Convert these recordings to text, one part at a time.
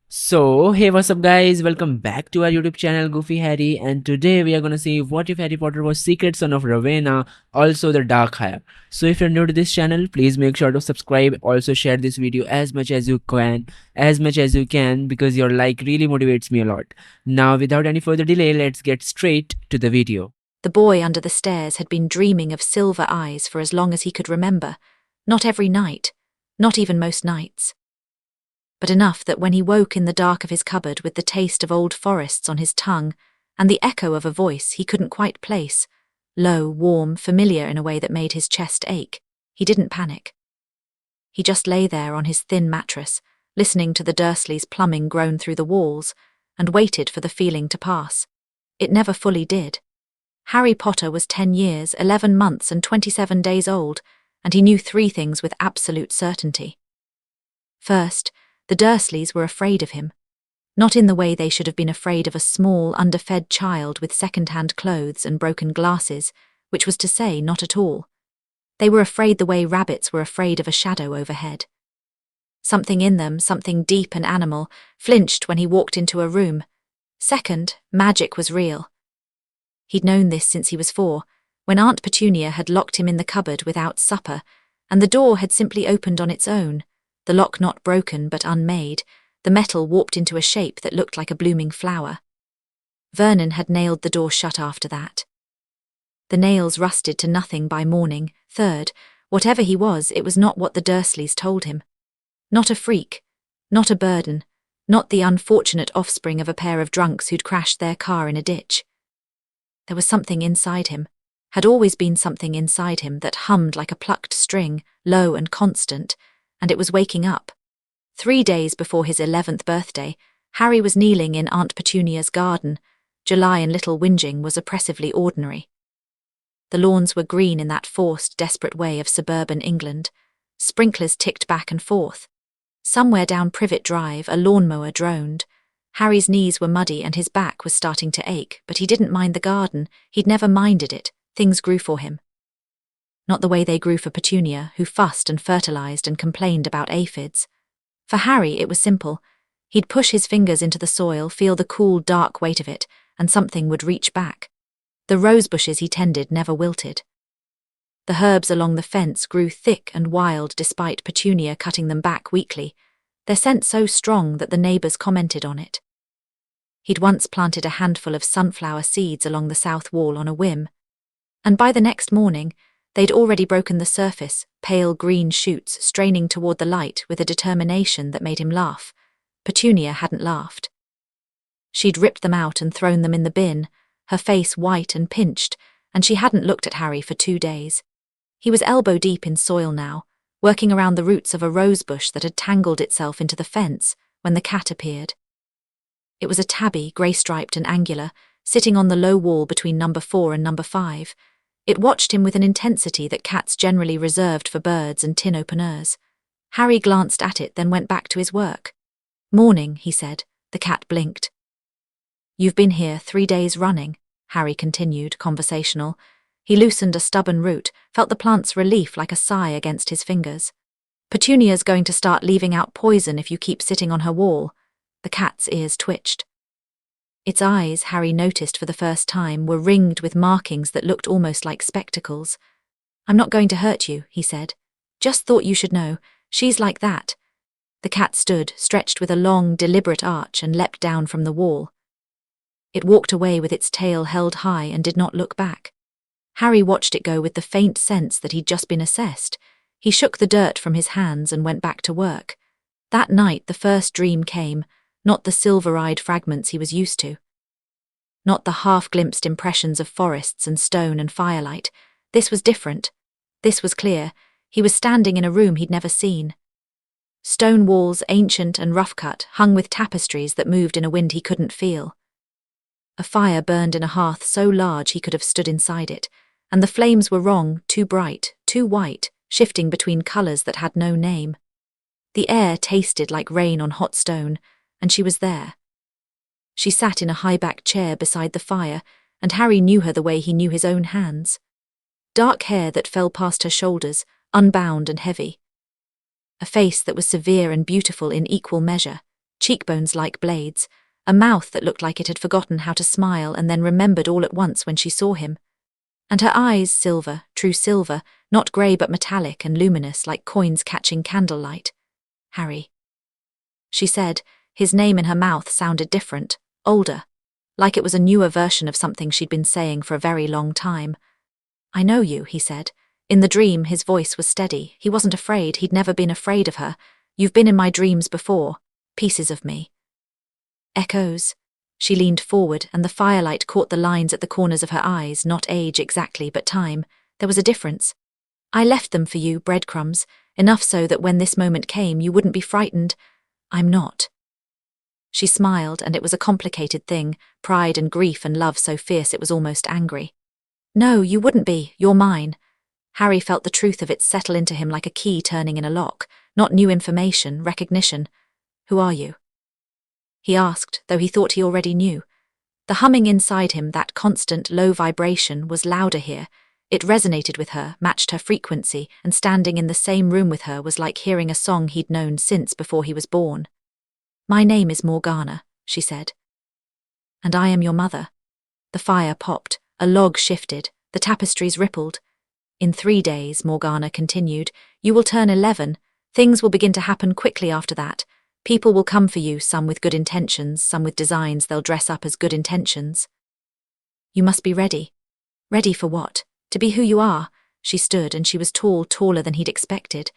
So, hey, what's up, guys? Welcome back to our YouTube channel, Goofy Harry. And today we are gonna see what if Harry Potter was secret son of Ravenna, also the Dark Hare. So, if you're new to this channel, please make sure to subscribe. Also, share this video as much as you can, because your like really motivates me a lot. Now, without any further delay, let's get straight to the video. The boy under the stairs had been dreaming of silver eyes for as long as he could remember. Not every night, not even most nights. But enough that when he woke in the dark of his cupboard with the taste of old forests on his tongue and the echo of a voice he couldn't quite place, low, warm, familiar in a way that made his chest ache, he didn't panic. He just lay there on his thin mattress, listening to the Dursleys' plumbing groan through the walls, and waited for the feeling to pass. It never fully did. Harry Potter was 10 years, 11 months and 27 days old, and he knew three things with absolute certainty. First, the Dursleys were afraid of him. Not in the way they should have been afraid of a small, underfed child with second-hand clothes and broken glasses, which was to say, not at all. They were afraid the way rabbits were afraid of a shadow overhead. Something in them, something deep and animal, flinched when he walked into a room. Second, magic was real. He'd known this since he was 4, when Aunt Petunia had locked him in the cupboard without supper, and the door had simply opened on its own, the lock not broken but unmade, the metal warped into a shape that looked like a blooming flower. Vernon had nailed the door shut after that. The nails rusted to nothing by morning. Third, whatever he was, it was not what the Dursleys told him. Not a freak, not a burden, not the unfortunate offspring of a pair of drunks who'd crashed their car in a ditch. There was something inside him, had always been something inside him that hummed like a plucked string, low and constant, and it was waking up. 3 days before his 11th birthday, Harry was kneeling in Aunt Petunia's garden. July in Little Whinging was oppressively ordinary. The lawns were green in that forced, desperate way of suburban England. Sprinklers ticked back and forth. Somewhere down Privet Drive, a lawnmower droned. Harry's knees were muddy and his back was starting to ache, but he didn't mind the garden. He'd never minded it. Things grew for him. Not the way they grew for Petunia, who fussed and fertilized and complained about aphids. For Harry, it was simple. He'd push his fingers into the soil, feel the cool, dark weight of it, and something would reach back. The rose bushes he tended never wilted. The herbs along the fence grew thick and wild despite Petunia cutting them back weekly, their scent so strong that the neighbours commented on it. He'd once planted a handful of sunflower seeds along the south wall on a whim, and by the next morning, they'd already broken the surface, pale green shoots straining toward the light with a determination that made him laugh. Petunia hadn't laughed. She'd ripped them out and thrown them in the bin, her face white and pinched, and she hadn't looked at Harry for 2 days. He was elbow deep in soil now, working around the roots of a rose bush that had tangled itself into the fence when the cat appeared. It was a tabby, grey-striped and angular, sitting on the low wall between number 4 and number 5. It watched him with an intensity that cats generally reserved for birds and tin openers. Harry glanced at it, then went back to his work. "Morning," he said. The cat blinked. "You've been here 3 days running," Harry continued, conversational. He loosened a stubborn root, felt the plant's relief like a sigh against his fingers. "Petunia's going to start leaving out poison if you keep sitting on her wall." The cat's ears twitched. Its eyes, Harry noticed for the first time, were ringed with markings that looked almost like spectacles. "I'm not going to hurt you," he said. "Just thought you should know. She's like that." The cat stood, stretched with a long, deliberate arch, and leapt down from the wall. It walked away with its tail held high and did not look back. Harry watched it go with the faint sense that he'd just been assessed. He shook the dirt from his hands and went back to work. That night the first dream came, not the silver-eyed fragments he was used to. Not the half-glimpsed impressions of forests and stone and firelight. This was different. This was clear. He was standing in a room he'd never seen. Stone walls, ancient and rough-cut, hung with tapestries that moved in a wind he couldn't feel. A fire burned in a hearth so large he could have stood inside it, and the flames were wrong, too bright, too white, shifting between colours that had no name. The air tasted like rain on hot stone, and she was there. She sat in a high-backed chair beside the fire, and Harry knew her the way he knew his own hands. Dark hair that fell past her shoulders, unbound and heavy. A face that was severe and beautiful in equal measure. cheekbones like blades, a mouth that looked like it had forgotten how to smile and then remembered all at once when she saw him. And her eyes silver, true silver, not grey but metallic and luminous like coins catching candlelight. Harry. She said, his name in her mouth sounded different, older, like it was a newer version of something she'd been saying for a very long time. I know you, he said. In the dream, his voice was steady. He wasn't afraid. He'd never been afraid of her. You've been in my dreams before. Pieces of me. Echoes. She leaned forward, and the firelight caught the lines at the corners of her eyes, not age exactly, but time. There was a difference. I left them for you, breadcrumbs, enough so that when this moment came, you wouldn't be frightened. I'm not. She smiled, and it was a complicated thing, pride and grief and love so fierce it was almost angry. No, you wouldn't be. You're mine. Harry felt the truth of it settle into him like a key turning in a lock, not new information, recognition. Who are you? He asked, though he thought he already knew. The humming inside him, that constant, low vibration, was louder here. It resonated with her, matched her frequency, and standing in the same room with her was like hearing a song he'd known since before he was born. My name is Morgana, she said. And I am your mother. The fire popped, a log shifted, the tapestries rippled. In 3 days, Morgana continued, you will turn 11. Things will begin to happen quickly after that. People will come for you, some with good intentions, some with designs they'll dress up as good intentions. You must be ready. Ready for what? To be who you are. She stood, and she was tall, taller than he'd expected.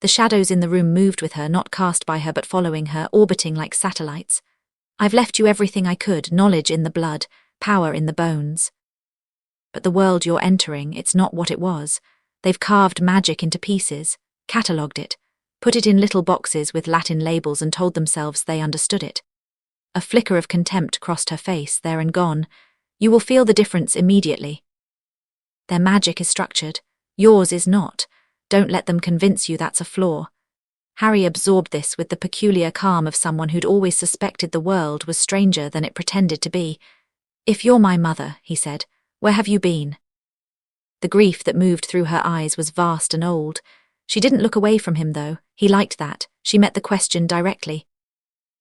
The shadows in the room moved with her, not cast by her but following her, orbiting like satellites. I've left you everything I could, knowledge in the blood, power in the bones. But the world you're entering, it's not what it was. They've carved magic into pieces, catalogued it, put it in little boxes with Latin labels and told themselves they understood it. A flicker of contempt crossed her face, there and gone. You will feel the difference immediately. Their magic is structured. Yours is not. Don't let them convince you that's a flaw. Harry absorbed this with the peculiar calm of someone who'd always suspected the world was stranger than it pretended to be. If you're my mother, he said, where have you been? The grief that moved through her eyes was vast and old. She didn't look away from him, though. He liked that. She met the question directly.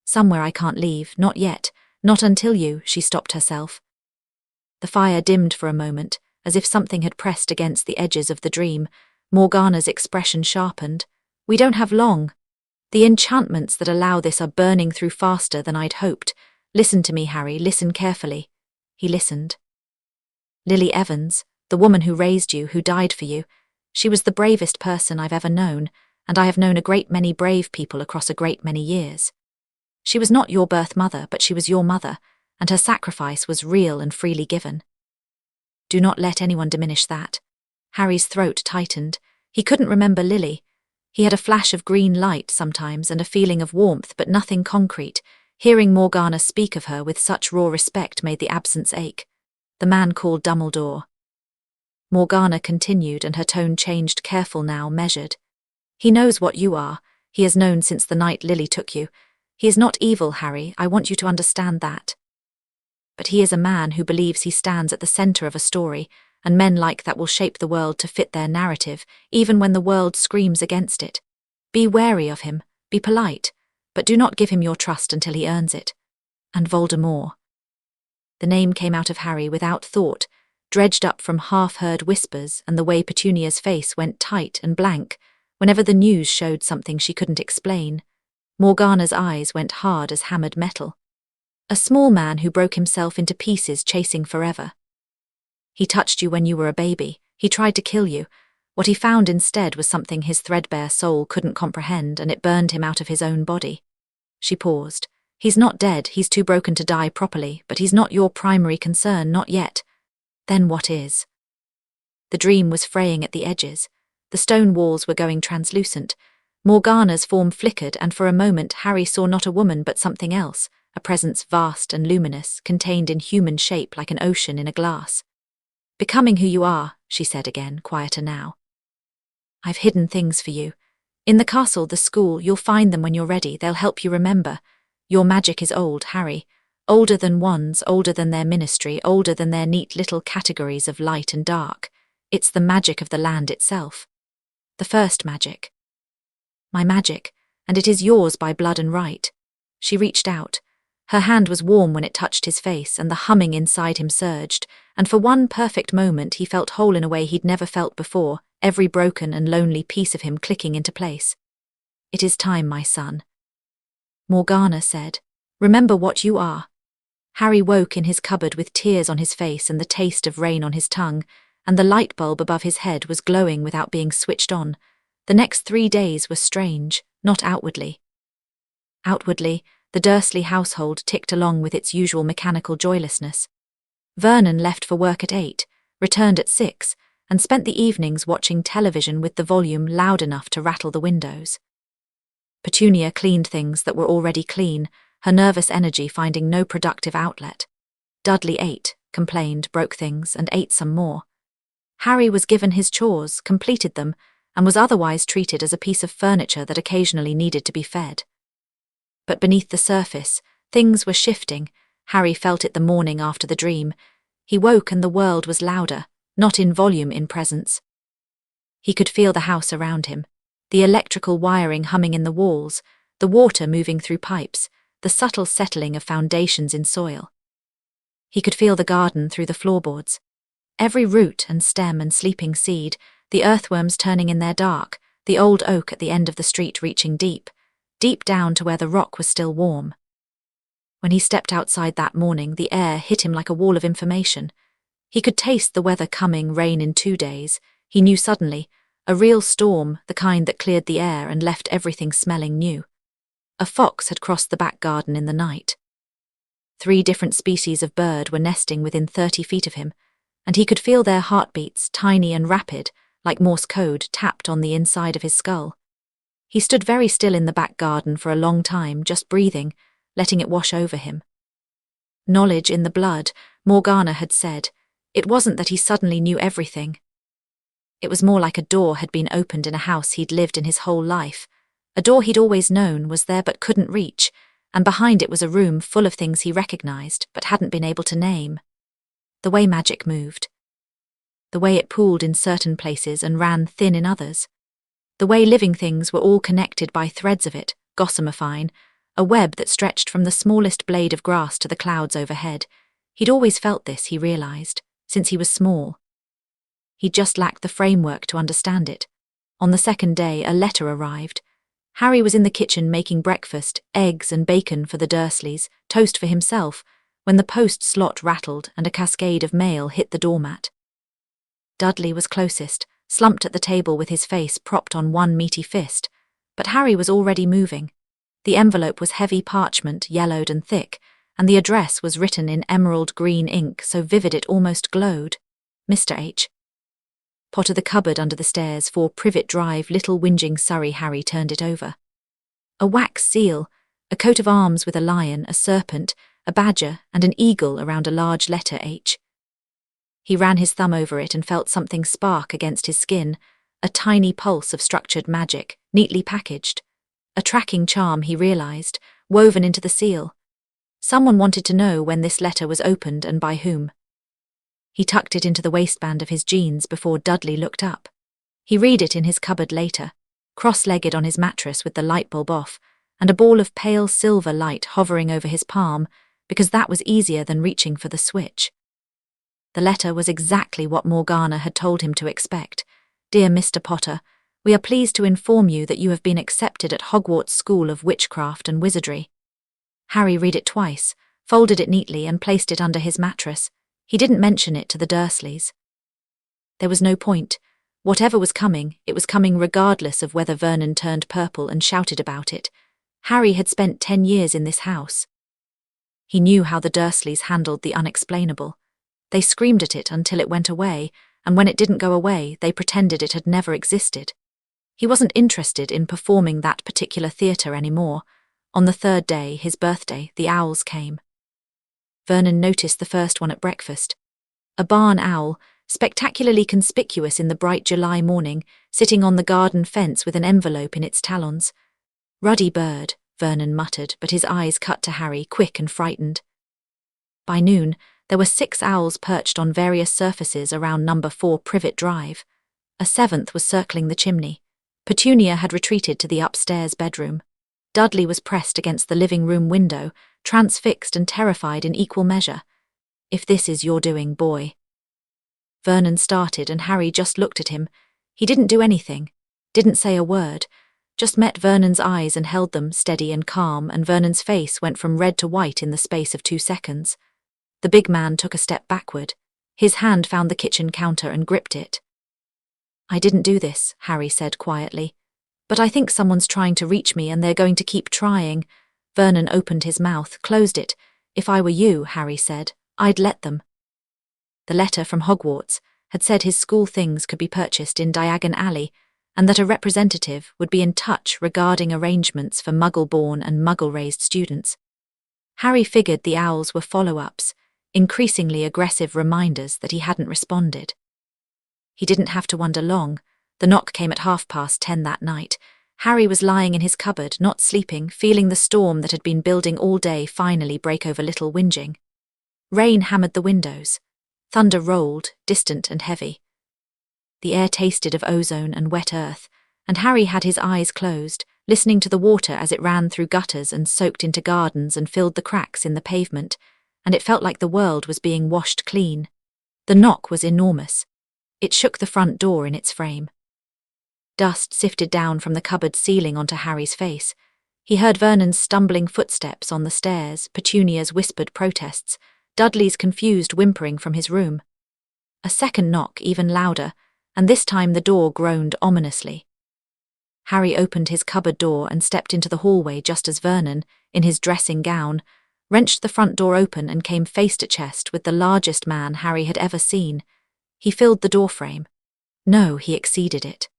Somewhere I can't leave, not yet. Not until you, she stopped herself. The fire dimmed for a moment, as if something had pressed against the edges of the dream. Morgana's expression sharpened. We don't have long. The enchantments that allow this are burning through faster than I'd hoped. Listen to me, Harry, listen carefully. He listened. Lily Evans, the woman who raised you, who died for you, she was the bravest person I've ever known, and I have known a great many brave people across a great many years. She was not your birth mother, but she was your mother, and her sacrifice was real and freely given. Do not let anyone diminish that. Harry's throat tightened. He couldn't remember Lily. He had a flash of green light sometimes and a feeling of warmth, but nothing concrete. Hearing Morgana speak of her with such raw respect made the absence ache. The man called Dumbledore. Morgana continued, and her tone changed, careful now, measured. He knows what you are. He has known since the night Lily took you. He is not evil, Harry. I want you to understand that. But he is a man who believes he stands at the center of a story, and men like that will shape the world to fit their narrative, even when the world screams against it. Be wary of him. Be polite. But do not give him your trust until he earns it. And Voldemort. The name came out of Harry without thought, dredged up from half-heard whispers, and the way Petunia's face went tight and blank whenever the news showed something she couldn't explain. Morgana's eyes went hard as hammered metal. A small man who broke himself into pieces chasing forever. He touched you when you were a baby. He tried to kill you. What he found instead was something his threadbare soul couldn't comprehend, and it burned him out of his own body. She paused. He's not dead, he's too broken to die properly, but he's not your primary concern, not yet. Then what is? The dream was fraying at the edges. The stone walls were going translucent. Morgana's form flickered, and for a moment Harry saw not a woman but something else, a presence vast and luminous, contained in human shape like an ocean in a glass. Becoming who you are, she said again, quieter now. I've hidden things for you. In the castle, the school, you'll find them when you're ready. They'll help you remember. Your magic is old, Harry. Older than wands, older than their ministry, older than their neat little categories of light and dark. It's the magic of the land itself. The first magic. My magic, and it is yours by blood and right. She reached out. Her hand was warm when it touched his face, and the humming inside him surged, and for one perfect moment he felt whole in a way he'd never felt before, every broken and lonely piece of him clicking into place. "It is time, my son," Morgana said. "Remember what you are." Harry woke in his cupboard with tears on his face and the taste of rain on his tongue, and the light bulb above his head was glowing without being switched on. The next 3 days were strange, not outwardly. Outwardly, the Dursley household ticked along with its usual mechanical joylessness. Vernon left for work at 8, returned at 6, and spent the evenings watching television with the volume loud enough to rattle the windows. Petunia cleaned things that were already clean, her nervous energy finding no productive outlet. Dudley ate, complained, broke things, and ate some more. Harry was given his chores, completed them, and was otherwise treated as a piece of furniture that occasionally needed to be fed. But beneath the surface, things were shifting. Harry felt it the morning after the dream. He woke and the world was louder, not in volume, in presence. He could feel the house around him, the electrical wiring humming in the walls, the water moving through pipes, the subtle settling of foundations in soil. He could feel the garden through the floorboards. Every root and stem and sleeping seed, the earthworms turning in their dark, the old oak at the end of the street reaching deep down to where the rock was still warm. When he stepped outside that morning, the air hit him like a wall of information. He could taste the weather coming, rain in 2 days. He knew suddenly, a real storm, the kind that cleared the air and left everything smelling new. A fox had crossed the back garden in the night. 3 different species of bird were nesting within 30 feet of him, and he could feel their heartbeats, tiny and rapid, like Morse code tapped on the inside of his skull. He stood very still in the back garden for a long time, just breathing, letting it wash over him. Knowledge in the blood, Morgana had said. It wasn't that he suddenly knew everything. It was more like a door had been opened in a house he'd lived in his whole life. A door he'd always known was there but couldn't reach, and behind it was a room full of things he recognized but hadn't been able to name. The way magic moved. The way it pooled in certain places and ran thin in others. The way living things were all connected by threads of it, gossamer fine, a web that stretched from the smallest blade of grass to the clouds overhead. He'd always felt this, he realized, since he was small. He just lacked the framework to understand it. On the second day, a letter arrived. Harry was in the kitchen making breakfast, eggs and bacon for the Dursleys, toast for himself, when the post slot rattled and a cascade of mail hit the doormat. Dudley was closest, slumped at the table with his face propped on one meaty fist, but Harry was already moving. The envelope was heavy parchment, yellowed and thick, and the address was written in emerald green ink so vivid it almost glowed. Mr. H. Potter, the cupboard under the stairs, 4 Privet Drive, Little Whinging, Surrey. Harry turned it over. A wax seal, a coat of arms with a lion, a serpent, a badger, and an eagle around a large letter H. He ran his thumb over it and felt something spark against his skin, a tiny pulse of structured magic, neatly packaged. A tracking charm, he realized, woven into the seal. Someone wanted to know when this letter was opened and by whom. He tucked it into the waistband of his jeans before Dudley looked up. He read it in his cupboard later, cross-legged on his mattress with the light bulb off, and a ball of pale silver light hovering over his palm, because that was easier than reaching for the switch. The letter was exactly what Morgana had told him to expect. Dear Mr. Potter, we are pleased to inform you that you have been accepted at Hogwarts School of Witchcraft and Wizardry. Harry read it twice, folded it neatly and placed it under his mattress. He didn't mention it to the Dursleys. There was no point. Whatever was coming, it was coming regardless of whether Vernon turned purple and shouted about it. Harry had spent 10 years in this house. He knew how the Dursleys handled the unexplainable. They screamed at it until it went away, and when it didn't go away, they pretended it had never existed. He wasn't interested in performing that particular theatre anymore. On the 3rd day, his birthday, the owls came. Vernon noticed the first one at breakfast. A barn owl, spectacularly conspicuous in the bright July morning, sitting on the garden fence with an envelope in its talons. Ruddy bird, Vernon muttered, but his eyes cut to Harry, quick and frightened. By noon, there were 6 owls perched on various surfaces around number 4 Privet Drive. A 7th was circling the chimney. Petunia had retreated to the upstairs bedroom. Dudley was pressed against the living room window, transfixed and terrified in equal measure. "If this is your doing, boy." Vernon started and Harry just looked at him. He didn't do anything, didn't say a word, just met Vernon's eyes and held them steady and calm, and Vernon's face went from red to white in the space of 2 seconds. The big man took a step backward. His hand found the kitchen counter and gripped it. "I didn't do this," Harry said quietly. "But I think someone's trying to reach me and they're going to keep trying." Vernon opened his mouth, closed it. "If I were you," Harry said, "I'd let them." The letter from Hogwarts had said his school things could be purchased in Diagon Alley, and that a representative would be in touch regarding arrangements for Muggle-born and Muggle-raised students. Harry figured the owls were follow-ups, increasingly aggressive reminders that he hadn't responded. He didn't have to wonder long. The knock came at 10:30 that night. Harry was lying in his cupboard, not sleeping, feeling the storm that had been building all day finally break over little whinging. Rain hammered the windows. Thunder rolled, distant and heavy. The air tasted of ozone and wet earth, and Harry had his eyes closed, listening to the water as it ran through gutters and soaked into gardens and filled the cracks in the pavement, and it felt like the world was being washed clean. The knock was enormous. It shook the front door in its frame. Dust sifted down from the cupboard ceiling onto Harry's face. He heard Vernon's stumbling footsteps on the stairs, Petunia's whispered protests, Dudley's confused whimpering from his room. A second knock, even louder, and this time the door groaned ominously. Harry opened his cupboard door and stepped into the hallway just as Vernon, in his dressing gown, wrenched the front door open and came face to chest with the largest man Harry had ever seen. He filled the doorframe. No, he exceeded it.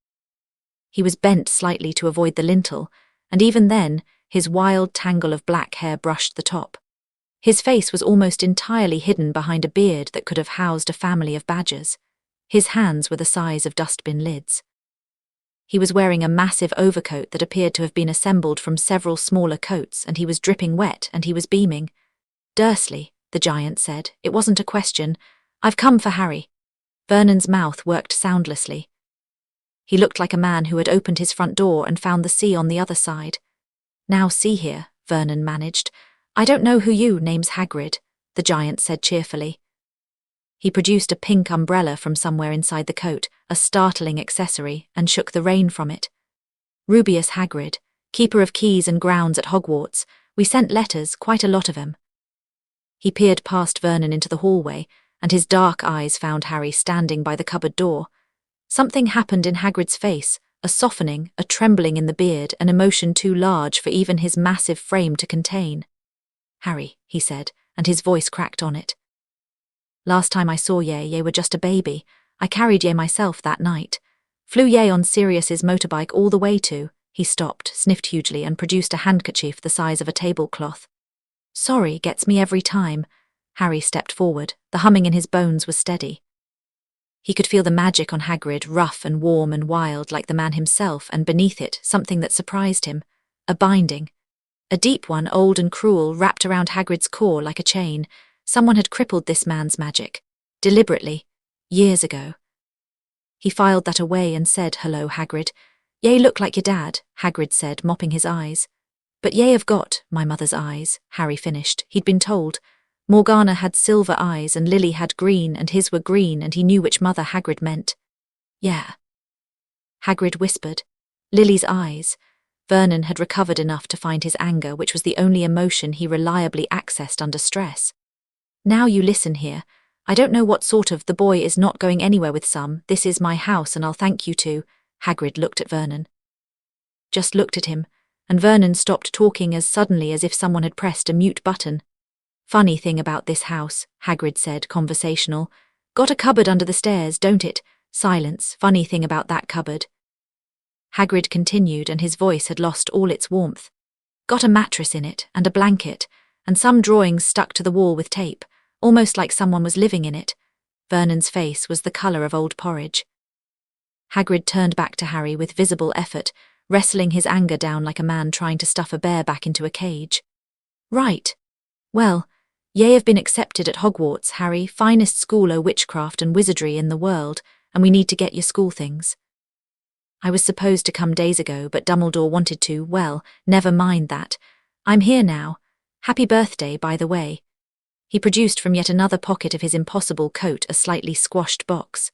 He was bent slightly to avoid the lintel, and even then, his wild tangle of black hair brushed the top. His face was almost entirely hidden behind a beard that could have housed a family of badgers. His hands were the size of dustbin lids. He was wearing a massive overcoat that appeared to have been assembled from several smaller coats, and he was dripping wet, and he was beaming. "Dursley," the giant said. "It wasn't a question. I've come for Harry." Vernon's mouth worked soundlessly. He looked like a man who had opened his front door and found the sea on the other side. "Now see here," Vernon managed. "I don't know who you name's Hagrid," the giant said cheerfully. He produced a pink umbrella from somewhere inside the coat, a startling accessory, and shook the rain from it. "Rubeus Hagrid, keeper of keys and grounds at Hogwarts. We sent letters, quite a lot of 'em." He peered past Vernon into the hallway, and his dark eyes found Harry standing by the cupboard door. Something happened in Hagrid's face, a softening, a trembling in the beard, an emotion too large for even his massive frame to contain. "Harry," he said, and his voice cracked on it. "Last time I saw ye were just a baby. I carried ye myself that night. Flew ye on Sirius's motorbike all the way to—" He stopped, sniffed hugely, and produced a handkerchief the size of a tablecloth. "Sorry gets me every time." Harry stepped forward. The humming in his bones was steady. He could feel the magic on Hagrid, rough and warm and wild like the man himself, and beneath it, something that surprised him. A binding. A deep one, old and cruel, wrapped around Hagrid's core like a chain. Someone had crippled this man's magic. Deliberately. Years ago. He filed that away and said, "Hello, Hagrid." "Ye look like your dad," Hagrid said, mopping his eyes. "But ye have got my mother's eyes," Harry finished. He'd been told. Morgana had silver eyes and Lily had green, and his were green, and he knew which mother Hagrid meant. "Yeah." Hagrid whispered. Lily's eyes. Vernon had recovered enough to find his anger, which was the only emotion he reliably accessed under stress. "Now you listen here. I don't know what sort of the boy is not going anywhere with some. This is my house and I'll thank you to." Hagrid looked at Vernon. Just looked at him, and Vernon stopped talking as suddenly as if someone had pressed a mute button. "Funny thing about this house," Hagrid said, conversational. "Got a cupboard under the stairs, don't it?" Silence. "Funny thing about that cupboard." Hagrid continued, and his voice had lost all its warmth. "Got a mattress in it, and a blanket, and some drawings stuck to the wall with tape, almost like someone was living in it." Vernon's face was the colour of old porridge. Hagrid turned back to Harry with visible effort, wrestling his anger down like a man trying to stuff a bear back into a cage. "Right. Well, ye have been accepted at Hogwarts, Harry, finest school o' witchcraft and wizardry in the world, and we need to get your school things." I was supposed to come days ago, but Dumbledore wanted to. Well, never mind that. I'm here now. Happy birthday, by the way. He produced from yet another pocket of his impossible coat a slightly squashed box.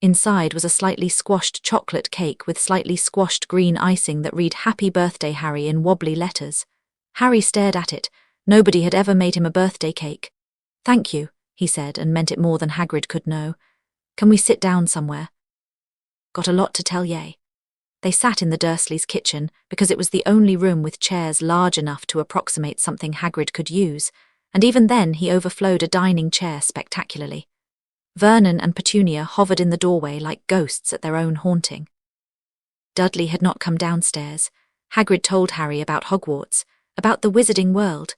Inside was a slightly squashed chocolate cake with slightly squashed green icing that read "Happy Birthday, Harry" in wobbly letters. Harry stared at it. Nobody had ever made him a birthday cake. "Thank you," he said, and meant it more than Hagrid could know. "Can we sit down somewhere?" "Got a lot to tell ye." They sat in the Dursleys' kitchen because it was the only room with chairs large enough to approximate something Hagrid could use, and even then he overflowed a dining chair spectacularly. Vernon and Petunia hovered in the doorway like ghosts at their own haunting. Dudley had not come downstairs. Hagrid told Harry about Hogwarts, about the wizarding world,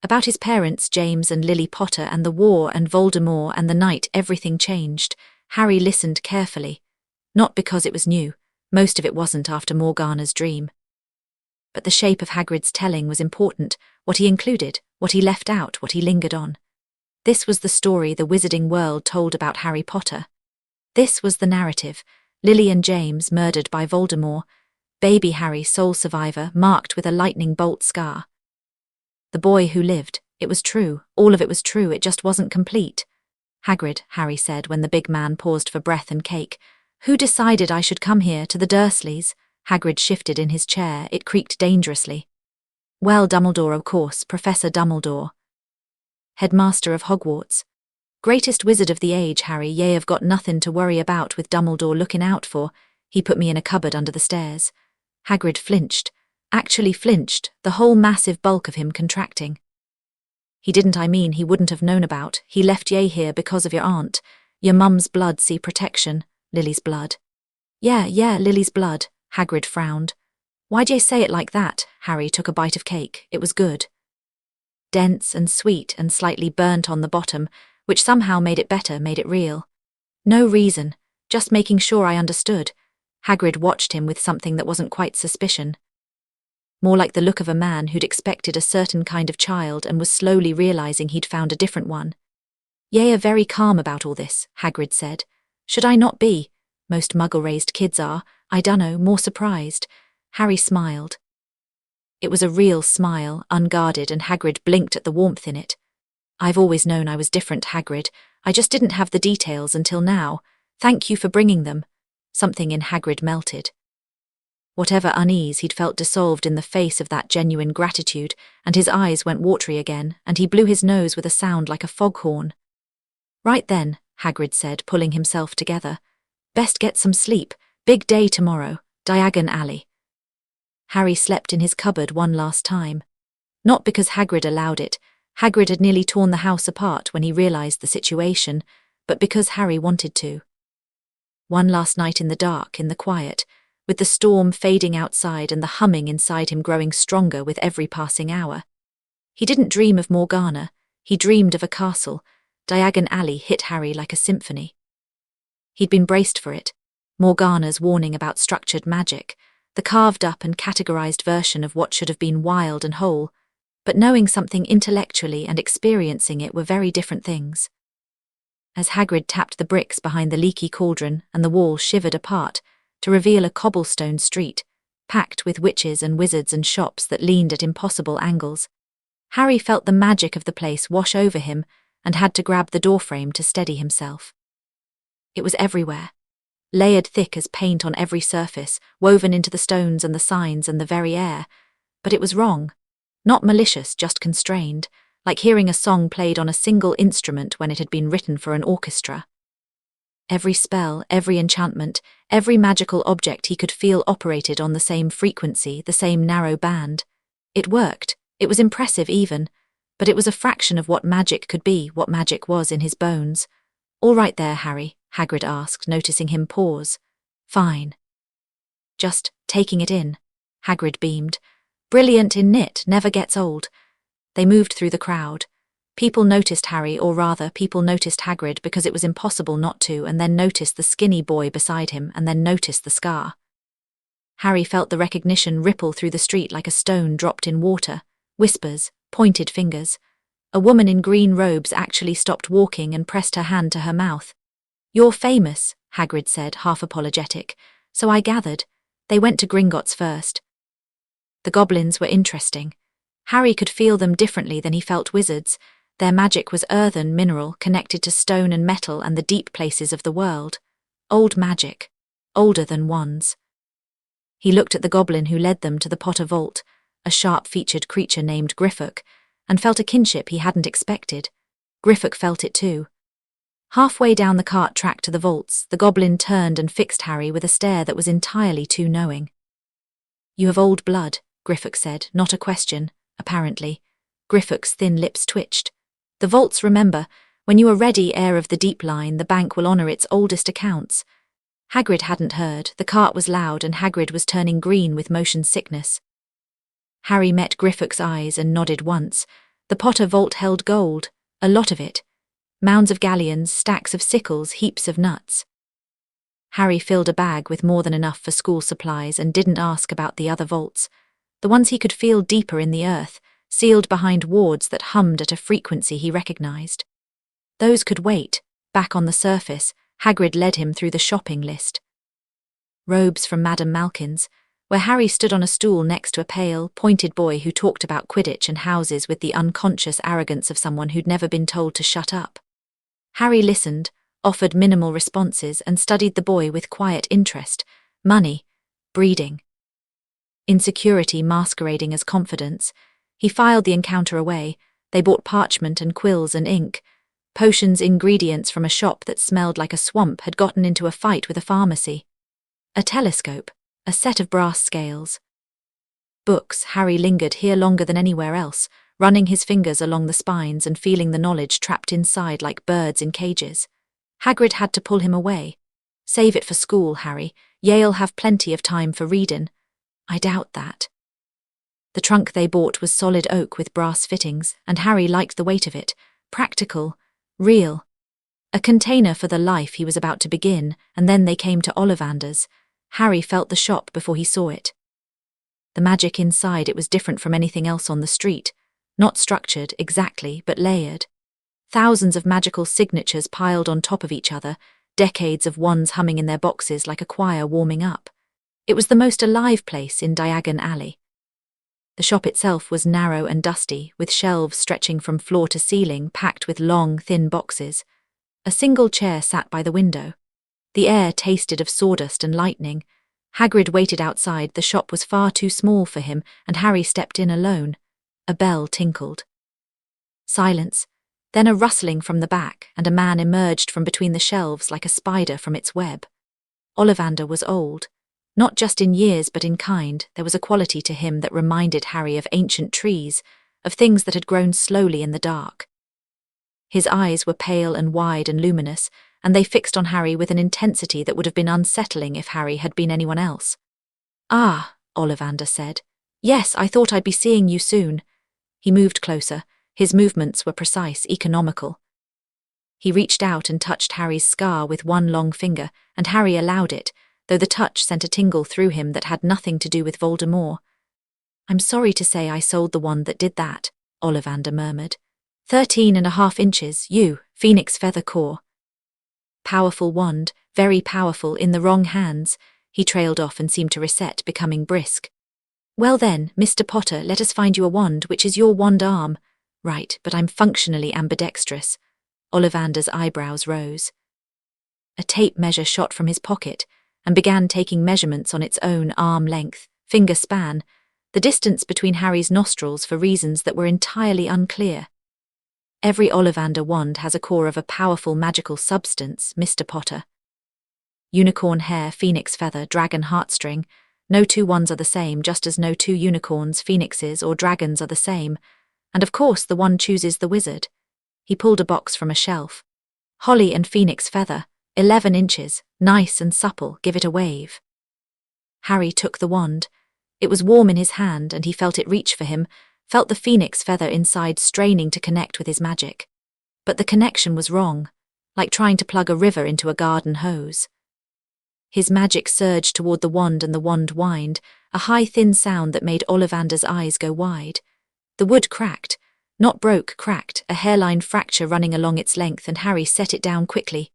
about his parents, James and Lily Potter, and the war and Voldemort and the night everything changed. Harry listened carefully, not because it was new. Most of it wasn't after Morgana's dream. But the shape of Hagrid's telling was important, what he included, what he left out, what he lingered on. This was the story the wizarding world told about Harry Potter. This was the narrative: Lily and James murdered by Voldemort, baby Harry sole survivor, marked with a lightning bolt scar. The boy who lived, it was true, all of it was true, it just wasn't complete. "Hagrid," Harry said when the big man paused for breath and cake, "who decided I should come here, to the Dursleys?" Hagrid shifted in his chair, it creaked dangerously. "Well, Dumbledore, of course, Professor Dumbledore. Headmaster of Hogwarts. Greatest wizard of the age, Harry. Ye have got nothin' to worry about with Dumbledore lookin' out for. He put me in a cupboard under the stairs." Hagrid flinched. Actually flinched, the whole massive bulk of him contracting. "He didn't, I mean he wouldn't have known about. He left ye here because of your aunt. Your mum's blood, see protection. Lily's blood." Yeah, Lily's blood." Hagrid frowned. "Why'd ye say it like that?" Harry took a bite of cake. It was good. Dense and sweet and slightly burnt on the bottom, which somehow made it better, made it real. "No reason. Just making sure I understood." Hagrid watched him with something that wasn't quite suspicion. More like the look of a man who'd expected a certain kind of child and was slowly realizing he'd found a different one. "Ye are very calm about all this," Hagrid said. "Should I not be? Most muggle-raised kids are. I dunno, more surprised." Harry smiled. It was a real smile, unguarded, and Hagrid blinked at the warmth in it. "I've always known I was different, Hagrid. I just didn't have the details until now. Thank you for bringing them." Something in Hagrid melted. Whatever unease he'd felt dissolved in the face of that genuine gratitude, and his eyes went watery again, and he blew his nose with a sound like a foghorn. "Right then," Hagrid said, pulling himself together. "Best get some sleep. Big day tomorrow. Diagon Alley." Harry slept in his cupboard one last time. Not because Hagrid allowed it. Hagrid had nearly torn the house apart when he realized the situation, but because Harry wanted to. One last night in the dark, in the quiet, with the storm fading outside and the humming inside him growing stronger with every passing hour. He didn't dream of Morgana. He dreamed of a castle. Diagon Alley hit Harry like a symphony. He'd been braced for it. Morgana's warning about structured magic, the carved-up and categorized version of what should have been wild and whole, but knowing something intellectually and experiencing it were very different things. As Hagrid tapped the bricks behind the leaky cauldron and the wall shivered apart to reveal a cobblestone street, packed with witches and wizards and shops that leaned at impossible angles, Harry felt the magic of the place wash over him and had to grab the doorframe to steady himself. It was everywhere. Layered thick as paint on every surface, woven into the stones and the signs and the very air. But it was wrong. Not malicious, just constrained, like hearing a song played on a single instrument when it had been written for an orchestra. Every spell, every enchantment, every magical object he could feel operated on the same frequency, the same narrow band. It worked. It was impressive even, but it was a fraction of what magic could be, what magic was in his bones. "All right there, Harry?" Hagrid asked, noticing him pause. "Fine." "Just taking it in." Hagrid beamed. "Brilliant in knit, never gets old." They moved through the crowd. People noticed Harry, or rather, people noticed Hagrid because it was impossible not to, and then noticed the skinny boy beside him, and then noticed the scar. Harry felt the recognition ripple through the street like a stone dropped in water. Whispers, pointed fingers. A woman in green robes actually stopped walking and pressed her hand to her mouth. "You're famous," Hagrid said, half apologetic. So I gathered. They went to Gringotts first. The goblins were interesting. Harry could feel them differently than he felt wizards. Their magic was earthen, mineral, connected to stone and metal and the deep places of the world. Old magic. Older than wands. He looked at the goblin who led them to the Potter Vault, a sharp-featured creature named Griffock, and felt a kinship he hadn't expected. Griffock felt it too. Halfway down the cart track to the vaults, the goblin turned and fixed Harry with a stare that was entirely too knowing. "You have old blood," Griffock said, not a question, apparently. Griffock's thin lips twitched. "The vaults remember. When you are ready, heir of the Deep Line, the bank will honour its oldest accounts." Hagrid hadn't heard. The cart was loud and Hagrid was turning green with motion sickness. Harry met Griffock's eyes and nodded once. The Potter Vault held gold, a lot of it. Mounds of galleons, stacks of sickles, heaps of nuts. Harry filled a bag with more than enough for school supplies and didn't ask about the other vaults, the ones he could feel deeper in the earth, sealed behind wards that hummed at a frequency he recognized. Those could wait. Back on the surface, Hagrid led him through the shopping list. Robes from Madame Malkin's, where Harry stood on a stool next to a pale, pointed boy who talked about Quidditch and houses with the unconscious arrogance of someone who'd never been told to shut up. Harry listened, offered minimal responses, and studied the boy with quiet interest. Money, breeding, insecurity masquerading as confidence. He filed the encounter away. They bought parchment and quills and ink. Potions ingredients from a shop that smelled like a swamp had gotten into a fight with a pharmacy. A telescope, a set of brass scales. Books. Harry lingered here longer than anywhere else, running his fingers along the spines and feeling the knowledge trapped inside like birds in cages. Hagrid had to pull him away. "Save it for school, Harry. Yale'll have plenty of time for readin'." "I doubt that." The trunk they bought was solid oak with brass fittings, and Harry liked the weight of it. Practical. Real. A container for the life he was about to begin, and then they came to Ollivander's. Harry felt the shop before he saw it. The magic inside it was different from anything else on the street. Not structured, exactly, but layered. Thousands of magical signatures piled on top of each other, decades of wands humming in their boxes like a choir warming up. It was the most alive place in Diagon Alley. The shop itself was narrow and dusty, with shelves stretching from floor to ceiling, packed with long, thin boxes. A single chair sat by the window. The air tasted of sawdust and lightning. Hagrid waited outside. The shop was far too small for him, and Harry stepped in alone. A bell tinkled. Silence. Then a rustling from the back, and a man emerged from between the shelves like a spider from its web. Ollivander was old. Not just in years, but in kind. There was a quality to him that reminded Harry of ancient trees, of things that had grown slowly in the dark. His eyes were pale and wide and luminous, and they fixed on Harry with an intensity that would have been unsettling if Harry had been anyone else. "Ah," Ollivander said. "Yes, I thought I'd be seeing you soon." He moved closer. His movements were precise, economical. He reached out and touched Harry's scar with one long finger, and Harry allowed it, though the touch sent a tingle through him that had nothing to do with Voldemort. "I'm sorry to say I sold the wand that did that," Ollivander murmured. 13.5 inches, Phoenix Feather Core. Powerful wand, very powerful, in the wrong hands. He trailed off and seemed to reset, becoming brisk. "Well then, Mr. Potter, let us find you a wand, which is your wand arm." "Right, but I'm functionally ambidextrous." Ollivander's eyebrows rose. A tape measure shot from his pocket and began taking measurements on its own arm length, finger span, the distance between Harry's nostrils for reasons that were entirely unclear. "Every Ollivander wand has a core of a powerful magical substance, Mr. Potter. Unicorn hair, phoenix feather, dragon heartstring. No two wands are the same, just as no two unicorns, phoenixes, or dragons are the same. And of course the one chooses the wizard." He pulled a box from a shelf. "Holly and phoenix feather, 11 inches, nice and supple, give it a wave." Harry took the wand. It was warm in his hand, and he felt it reach for him, felt the phoenix feather inside straining to connect with his magic. But the connection was wrong, like trying to plug a river into a garden hose. His magic surged toward the wand, and the wand whined, a high, thin sound that made Ollivander's eyes go wide. The wood cracked. Not broke, cracked, a hairline fracture running along its length, and Harry set it down quickly.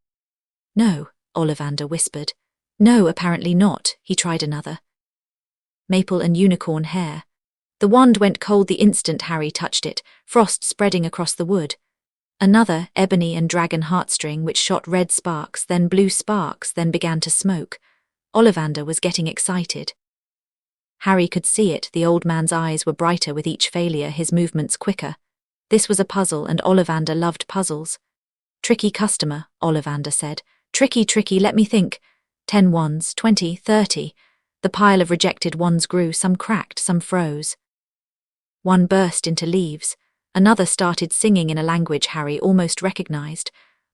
"No," Ollivander whispered. No, apparently not. He tried another. Maple and unicorn hair. The wand went cold the instant Harry touched it, frost spreading across the wood. Another, ebony and dragon heartstring, which shot red sparks, then blue sparks, then began to smoke. Ollivander was getting excited. Harry could see it, the old man's eyes were brighter with each failure, his movements quicker. This was a puzzle, and Ollivander loved puzzles. Tricky customer, Ollivander said. Tricky, tricky, let me think. 10 wands, 20, 30. The pile of rejected wands grew, some cracked, some froze. One burst into leaves. Another started singing in a language Harry almost recognized.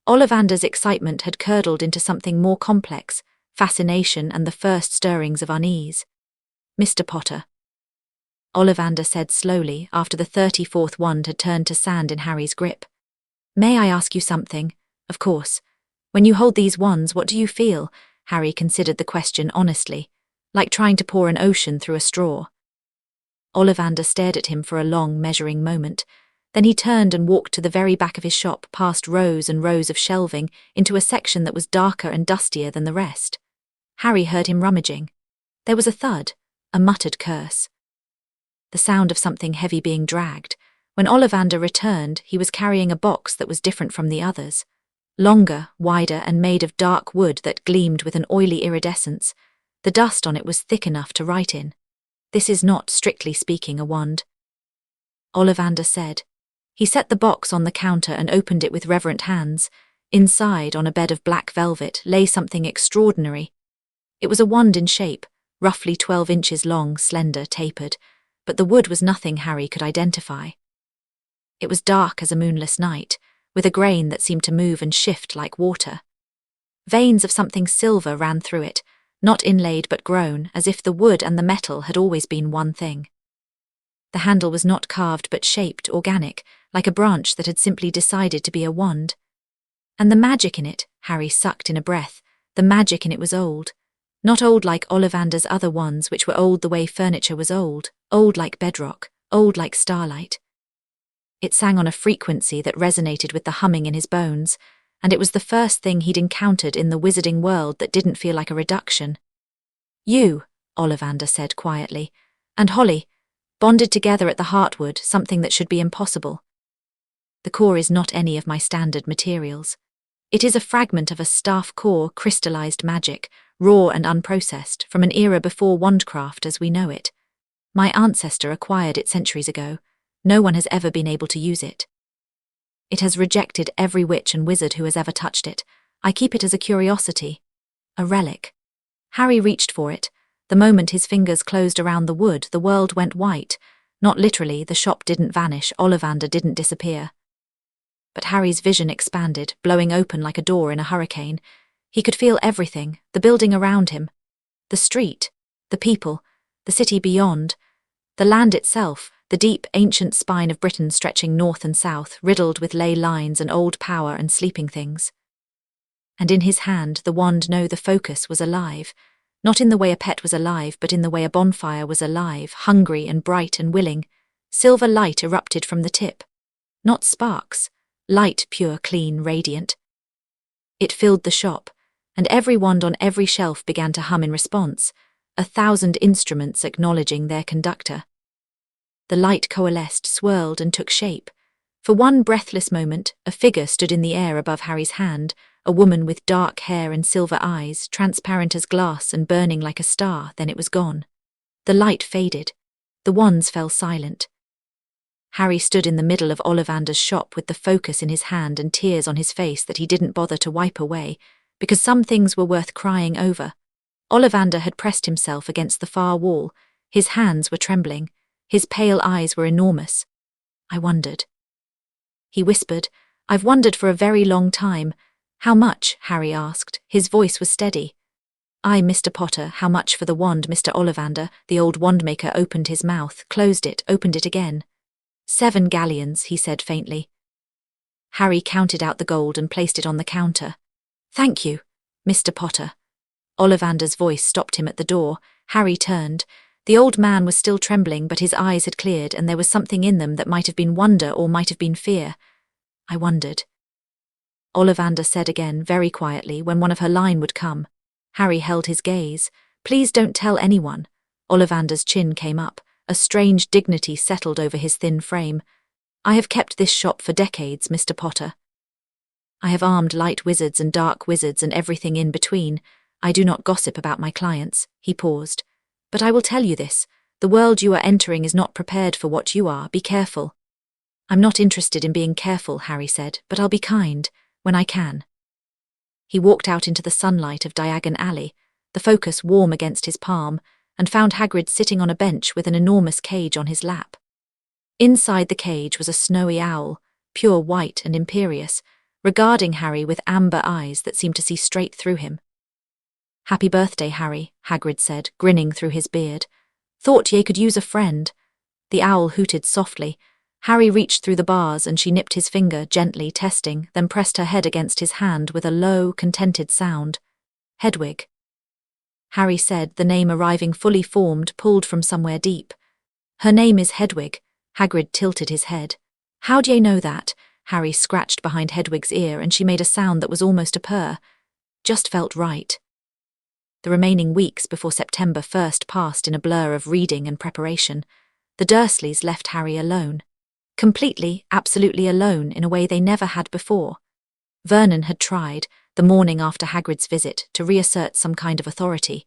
Ollivander's excitement had curdled into something more complex, fascination and the first stirrings of unease. Mr. Potter, Ollivander said slowly after the 34th wand had turned to sand in Harry's grip. May I ask you something? Of course. When you hold these wands, what do you feel? Harry considered the question honestly, like trying to pour an ocean through a straw. Ollivander stared at him for a long, measuring moment. Then he turned and walked to the very back of his shop, past rows and rows of shelving, into a section that was darker and dustier than the rest. Harry heard him rummaging. There was a thud, a muttered curse. The sound of something heavy being dragged. When Ollivander returned, he was carrying a box that was different from the others. Longer, wider, and made of dark wood that gleamed with an oily iridescence. The dust on it was thick enough to write in. This is not, strictly speaking, a wand, Ollivander said. He set the box on the counter and opened it with reverent hands. Inside, on a bed of black velvet, lay something extraordinary. It was a wand in shape, roughly 12 inches long, slender, tapered, but the wood was nothing Harry could identify. It was dark as a moonless night, with a grain that seemed to move and shift like water. Veins of something silver ran through it, not inlaid but grown, as if the wood and the metal had always been one thing. The handle was not carved but shaped, organic, like a branch that had simply decided to be a wand. And the magic in it, Harry sucked in a breath, the magic in it was old. Not old like Ollivander's other wands, which were old the way furniture was old like bedrock, old like starlight. It sang on a frequency that resonated with the humming in his bones, and it was the first thing he'd encountered in the wizarding world that didn't feel like a reduction. You, Ollivander said quietly, and Holly, bonded together at the heartwood, something that should be impossible. The core is not any of my standard materials. It is a fragment of a staff core, crystallized magic, raw and unprocessed, from an era before wandcraft as we know it. My ancestor acquired it centuries ago. No one has ever been able to use it. It has rejected every witch and wizard who has ever touched it. I keep it as a curiosity, a relic. Harry reached for it. The moment his fingers closed around the wood, the world went white. Not literally, the shop didn't vanish, Ollivander didn't disappear. But Harry's vision expanded, blowing open like a door in a hurricane. He could feel everything, the building around him, the street, the people, the city beyond, the land itself, the deep, ancient spine of Britain stretching north and south, riddled with ley lines and old power and sleeping things. And in his hand, the wand, no, the focus was alive. Not in the way a pet was alive, but in the way a bonfire was alive, hungry and bright and willing. Silver light erupted from the tip. Not sparks. Light, pure, clean, radiant. It filled the shop, and every wand on every shelf began to hum in response, 1,000 instruments acknowledging their conductor. The light coalesced, swirled, and took shape. For one breathless moment, a figure stood in the air above Harry's hand, a woman with dark hair and silver eyes, transparent as glass and burning like a star. Then it was gone. The light faded. The wands fell silent. Harry stood in the middle of Ollivander's shop with the focus in his hand and tears on his face that he didn't bother to wipe away, because some things were worth crying over. Ollivander had pressed himself against the far wall. His hands were trembling. His pale eyes were enormous. I wondered. He whispered, I've wondered for a very long time. How much? Harry asked. His voice was steady. Mr. Potter, how much for the wand, Mr. Ollivander? The old wandmaker opened his mouth, closed it, opened it again. 7 galleons, he said faintly. Harry counted out the gold and placed it on the counter. Thank you, Mr. Potter. Ollivander's voice stopped him at the door. Harry turned. The old man was still trembling, but his eyes had cleared, and there was something in them that might have been wonder or might have been fear. I wondered. Ollivander said again, very quietly, when one of her line would come. Harry held his gaze. Please don't tell anyone. Ollivander's chin came up. A strange dignity settled over his thin frame. I have kept this shop for decades, Mr. Potter. I have armed light wizards and dark wizards and everything in between. I do not gossip about my clients. He paused. But I will tell you this. The world you are entering is not prepared for what you are. Be careful. I'm not interested in being careful, Harry said, but I'll be kind, when I can. He walked out into the sunlight of Diagon Alley, the focus warm against his palm, and found Hagrid sitting on a bench with an enormous cage on his lap. Inside the cage was a snowy owl, pure white and imperious, regarding Harry with amber eyes that seemed to see straight through him. Happy birthday, Harry, Hagrid said, grinning through his beard. Thought ye could use a friend. The owl hooted softly. Harry reached through the bars and she nipped his finger, gently testing, then pressed her head against his hand with a low, contented sound. Hedwig. Harry said, the name arriving fully formed, pulled from somewhere deep. Her name is Hedwig. Hagrid tilted his head. How d'ye know that? Harry scratched behind Hedwig's ear and she made a sound that was almost a purr. Just felt right. The remaining weeks before September 1st passed in a blur of reading and preparation. The Dursleys left Harry alone. Completely, absolutely alone in a way they never had before. Vernon had tried, the morning after Hagrid's visit, to reassert some kind of authority.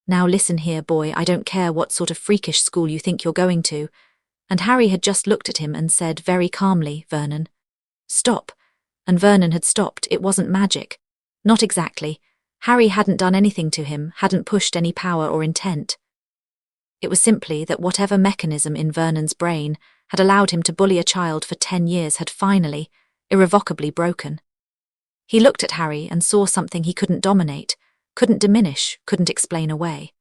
Now listen here, boy, I don't care what sort of freakish school you think you're going to. And Harry had just looked at him and said very calmly, Vernon. Stop. And Vernon had stopped. It wasn't magic. Not exactly. Harry hadn't done anything to him, hadn't pushed any power or intent. It was simply that whatever mechanism in Vernon's brain had allowed him to bully a child for 10 years had finally, irrevocably broken. He looked at Harry and saw something he couldn't dominate, couldn't diminish, couldn't explain away.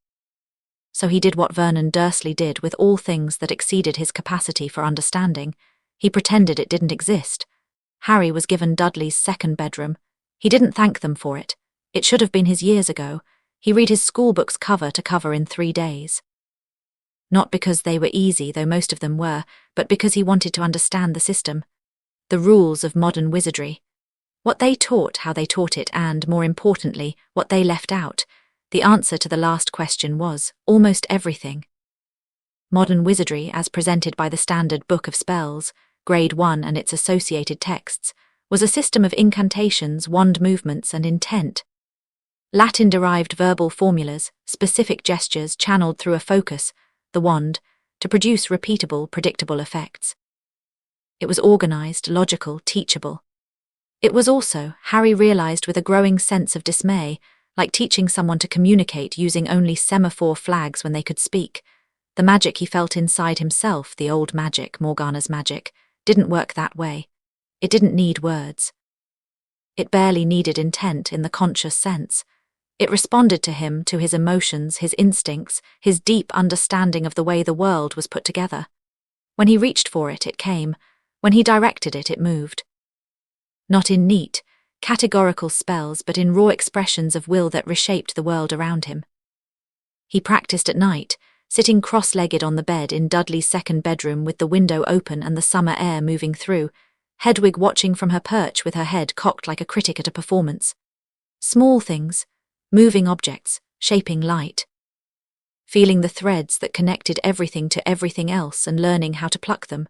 So he did what Vernon Dursley did with all things that exceeded his capacity for understanding. He pretended it didn't exist. Harry was given Dudley's second bedroom. He didn't thank them for it. It should have been his years ago. He read his schoolbooks cover to cover in 3 days. Not because they were easy, though most of them were, but because he wanted to understand the system. The rules of modern wizardry. What they taught, how they taught it, and, more importantly, what they left out. The answer to the last question was, almost everything. Modern wizardry, as presented by the Standard Book of Spells, Grade 1 and its associated texts, was a system of incantations, wand movements, and intent. Latin-derived verbal formulas, specific gestures channeled through a focus, the wand, to produce repeatable, predictable effects. It was organized, logical, teachable. It was also, Harry realized with a growing sense of dismay, like teaching someone to communicate using only semaphore flags when they could speak. The magic he felt inside himself, the old magic, Morgana's magic, didn't work that way. It didn't need words. It barely needed intent in the conscious sense. It responded to him, to his emotions, his instincts, his deep understanding of the way the world was put together. When he reached for it, it came. When he directed it, it moved. Not in neat, categorical spells, but in raw expressions of will that reshaped the world around him. He practiced at night, sitting cross-legged on the bed in Dudley's second bedroom with the window open and the summer air moving through, Hedwig watching from her perch with her head cocked like a critic at a performance. Small things, moving objects, shaping light. Feeling the threads that connected everything to everything else and learning how to pluck them.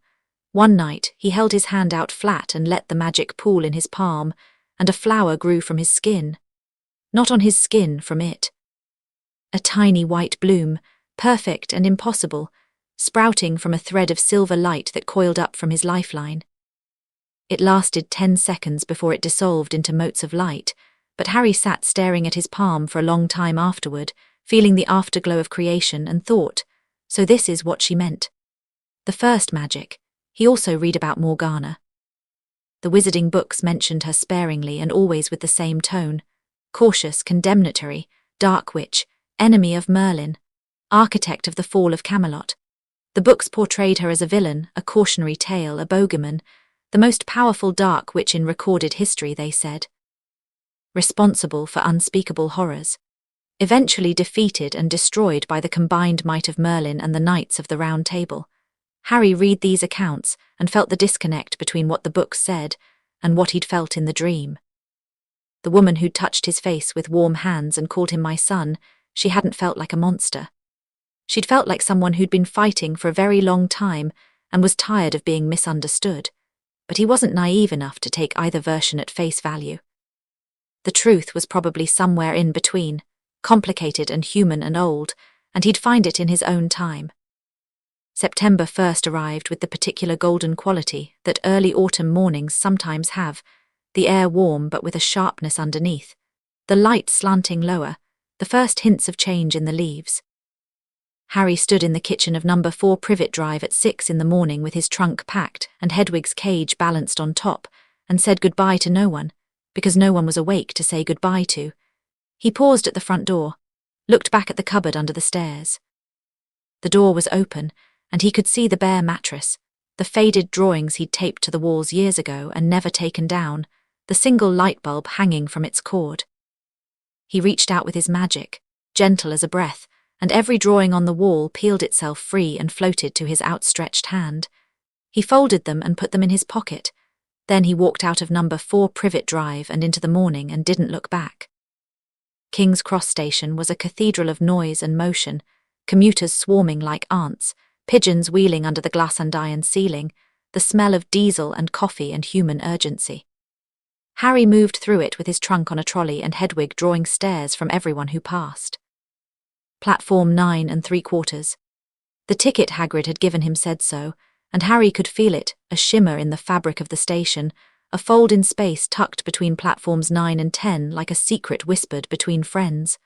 One night, he held his hand out flat and let the magic pool in his palm, and a flower grew from his skin. Not on his skin, from it. A tiny white bloom, perfect and impossible, sprouting from a thread of silver light that coiled up from his lifeline. It lasted 10 seconds before it dissolved into motes of light, but Harry sat staring at his palm for a long time afterward, feeling the afterglow of creation, and thought, so this is what she meant. The first magic. He also read about Morgana. The wizarding books mentioned her sparingly and always with the same tone. Cautious, condemnatory, dark witch, enemy of Merlin, architect of the fall of Camelot. The books portrayed her as a villain, a cautionary tale, a bogeyman, the most powerful dark witch in recorded history, they said. Responsible for unspeakable horrors. Eventually defeated and destroyed by the combined might of Merlin and the Knights of the Round Table. Harry read these accounts and felt the disconnect between what the books said and what he'd felt in the dream. The woman who'd touched his face with warm hands and called him my son, she hadn't felt like a monster. She'd felt like someone who'd been fighting for a very long time and was tired of being misunderstood. But he wasn't naive enough to take either version at face value. The truth was probably somewhere in between, complicated and human and old, and he'd find it in his own time. September first arrived with the particular golden quality that early autumn mornings sometimes have, the air warm but with a sharpness underneath, the light slanting lower, the first hints of change in the leaves. Harry stood in the kitchen of number 4 Privet Drive at 6 in the morning with his trunk packed and Hedwig's cage balanced on top, and said goodbye to no one, because no one was awake to say goodbye to. He paused at the front door, looked back at the cupboard under the stairs. The door was open, and he could see the bare mattress, the faded drawings he'd taped to the walls years ago and never taken down, the single light bulb hanging from its cord. He reached out with his magic, gentle as a breath, and every drawing on the wall peeled itself free and floated to his outstretched hand. He folded them and put them in his pocket. Then he walked out of number 4 Privet Drive and into the morning and didn't look back. King's Cross Station was a cathedral of noise and motion, commuters swarming like ants, pigeons wheeling under the glass and iron ceiling, the smell of diesel and coffee and human urgency. Harry moved through it with his trunk on a trolley and Hedwig drawing stares from everyone who passed. Platform 9 3/4. The ticket Hagrid had given him said so, and Harry could feel it, a shimmer in the fabric of the station, a fold in space tucked between platforms 9 and 10 like a secret whispered between friends.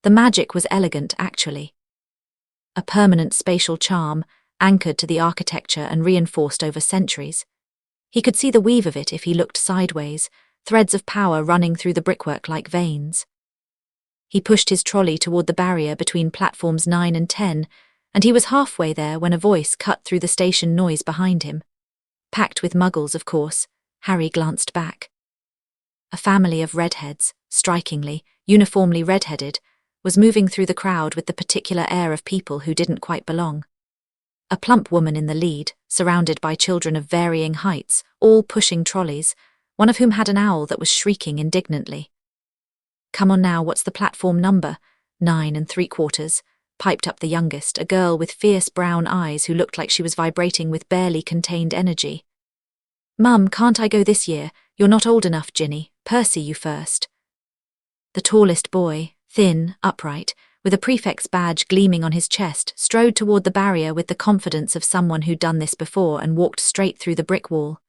The magic was elegant, actually. A permanent spatial charm, anchored to the architecture and reinforced over centuries. He could see the weave of it if he looked sideways, threads of power running through the brickwork like veins. He pushed his trolley toward the barrier between platforms 9 and 10, and he was halfway there when a voice cut through the station noise behind him. Packed with muggles, of course, Harry glanced back. A family of redheads, strikingly, uniformly redheaded, was moving through the crowd with the particular air of people who didn't quite belong. A plump woman in the lead, surrounded by children of varying heights, all pushing trolleys, one of whom had an owl that was shrieking indignantly. "Come on now, what's the platform number?" 9 3/4, piped up the youngest, a girl with fierce brown eyes who looked like she was vibrating with barely contained energy. "Mum, can't I go this year? You're not old enough, Ginny. Percy, you first." The tallest boy, thin, upright, with a prefect's badge gleaming on his chest, strode toward the barrier with the confidence of someone who'd done this before and walked straight through the brick wall.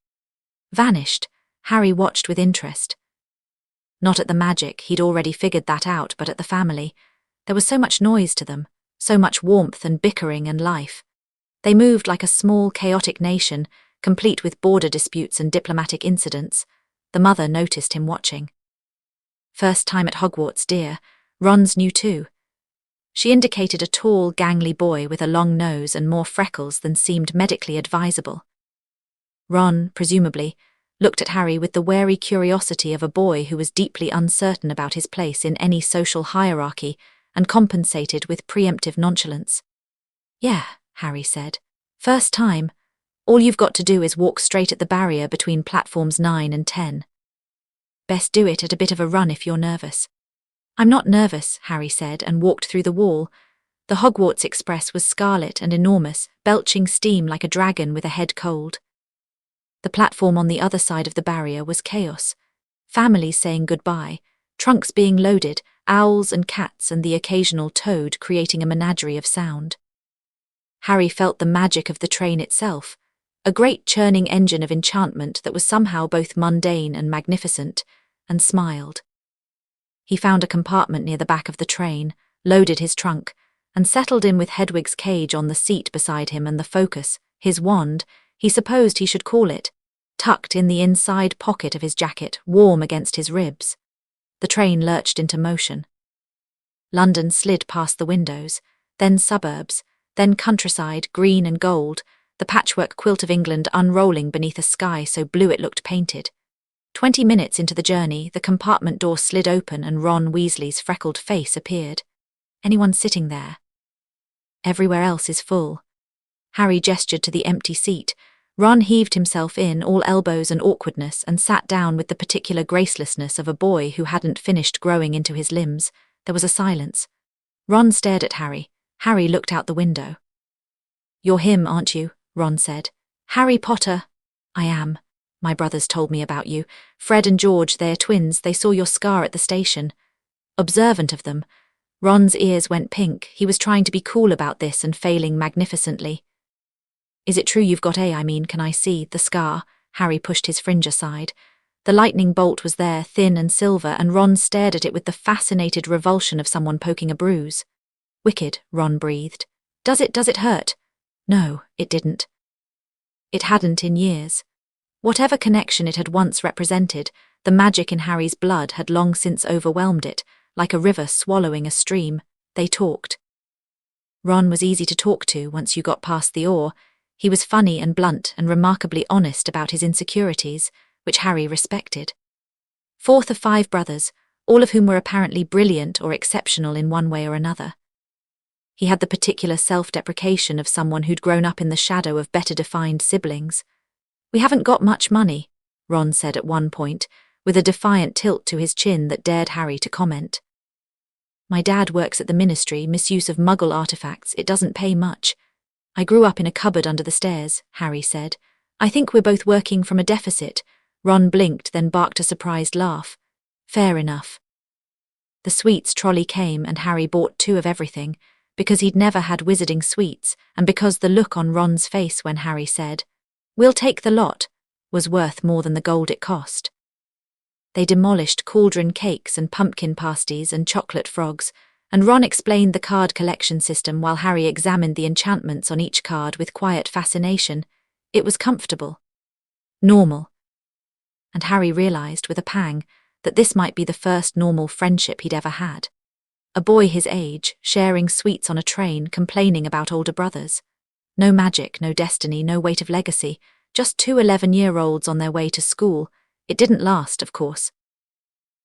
Vanished. Harry watched with interest. Not at the magic, he'd already figured that out, but at the family. There was so much noise to them, so much warmth and bickering and life. They moved like a small, chaotic nation, complete with border disputes and diplomatic incidents. The mother noticed him watching. "First time at Hogwarts, dear. Ron's new too." She indicated a tall, gangly boy with a long nose and more freckles than seemed medically advisable. Ron, presumably, looked at Harry with the wary curiosity of a boy who was deeply uncertain about his place in any social hierarchy and compensated with preemptive nonchalance. "Yeah," Harry said. "First time. All you've got to do is walk straight at the barrier between platforms 9 and 10. Best do it at a bit of a run if you're nervous." "I'm not nervous," Harry said and walked through the wall. The Hogwarts Express was scarlet and enormous, belching steam like a dragon with a head cold. The platform on the other side of the barrier was chaos. Families saying goodbye, trunks being loaded, owls and cats and the occasional toad creating a menagerie of sound. Harry felt the magic of the train itself, a great churning engine of enchantment that was somehow both mundane and magnificent, and smiled. He found a compartment near the back of the train, loaded his trunk, and settled in with Hedwig's cage on the seat beside him and the focus, his wand, he supposed he should call it, tucked in the inside pocket of his jacket, warm against his ribs. The train lurched into motion. London slid past the windows, then suburbs, then countryside, green and gold, the patchwork quilt of England unrolling beneath a sky so blue it looked painted. 20 minutes into the journey, the compartment door slid open and Ron Weasley's freckled face appeared. "Anyone sitting there?" "Everywhere else is full." Harry gestured to the empty seat. Ron heaved himself in, all elbows and awkwardness, and sat down with the particular gracelessness of a boy who hadn't finished growing into his limbs. There was a silence. Ron stared at Harry. Harry looked out the window. "You're him, aren't you?" Ron said. "Harry Potter." "I am. My brothers told me about you. Fred and George, they're twins. They saw your scar at the station." Observant of them, Ron's ears went pink. He was trying to be cool about this and failing magnificently. "Is it true you've got can I see the scar?" Harry pushed his fringe aside. The lightning bolt was there, thin and silver, and Ron stared at it with the fascinated revulsion of someone poking a bruise. "Wicked," Ron breathed. Does it hurt?" No, it didn't. It hadn't in years. Whatever connection it had once represented, the magic in Harry's blood had long since overwhelmed it, like a river swallowing a stream. They talked. Ron was easy to talk to once you got past the awe. He was funny and blunt and remarkably honest about his insecurities, which Harry respected. Fourth of 5 brothers, all of whom were apparently brilliant or exceptional in one way or another. He had the particular self-deprecation of someone who'd grown up in the shadow of better-defined siblings. "We haven't got much money," Ron said at one point, with a defiant tilt to his chin that dared Harry to comment. "My dad works at the ministry, misuse of Muggle artifacts. It doesn't pay much. I grew up in a cupboard under the stairs," Harry said. "I think we're both working from a deficit." Ron blinked, then barked a surprised laugh. "Fair enough." The sweets trolley came and Harry bought 2 of everything, because he'd never had wizarding sweets, and because the look on Ron's face when Harry said, "We'll take the lot," was worth more than the gold it cost. They demolished cauldron cakes and pumpkin pasties and chocolate frogs, and Ron explained the card collection system while Harry examined the enchantments on each card with quiet fascination. It was comfortable. Normal. And Harry realized with a pang that this might be the first normal friendship he'd ever had. A boy his age, sharing sweets on a train, complaining about older brothers. No magic, no destiny, no weight of legacy, just 2 11-year-olds on their way to school. It didn't last, of course.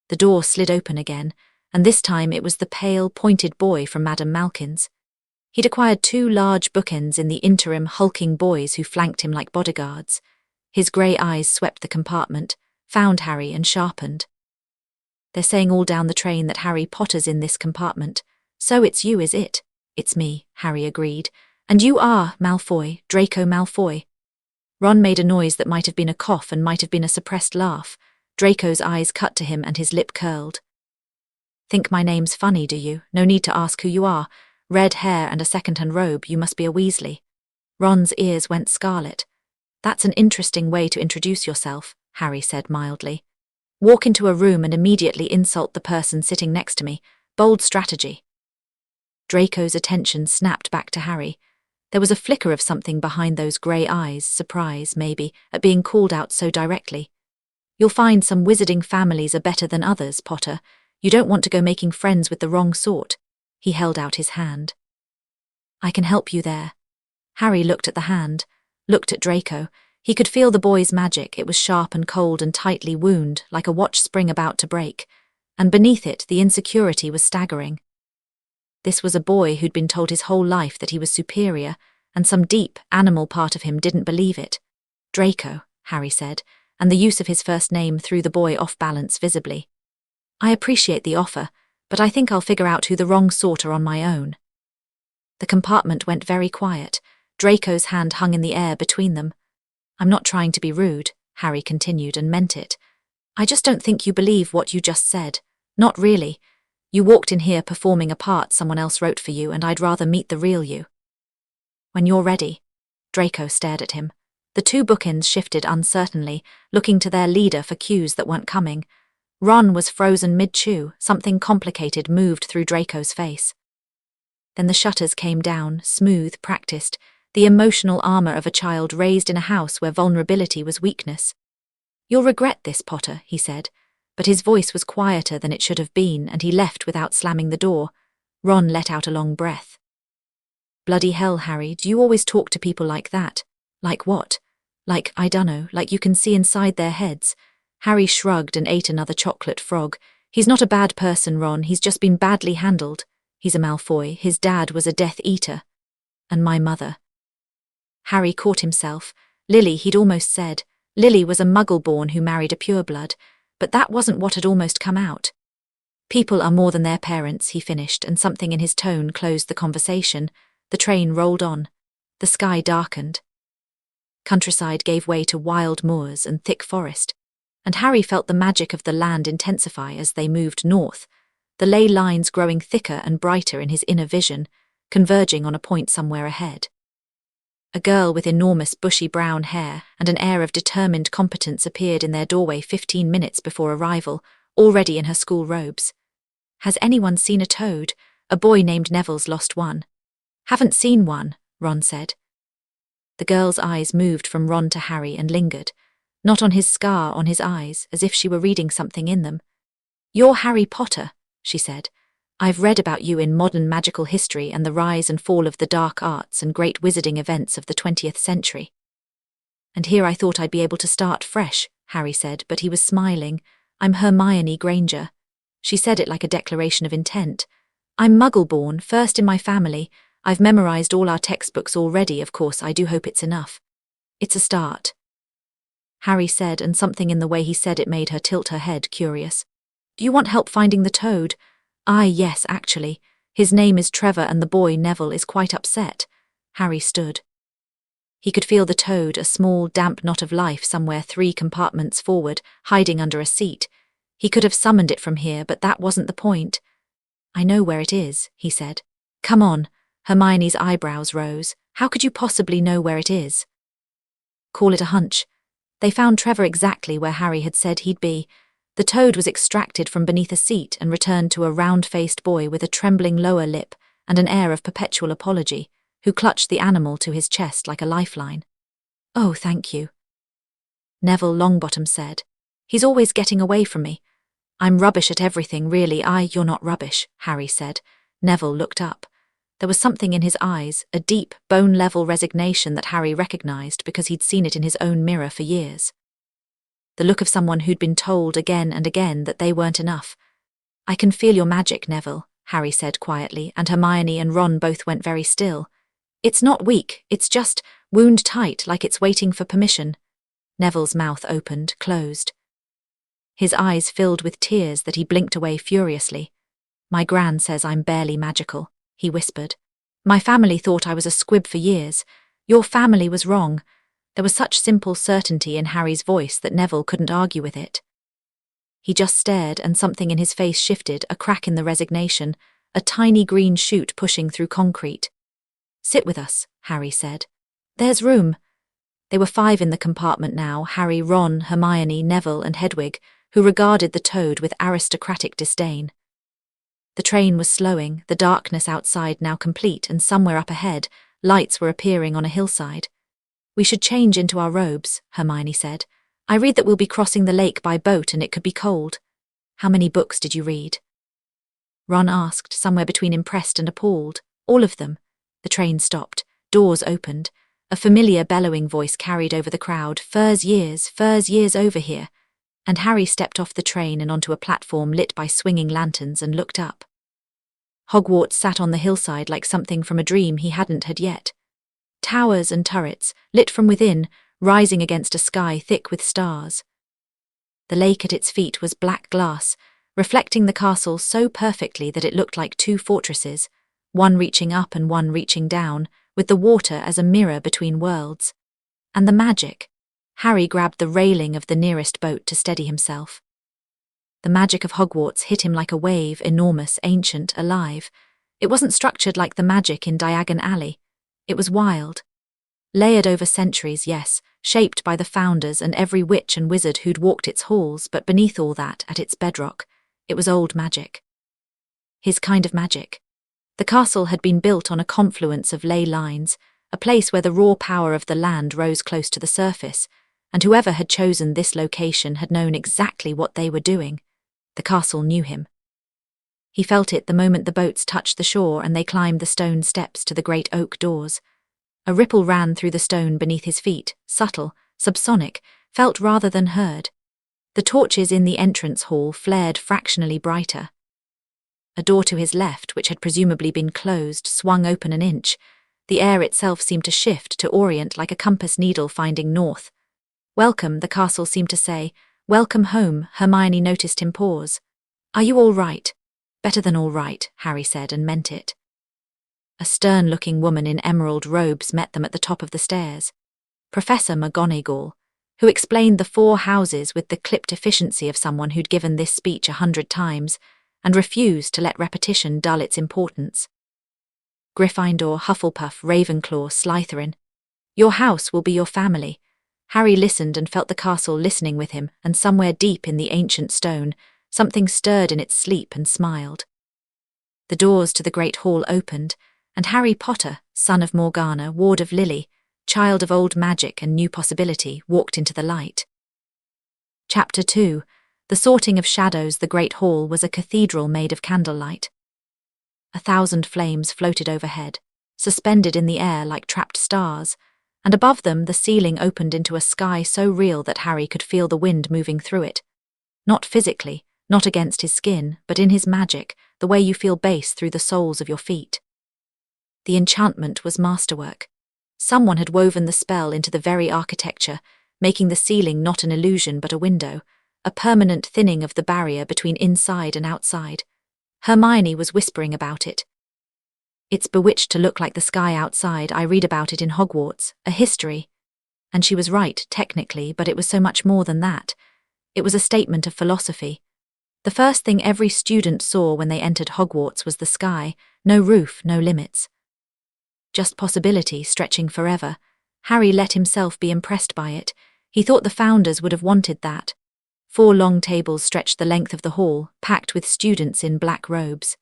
The door slid open again, and this time it was the pale, pointed boy from Madame Malkin's. He'd acquired 2 large bookends in the interim hulking boys who flanked him like bodyguards. His grey eyes swept the compartment, found Harry and sharpened. "They're saying all down the train that Harry Potter's in this compartment. So it's you, is it?" "It's me," Harry agreed. "And you are Malfoy, Draco Malfoy." Ron made a noise that might have been a cough and might have been a suppressed laugh. Draco's eyes cut to him and his lip curled. "Think my name's funny, do you? No need to ask who you are. Red hair and a second-hand robe, you must be a Weasley." Ron's ears went scarlet. "That's an interesting way to introduce yourself," Harry said mildly. "Walk into a room and immediately insult the person sitting next to me. Bold strategy." Draco's attention snapped back to Harry. There was a flicker of something behind those grey eyes, surprise, maybe, at being called out so directly. "You'll find some wizarding families are better than others, Potter. You don't want to go making friends with the wrong sort." He held out his hand. "I can help you there." Harry looked at the hand, looked at Draco. He could feel the boy's magic. It was sharp and cold and tightly wound, like a watch spring about to break. And beneath it, the insecurity was staggering. This was a boy who'd been told his whole life that he was superior, and some deep, animal part of him didn't believe it. "Draco," Harry said, and the use of his first name threw the boy off balance visibly. "I appreciate the offer, but I think I'll figure out who the wrong sort are on my own." The compartment went very quiet. Draco's hand hung in the air between them. "I'm not trying to be rude," Harry continued, and meant it. "I just don't think you believe what you just said. Not really. You walked in here performing a part someone else wrote for you, and I'd rather meet the real you." "When you're ready." Draco stared at him. The 2 bookends shifted uncertainly, looking to their leader for cues that weren't coming. Ron was frozen mid-chew. Something complicated moved through Draco's face. Then the shutters came down, smooth, practiced, the emotional armor of a child raised in a house where vulnerability was weakness. "You'll regret this, Potter," he said, but his voice was quieter than it should have been, and he left without slamming the door. Ron let out a long breath. "Bloody hell, Harry, do you always talk to people like that?" "Like what?" "Like, I dunno, like you can see inside their heads." Harry shrugged and ate another chocolate frog. "He's not a bad person, Ron, he's just been badly handled. He's a Malfoy, his dad was a Death Eater. And my mother." Harry caught himself. Lily, he'd almost said. Lily was a muggle-born who married a pureblood, but that wasn't what had almost come out. People are more than their parents, he finished, and something in his tone closed the conversation. The train rolled on. The sky darkened. Countryside gave way to wild moors and thick forest, and Harry felt the magic of the land intensify as they moved north, the ley lines growing thicker and brighter in his inner vision, converging on a point somewhere ahead. A girl with enormous bushy brown hair and an air of determined competence appeared in their doorway 15 minutes before arrival, already in her school robes. "Has anyone seen a toad? A boy named Neville's lost one." "Haven't seen one," Ron said. The girl's eyes moved from Ron to Harry and lingered, not on his scar, on his eyes, as if she were reading something in them. "You're Harry Potter," she said. "I've read about you in modern magical history and the rise and fall of the dark arts and great wizarding events of the 20th century. And here I thought I'd be able to start fresh," Harry said, but he was smiling. "I'm Hermione Granger." She said it like a declaration of intent. "I'm Muggle-born, first in my family. I've memorized all our textbooks already, of course. I do hope it's enough." "It's a start," Harry said, and something in the way he said it made her tilt her head, curious. "Do you want help finding the toad?" Yes, actually. His name is Trevor and the boy, Neville, is quite upset." Harry stood. He could feel the toad, a small, damp knot of life somewhere 3 compartments forward, hiding under a seat. He could have summoned it from here, but that wasn't the point. "I know where it is," he said. "Come on." Hermione's eyebrows rose. "How could you possibly know where it is?" "Call it a hunch." They found Trevor exactly where Harry had said he'd be. The toad was extracted from beneath a seat and returned to a round-faced boy with a trembling lower lip and an air of perpetual apology, who clutched the animal to his chest like a lifeline. "Oh, thank you," Neville Longbottom said. "He's always getting away from me." "I'm rubbish at everything, really." "You're not rubbish," Harry said. Neville looked up. There was something in his eyes, a deep, bone-level resignation that Harry recognized because he'd seen it in his own mirror for years. The look of someone who'd been told again and again that they weren't enough. "I can feel your magic, Neville," Harry said quietly, and Hermione and Ron both went very still. "It's not weak, it's just wound tight, like it's waiting for permission." Neville's mouth opened, closed. His eyes filled with tears that he blinked away furiously. "My gran says I'm barely magical," he whispered. "My family thought I was a squib for years. Your family was wrong." There was such simple certainty in Harry's voice that Neville couldn't argue with it. He just stared, and something in his face shifted, a crack in the resignation, a tiny green shoot pushing through concrete. "Sit with us," Harry said. "There's room." They were 5 in the compartment now, Harry, Ron, Hermione, Neville and Hedwig, who regarded the toad with aristocratic disdain. The train was slowing, the darkness outside now complete, and somewhere up ahead, lights were appearing on a hillside. "We should change into our robes," Hermione said. "I read that we'll be crossing the lake by boat and it could be cold." "How many books did you read?" Ron asked, somewhere between impressed and appalled. "All of them." The train stopped. Doors opened. A familiar bellowing voice carried over the crowd, Furs years over here." And Harry stepped off the train and onto a platform lit by swinging lanterns and looked up. Hogwarts sat on the hillside like something from a dream he hadn't had yet. Towers and turrets, lit from within, rising against a sky thick with stars. The lake at its feet was black glass, reflecting the castle so perfectly that it looked like 2 fortresses, one reaching up and one reaching down, with the water as a mirror between worlds. And the magic. Harry grabbed the railing of the nearest boat to steady himself. The magic of Hogwarts hit him like a wave, enormous, ancient, alive. It wasn't structured like the magic in Diagon Alley. It was wild. Layered over centuries, yes, shaped by the founders and every witch and wizard who'd walked its halls, but beneath all that, at its bedrock, it was old magic. His kind of magic. The castle had been built on a confluence of ley lines, a place where the raw power of the land rose close to the surface, and whoever had chosen this location had known exactly what they were doing. The castle knew him. He felt it the moment the boats touched the shore and they climbed the stone steps to the great oak doors. A ripple ran through the stone beneath his feet, subtle, subsonic, felt rather than heard. The torches in the entrance hall flared fractionally brighter. A door to his left, which had presumably been closed, swung open an inch. The air itself seemed to shift, to orient like a compass needle finding north. "Welcome," the castle seemed to say. "Welcome home." Hermione noticed him pause. "Are you all right?" "Better than all right," Harry said, and meant it. A stern-looking woman in emerald robes met them at the top of the stairs. Professor McGonagall, who explained the 4 houses with the clipped efficiency of someone who'd given this speech 100 times and refused to let repetition dull its importance. Gryffindor, Hufflepuff, Ravenclaw, Slytherin. Your house will be your family. Harry listened and felt the castle listening with him, and somewhere deep in the ancient stone, something stirred in its sleep and smiled. The doors to the great hall opened, and Harry Potter, son of Morgana, ward of Lily, child of old magic and new possibility, walked into the light. Chapter 2. The Sorting of Shadows. The great hall was a cathedral made of candlelight. 1,000 flames floated overhead, suspended in the air like trapped stars, and above them the ceiling opened into a sky so real that Harry could feel the wind moving through it. Not physically, not against his skin, but in his magic, the way you feel bass through the soles of your feet. The enchantment was masterwork. Someone had woven the spell into the very architecture, making the ceiling not an illusion but a window, a permanent thinning of the barrier between inside and outside. Hermione was whispering about it. "It's bewitched to look like the sky outside. I read about it in Hogwarts, a history." And she was right, technically, but it was so much more than that. It was a statement of philosophy. The first thing every student saw when they entered Hogwarts was the sky, no roof, no limits. Just possibility, stretching forever. Harry let himself be impressed by it. He thought the founders would have wanted that. 4 long tables stretched the length of the hall, packed with students in black robes.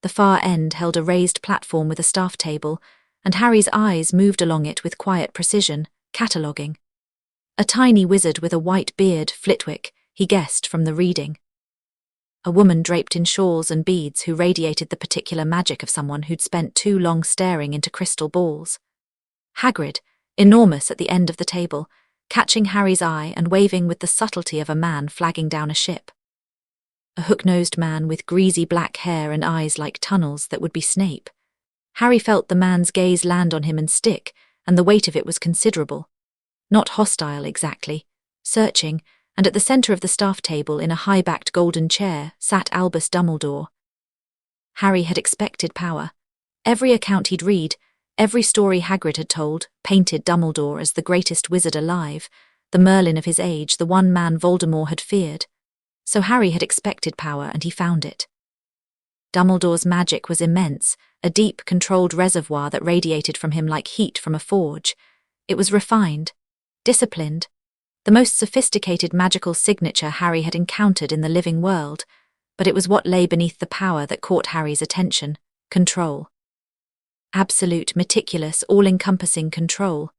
The far end held a raised platform with a staff table, and Harry's eyes moved along it with quiet precision, cataloguing. A tiny wizard with a white beard, Flitwick, he guessed from the reading. A woman draped in shawls and beads who radiated the particular magic of someone who'd spent too long staring into crystal balls. Hagrid, enormous at the end of the table, catching Harry's eye and waving with the subtlety of a man flagging down a ship. A hook-nosed man with greasy black hair and eyes like tunnels that would be Snape. Harry felt the man's gaze land on him and stick, and the weight of it was considerable. Not hostile exactly, searching, and at the centre of the staff table in a high-backed golden chair sat Albus Dumbledore. Harry had expected power. Every account he'd read, every story Hagrid had told, painted Dumbledore as the greatest wizard alive, the Merlin of his age, the one man Voldemort had feared. So Harry had expected power, and he found it. Dumbledore's magic was immense, a deep, controlled reservoir that radiated from him like heat from a forge. It was refined, disciplined, the most sophisticated magical signature Harry had encountered in the living world, but it was what lay beneath the power that caught Harry's attention: control. Absolute, meticulous, all-encompassing control.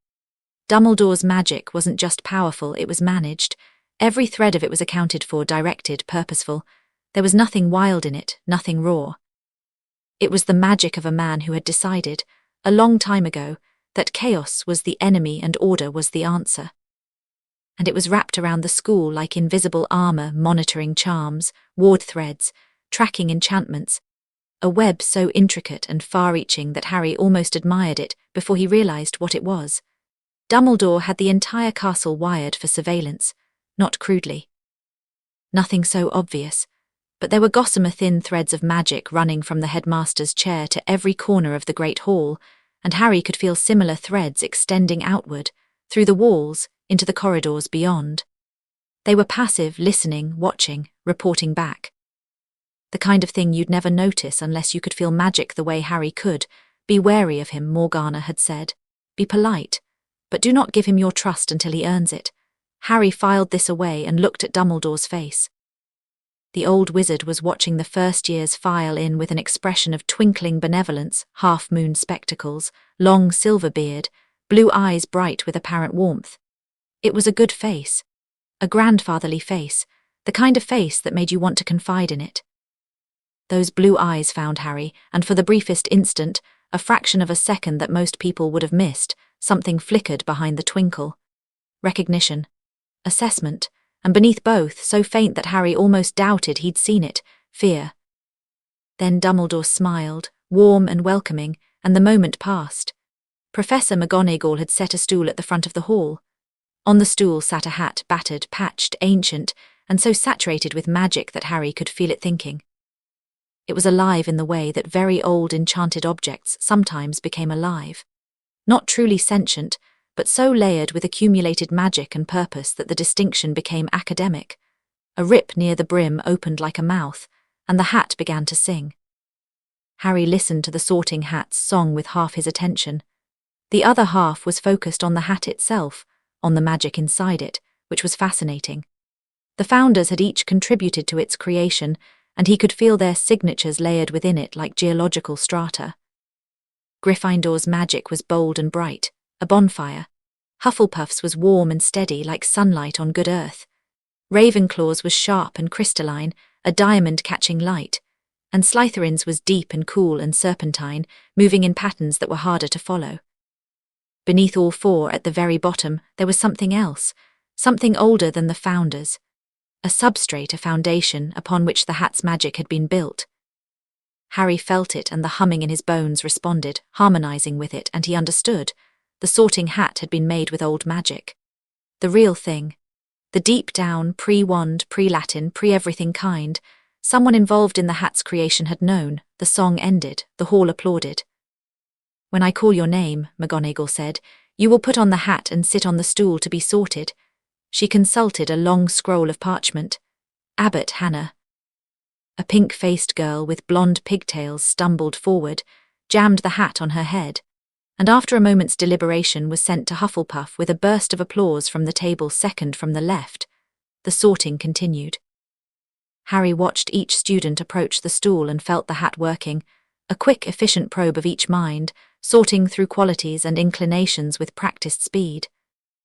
Dumbledore's magic wasn't just powerful, it was managed. Every thread of it was accounted for, directed, purposeful. There was nothing wild in it, nothing raw. It was the magic of a man who had decided, a long time ago, that chaos was the enemy and order was the answer. And it was wrapped around the school like invisible armor, monitoring charms, ward threads, tracking enchantments, a web so intricate and far-reaching that Harry almost admired it before he realized what it was. Dumbledore had the entire castle wired for surveillance, not crudely. Nothing so obvious, but there were gossamer-thin threads of magic running from the headmaster's chair to every corner of the great hall, and Harry could feel similar threads extending outward, through the walls, into the corridors beyond. They were passive, listening, watching, reporting back. The kind of thing you'd never notice unless you could feel magic the way Harry could. Be wary of him, Morgana had said. Be polite, but do not give him your trust until he earns it. Harry filed this away and looked at Dumbledore's face. The old wizard was watching the first years file in with an expression of twinkling benevolence, half-moon spectacles, long silver beard, blue eyes bright with apparent warmth. It was a good face, a grandfatherly face, the kind of face that made you want to confide in it. Those blue eyes found Harry, and for the briefest instant, a fraction of a second that most people would have missed, something flickered behind the twinkle. Recognition, assessment, and beneath both, so faint that Harry almost doubted he'd seen it, fear. Then Dumbledore smiled, warm and welcoming, and the moment passed. Professor McGonagall had set a stool at the front of the hall. On the stool sat a hat, battered, patched, ancient, and so saturated with magic that Harry could feel it thinking. It was alive in the way that very old enchanted objects sometimes became alive. Not truly sentient, but so layered with accumulated magic and purpose that the distinction became academic. A rip near the brim opened like a mouth, and the hat began to sing. Harry listened to the Sorting Hat's song with half his attention. The other half was focused on the hat itself, on the magic inside it, which was fascinating. The founders had each contributed to its creation, and he could feel their signatures layered within it like geological strata. Gryffindor's magic was bold and bright, a bonfire. Hufflepuff's was warm and steady like sunlight on good earth. Ravenclaw's was sharp and crystalline, a diamond catching light, and Slytherin's was deep and cool and serpentine, moving in patterns that were harder to follow. Beneath all four, at the very bottom, there was something else, something older than the founders. A substrate, a foundation, upon which the hat's magic had been built. Harry felt it, and the humming in his bones responded, harmonizing with it, and he understood. The Sorting Hat had been made with old magic. The real thing. The deep-down, pre-wand, pre-Latin, pre-everything kind. Someone involved in the hat's creation had known. The song ended. The hall applauded. "When I call your name," McGonagall said, "you will put on the hat and sit on the stool to be sorted." She consulted a long scroll of parchment. Abbot Hannah. A pink-faced girl with blonde pigtails stumbled forward, jammed the hat on her head, and after a moment's deliberation was sent to Hufflepuff with a burst of applause from the table second from the left. The sorting continued. Harry watched each student approach the stool and felt the hat working, a quick, efficient probe of each mind, sorting through qualities and inclinations with practiced speed.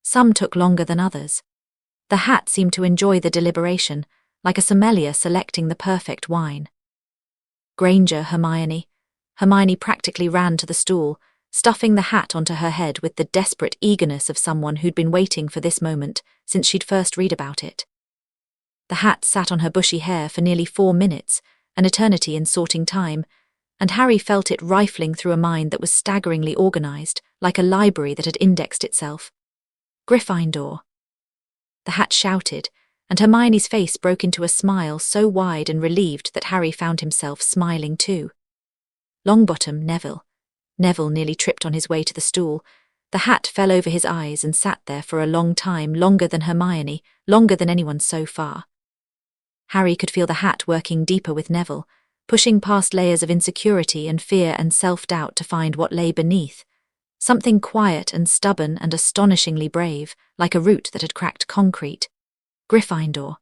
Some took longer than others. The hat seemed to enjoy the deliberation, like a sommelier selecting the perfect wine. Granger, Hermione. Hermione practically ran to the stool, stuffing the hat onto her head with the desperate eagerness of someone who'd been waiting for this moment since she'd first read about it. The hat sat on her bushy hair for nearly 4 minutes, an eternity in sorting time, and Harry felt it rifling through a mind that was staggeringly organized, like a library that had indexed itself. Gryffindor. The hat shouted, and Hermione's face broke into a smile so wide and relieved that Harry found himself smiling too. Longbottom, Neville. Neville nearly tripped on his way to the stool. The hat fell over his eyes and sat there for a long time, longer than Hermione, longer than anyone so far. Harry could feel the hat working deeper with Neville, pushing past layers of insecurity and fear and self-doubt to find what lay beneath. Something quiet and stubborn and astonishingly brave, like a root that had cracked concrete. Gryffindor.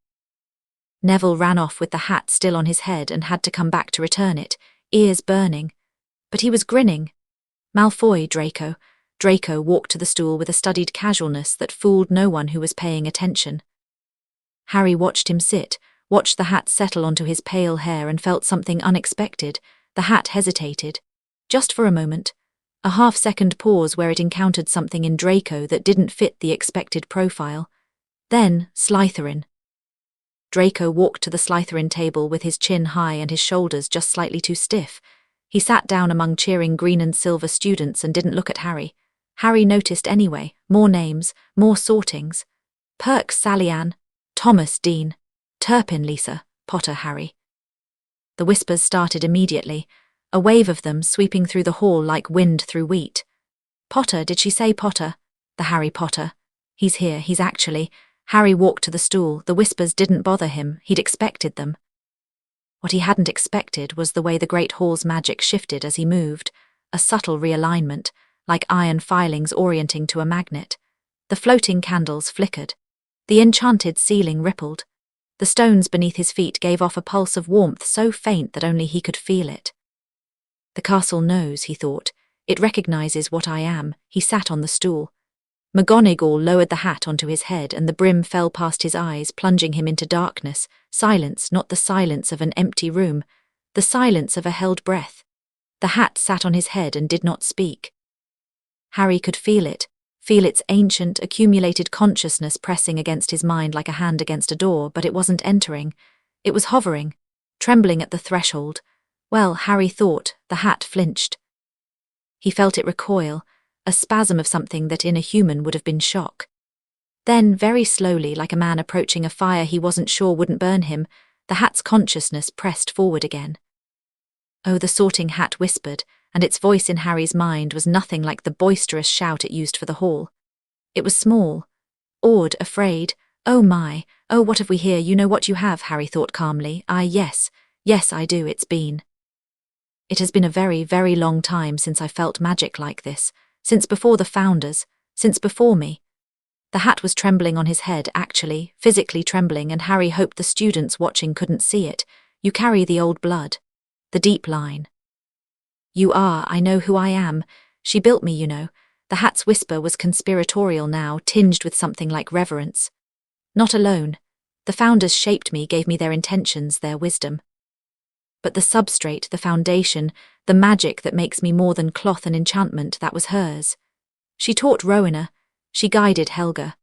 Neville ran off with the hat still on his head and had to come back to return it, ears burning. But he was grinning. Malfoy, Draco. Draco walked to the stool with a studied casualness that fooled no one who was paying attention. Harry watched him sit, watched the hat settle onto his pale hair and felt something unexpected. The hat hesitated. Just for a moment. A half-second pause where it encountered something in Draco that didn't fit the expected profile. Then, Slytherin. Draco walked to the Slytherin table with his chin high and his shoulders just slightly too stiff. He sat down among cheering green and silver students and didn't look at Harry. Harry noticed anyway. More names, more sortings. Perks Sallyann, Thomas Dean, Turpin Lisa, Potter Harry. The whispers started immediately, a wave of them sweeping through the hall like wind through wheat. Potter, did she say Potter? The Harry Potter. He's here, he's actually. Harry walked to the stool. The whispers didn't bother him, he'd expected them. What he hadn't expected was the way the Great Hall's magic shifted as he moved, a subtle realignment, like iron filings orienting to a magnet. The floating candles flickered. The enchanted ceiling rippled. The stones beneath his feet gave off a pulse of warmth so faint that only he could feel it. The castle knows, he thought. It recognizes what I am. He sat on the stool. McGonagall lowered the hat onto his head and the brim fell past his eyes, plunging him into darkness. Silence, not the silence of an empty room, the silence of a held breath. The hat sat on his head and did not speak. Harry could feel its ancient, accumulated consciousness pressing against his mind like a hand against a door, but it wasn't entering. It was hovering, trembling at the threshold. Well, Harry thought, the hat flinched. He felt it recoil, a spasm of something that in a human would have been shock. Then, very slowly, like a man approaching a fire he wasn't sure wouldn't burn him, the hat's consciousness pressed forward again. Oh, the Sorting Hat whispered, and its voice in Harry's mind was nothing like the boisterous shout it used for the hall. It was small, awed, afraid. Oh my, oh what have we here? You know what you have, Harry thought calmly. Yes, I do, it's been. It has been a very, very long time since I felt magic like this, since before the Founders, since before me. The hat was trembling on his head, actually, physically trembling, and Harry hoped the students watching couldn't see it. You carry the old blood. The deep line. You are, I know who I am. She built me, you know. The hat's whisper was conspiratorial now, tinged with something like reverence. Not alone. The Founders shaped me, gave me their intentions, their wisdom. But the substrate, the foundation, the magic that makes me more than cloth and enchantment, that was hers. She taught Rowena. She guided Helga.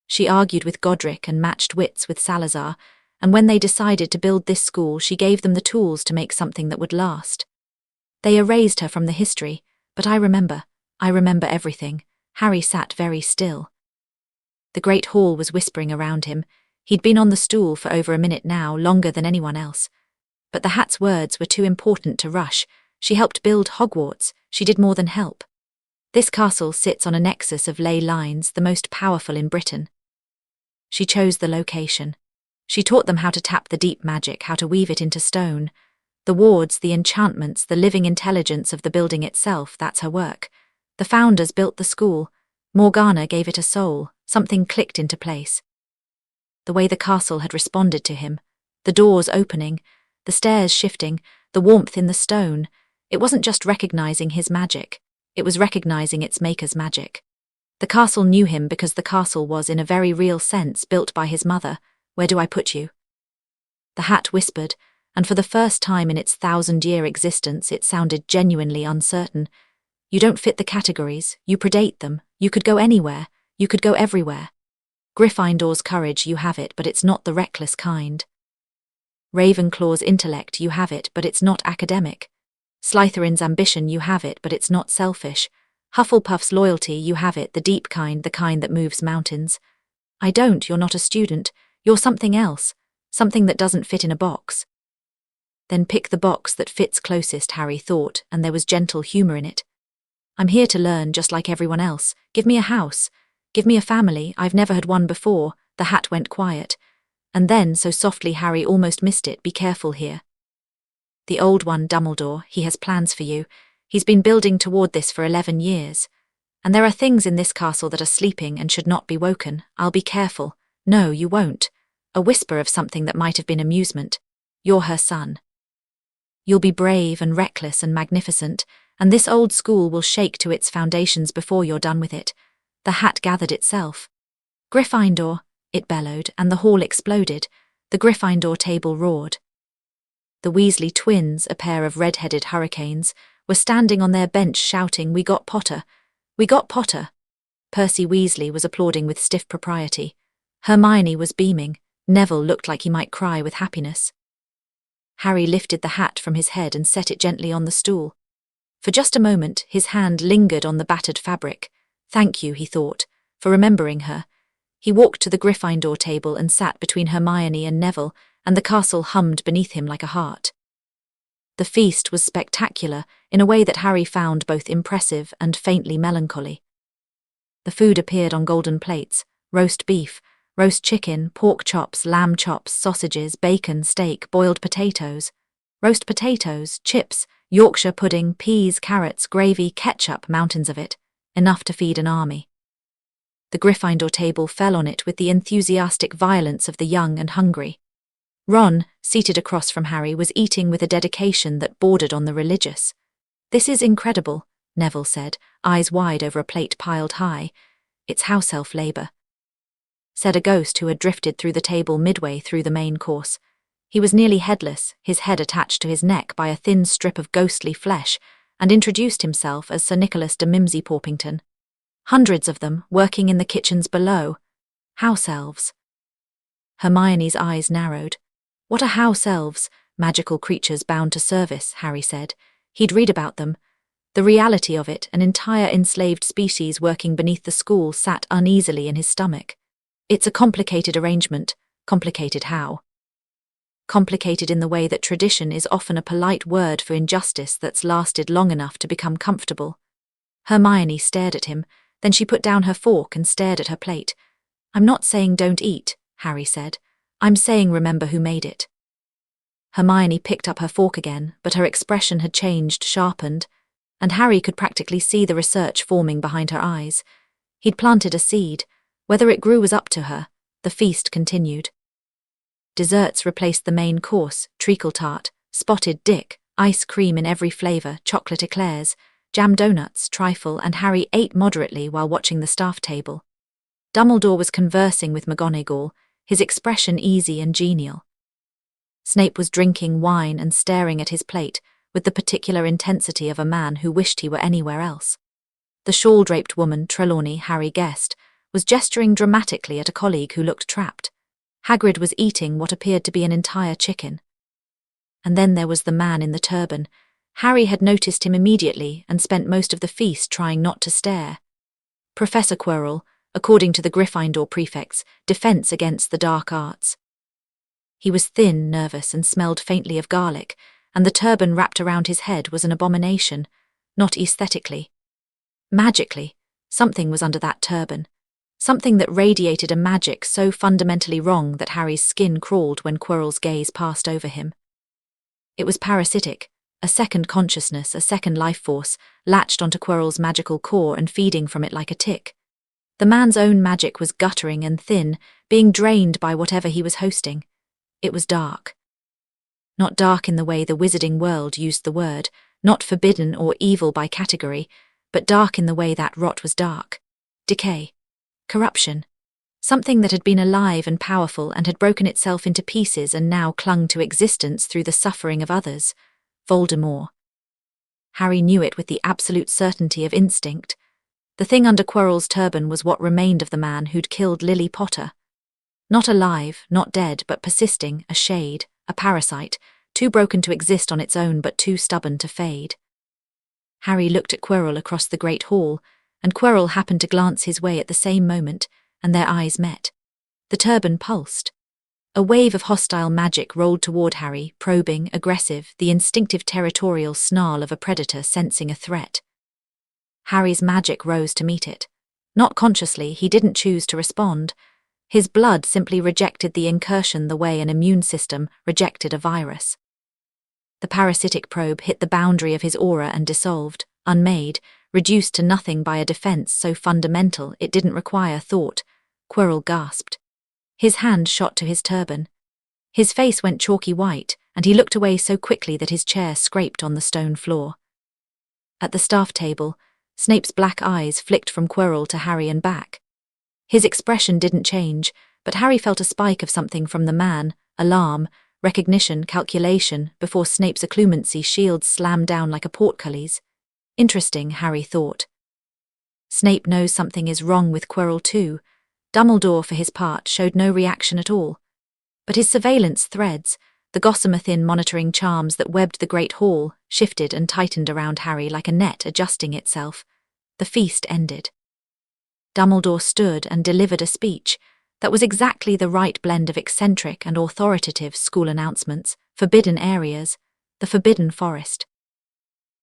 She argued with Godric and matched wits with Salazar, and when they decided to build this school, she gave them the tools to make something that would last. They erased her from the history, but I remember everything. Harry sat very still. The great hall was whispering around him. He'd been on the stool for over a minute now, longer than anyone else. But the hat's words were too important to rush. She helped build Hogwarts. She did more than help. This castle sits on a nexus of ley lines, the most powerful in Britain. She chose the location. She taught them how to tap the deep magic, how to weave it into stone. The wards, the enchantments, the living intelligence of the building itself, that's her work. The Founders built the school. Morgana gave it a soul. Something clicked into place. The way the castle had responded to him, the doors opening, the stairs shifting, the warmth in the stone, it wasn't just recognizing his magic. It was recognizing its maker's magic. The castle knew him because the castle was, in a very real sense, built by his mother. Where do I put you? The hat whispered, and for the first time in its 1,000-year existence it sounded genuinely uncertain. You don't fit the categories, you predate them, you could go anywhere, you could go everywhere. Gryffindor's courage, you have it, but it's not the reckless kind. Ravenclaw's intellect, you have it, but it's not academic. Slytherin's ambition, you have it, but it's not selfish. Hufflepuff's loyalty, you have it, the deep kind, the kind that moves mountains. I don't, you're not a student, you're something else, something that doesn't fit in a box. Then pick the box that fits closest, Harry thought, and there was gentle humour in it. I'm here to learn just like everyone else. Give me a house. Give me a family. I've never had one before. The hat went quiet. And then, so softly Harry almost missed it, be careful here. The old one, Dumbledore, he has plans for you. He's been building toward this for 11 years. And there are things in this castle that are sleeping and should not be woken. I'll be careful. No, you won't. A whisper of something that might have been amusement. You're her son. You'll be brave and reckless and magnificent, and this old school will shake to its foundations before you're done with it. The hat gathered itself. Gryffindor, it bellowed, and the hall exploded. The Gryffindor table roared. The Weasley twins, a pair of red-headed hurricanes, were standing on their bench shouting, "We got Potter! We got Potter!" Percy Weasley was applauding with stiff propriety. Hermione was beaming. Neville looked like he might cry with happiness. Harry lifted the hat from his head and set it gently on the stool. For just a moment, his hand lingered on the battered fabric. Thank you, he thought, for remembering her. He walked to the Gryffindor table and sat between Hermione and Neville, and the castle hummed beneath him like a heart. The feast was spectacular, in a way that Harry found both impressive and faintly melancholy. The food appeared on golden plates: roast beef, roast chicken, pork chops, lamb chops, sausages, bacon, steak, boiled potatoes, roast potatoes, chips, Yorkshire pudding, peas, carrots, gravy, ketchup, mountains of it, enough to feed an army. The Gryffindor table fell on it with the enthusiastic violence of the young and hungry. Ron, seated across from Harry, was eating with a dedication that bordered on the religious. "This is incredible," Neville said, eyes wide over a plate piled high. "It's house elf labour," said a ghost who had drifted through the table midway through the main course. He was nearly headless, his head attached to his neck by a thin strip of ghostly flesh, and introduced himself as Sir Nicholas de Mimsy Porpington. Hundreds of them, working in the kitchens below. House elves. Hermione's eyes narrowed. What are house elves? Magical creatures bound to service, Harry said. He'd read about them. The reality of it, an entire enslaved species working beneath the school, sat uneasily in his stomach. It's a complicated arrangement. Complicated how? Complicated in the way that tradition is often a polite word for injustice that's lasted long enough to become comfortable. Hermione stared at him, then she put down her fork and stared at her plate. "I'm not saying don't eat," Harry said. "I'm saying remember who made it." Hermione picked up her fork again, but her expression had changed, sharpened, and Harry could practically see the research forming behind her eyes. He'd planted a seed. Whether it grew was up to her. The feast continued. Desserts replaced the main course: treacle tart, spotted dick, ice cream in every flavour, chocolate eclairs, jam donuts, trifle, and Harry ate moderately while watching the staff table. Dumbledore was conversing with McGonagall, his expression easy and genial. Snape was drinking wine and staring at his plate, with the particular intensity of a man who wished he were anywhere else. The shawl-draped woman, Trelawney, Harry guessed, was gesturing dramatically at a colleague who looked trapped. Hagrid was eating what appeared to be an entire chicken. And then there was the man in the turban. Harry had noticed him immediately and spent most of the feast trying not to stare. Professor Quirrell, according to the Gryffindor prefect's defense against the dark arts. He was thin, nervous, and smelled faintly of garlic, and the turban wrapped around his head was an abomination, not aesthetically. Magically, something was under that turban, something that radiated a magic so fundamentally wrong that Harry's skin crawled when Quirrell's gaze passed over him. It was parasitic, a second consciousness, a second life force, latched onto Quirrell's magical core and feeding from it like a tick. The man's own magic was guttering and thin, being drained by whatever he was hosting. It was dark. Not dark in the way the wizarding world used the word, not forbidden or evil by category, but dark in the way that rot was dark. Decay. Corruption. Something that had been alive and powerful and had broken itself into pieces and now clung to existence through the suffering of others. Voldemort. Harry knew it with the absolute certainty of instinct. The thing under Quirrell's turban was what remained of the man who'd killed Lily Potter. Not alive, not dead, but persisting, a shade, a parasite, too broken to exist on its own but too stubborn to fade. Harry looked at Quirrell across the great hall, and Quirrell happened to glance his way at the same moment, and their eyes met. The turban pulsed. A wave of hostile magic rolled toward Harry, probing, aggressive, the instinctive territorial snarl of a predator sensing a threat. Harry's magic rose to meet it. Not consciously, he didn't choose to respond. His blood simply rejected the incursion the way an immune system rejected a virus. The parasitic probe hit the boundary of his aura and dissolved, unmade, reduced to nothing by a defense so fundamental it didn't require thought. Quirrell gasped. His hand shot to his turban. His face went chalky white, and he looked away so quickly that his chair scraped on the stone floor. At the staff table, Snape's black eyes flicked from Quirrell to Harry and back. His expression didn't change, but Harry felt a spike of something from the man, alarm, recognition, calculation, before Snape's occlumency shields slammed down like a portcullis. Interesting, Harry thought. Snape knows something is wrong with Quirrell too. Dumbledore, for his part, showed no reaction at all. But his surveillance threads, the gossamer-thin monitoring charms that webbed the great hall, shifted and tightened around Harry like a net adjusting itself. The feast ended. Dumbledore stood and delivered a speech that was exactly the right blend of eccentric and authoritative school announcements, forbidden areas, the forbidden forest.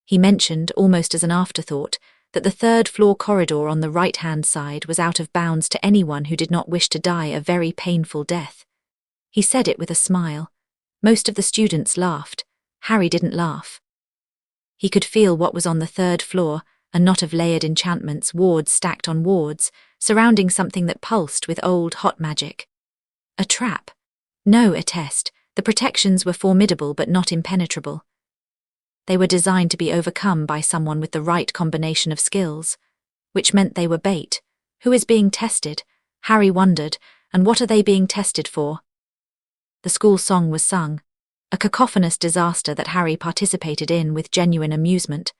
He mentioned, almost as an afterthought, that the third-floor corridor on the right-hand side was out of bounds to anyone who did not wish to die a very painful death. He said it with a smile. Most of the students laughed. Harry didn't laugh. He could feel what was on the third floor, a knot of layered enchantments, wards stacked on wards, surrounding something that pulsed with old, hot magic. A trap? No, a test. The protections were formidable but not impenetrable. They were designed to be overcome by someone with the right combination of skills, which meant they were bait. Who is being tested? Harry wondered, and what are they being tested for? The school song was sung, a cacophonous disaster that Harry participated in with genuine amusement.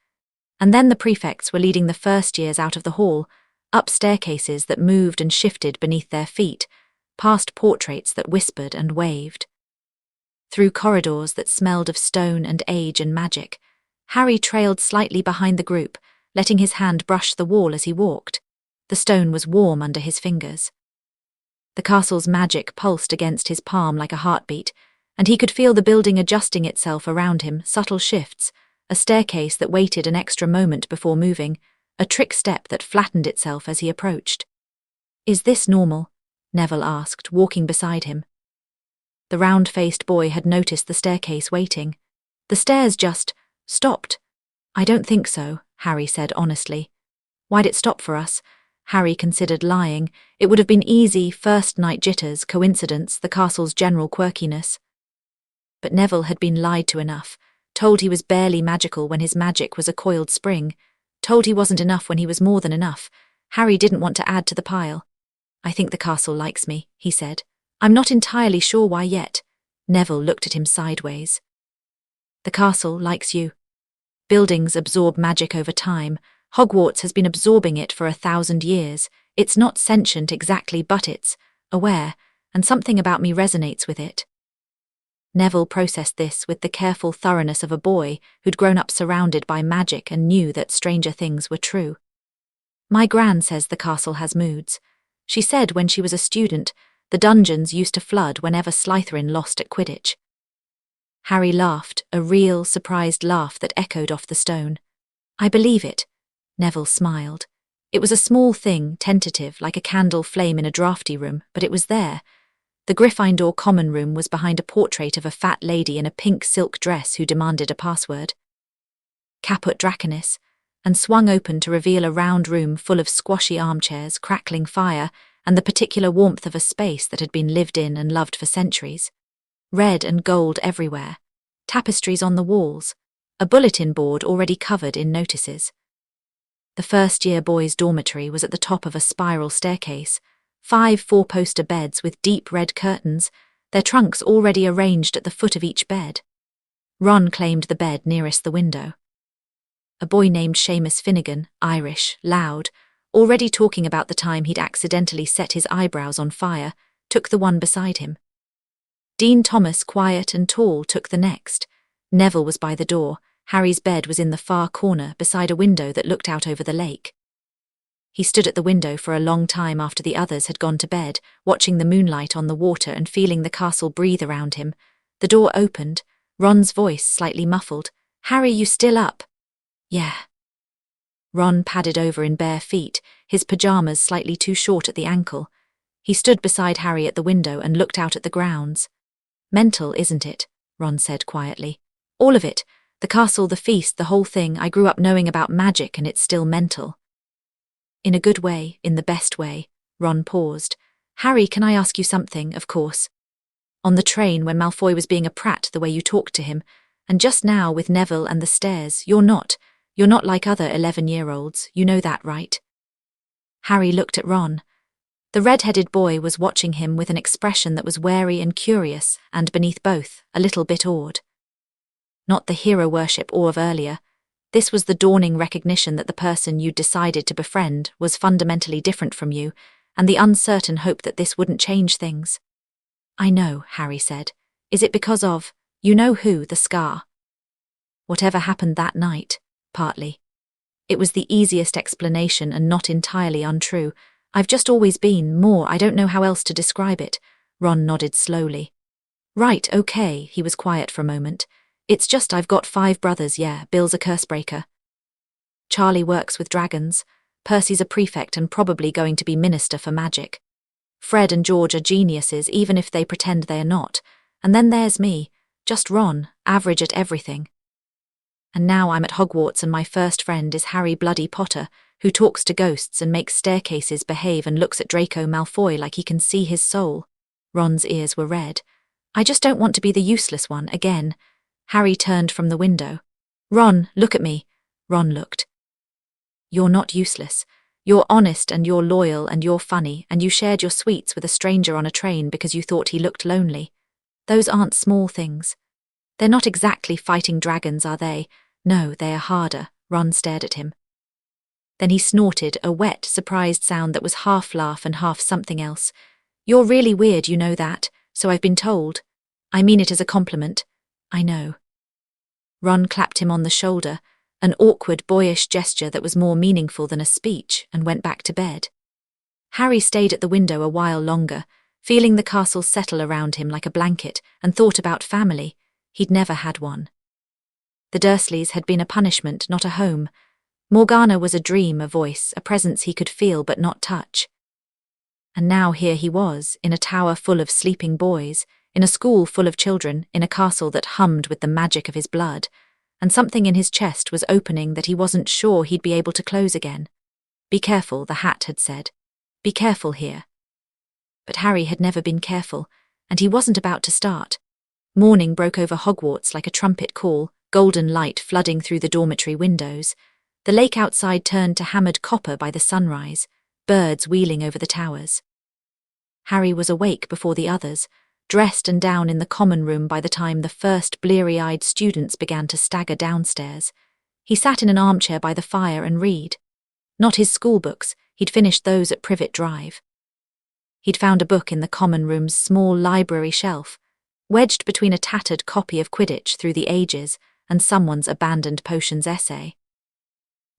And then the prefects were leading the first years out of the hall, up staircases that moved and shifted beneath their feet, past portraits that whispered and waved. Through corridors that smelled of stone and age and magic, Harry trailed slightly behind the group, letting his hand brush the wall as he walked. The stone was warm under his fingers. The castle's magic pulsed against his palm like a heartbeat, and he could feel the building adjusting itself around him, subtle shifts, a staircase that waited an extra moment before moving, a trick step that flattened itself as he approached. "Is this normal?" Neville asked, walking beside him. The round-faced boy had noticed the staircase waiting. "The stairs just stopped." "I don't think so," Harry said honestly. "Why'd it stop for us?" Harry considered lying. It would have been easy, first-night jitters, coincidence, the castle's general quirkiness. But Neville had been lied to enough, told he was barely magical when his magic was a coiled spring, told he wasn't enough when he was more than enough. Harry didn't want to add to the pile. "I think the castle likes me," he said. "I'm not entirely sure why yet." Neville looked at him sideways. "The castle likes you. Buildings absorb magic over time. Hogwarts has been absorbing it for 1,000 years. It's not sentient exactly, but it's aware, and something about me resonates with it." Neville processed this with the careful thoroughness of a boy who'd grown up surrounded by magic and knew that stranger things were true. "My gran says the castle has moods. She said when she was a student, the dungeons used to flood whenever Slytherin lost at Quidditch." Harry laughed, a real, surprised laugh that echoed off the stone. "I believe it." Neville smiled. It was a small thing, tentative, like a candle flame in a drafty room, but it was there. The Gryffindor common room was behind a portrait of a fat lady in a pink silk dress who demanded a password. Caput Draconis, and swung open to reveal a round room full of squashy armchairs, crackling fire, and the particular warmth of a space that had been lived in and loved for centuries. Red and gold everywhere, tapestries on the walls, a bulletin board already covered in notices. The first-year boys' dormitory was at the top of a spiral staircase, 5 four-poster beds with deep red curtains, their trunks already arranged at the foot of each bed. Ron claimed the bed nearest the window. A boy named Seamus Finnegan, Irish, loud, already talking about the time he'd accidentally set his eyebrows on fire, took the one beside him. Dean Thomas, quiet and tall, took the next. Neville was by the door. Harry's bed was in the far corner, beside a window that looked out over the lake. He stood at the window for a long time after the others had gone to bed, watching the moonlight on the water and feeling the castle breathe around him. The door opened, Ron's voice slightly muffled. "Harry, you still up?" "Yeah." Ron padded over in bare feet, his pajamas slightly too short at the ankle. He stood beside Harry at the window and looked out at the grounds. "Mental, isn't it?" Ron said quietly. "All of it. The castle, the feast, the whole thing. I grew up knowing about magic and it's still mental." "In a good way, in the best way." Ron paused. "Harry, can I ask you something, of course? On the train when Malfoy was being a prat the way you talked to him, and just now with Neville and the stairs, you're not like other 11-year-olds, you know that, right?" Harry looked at Ron. The red-headed boy was watching him with an expression that was wary and curious, and beneath both, a little bit awed. Not the hero-worship awe of earlier. This was the dawning recognition that the person you'd decided to befriend was fundamentally different from you, and the uncertain hope that this wouldn't change things. "I know," Harry said. "Is it because of, you know who, the scar?" "Whatever happened that night, partly. It was the easiest explanation and not entirely untrue. I've just always been more, I don't know how else to describe it." Ron nodded slowly. "Right, okay," he was quiet for a moment. "It's just I've got 5 brothers, yeah, Bill's a cursebreaker. Charlie works with dragons. Percy's a prefect and probably going to be minister for magic. Fred and George are geniuses even if they pretend they are not. And then there's me, just Ron, average at everything. And now I'm at Hogwarts and my first friend is Harry Bloody Potter, who talks to ghosts and makes staircases behave and looks at Draco Malfoy like he can see his soul." Ron's ears were red. "I just don't want to be the useless one again." Harry turned from the window. "Ron, look at me." Ron looked. "You're not useless. You're honest and you're loyal and you're funny and you shared your sweets with a stranger on a train because you thought he looked lonely. Those aren't small things. They're not exactly fighting dragons, are they? No, they are harder." Ron stared at him. Then he snorted, a wet, surprised sound that was half laugh and half something else. "You're really weird, you know that, so I've been told. I mean it as a compliment. I know." Ron clapped him on the shoulder, an awkward, boyish gesture that was more meaningful than a speech, and went back to bed. Harry stayed at the window a while longer, feeling the castle settle around him like a blanket, and thought about family. He'd never had one. The Dursleys had been a punishment, not a home. Morgana was a dream, a voice, a presence he could feel but not touch. And now here he was, in a tower full of sleeping boys, in a school full of children, in a castle that hummed with the magic of his blood, and something in his chest was opening that he wasn't sure he'd be able to close again. Be careful, the hat had said. Be careful here. But Harry had never been careful, and he wasn't about to start. Morning broke over Hogwarts like a trumpet call, golden light flooding through the dormitory windows. The lake outside turned to hammered copper by the sunrise, birds wheeling over the towers. Harry was awake before the others, dressed and down in the common room by the time the first bleary-eyed students began to stagger downstairs. He sat in an armchair by the fire and read. Not his schoolbooks, he'd finished those at Privet Drive. He'd found a book in the common room's small library shelf, wedged between a tattered copy of Quidditch Through the Ages and someone's abandoned potions essay.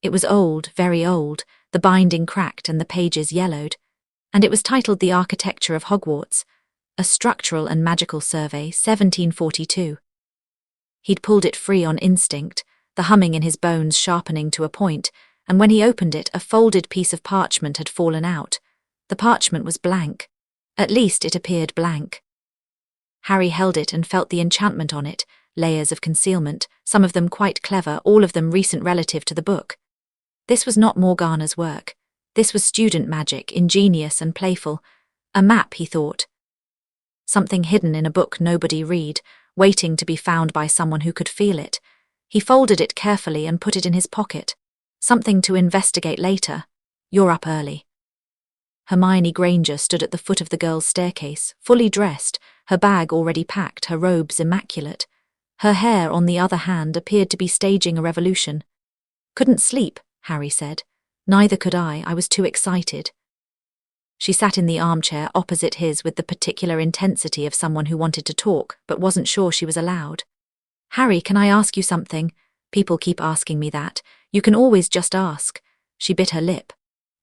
It was old, very old, the binding cracked and the pages yellowed, and it was titled The Architecture of Hogwarts, a Structural and Magical Survey, 1742. He'd pulled it free on instinct, the humming in his bones sharpening to a point, and when he opened it, a folded piece of parchment had fallen out. The parchment was blank. At least it appeared blank. Harry held it and felt the enchantment on it, layers of concealment, some of them quite clever, all of them recent relative to the book. This was not Morgana's work. This was student magic, ingenious and playful. A map, he thought. Something hidden in a book nobody read, waiting to be found by someone who could feel it. He folded it carefully and put it in his pocket. Something to investigate later. You're up early. Hermione Granger stood at the foot of the girls' staircase, fully dressed, her bag already packed, her robes immaculate. Her hair, on the other hand, appeared to be staging a revolution. Couldn't sleep, Harry said. Neither could I was too excited. She sat in the armchair opposite his with the particular intensity of someone who wanted to talk, but wasn't sure she was allowed. Harry, can I ask you something? People keep asking me that. You can always just ask. She bit her lip.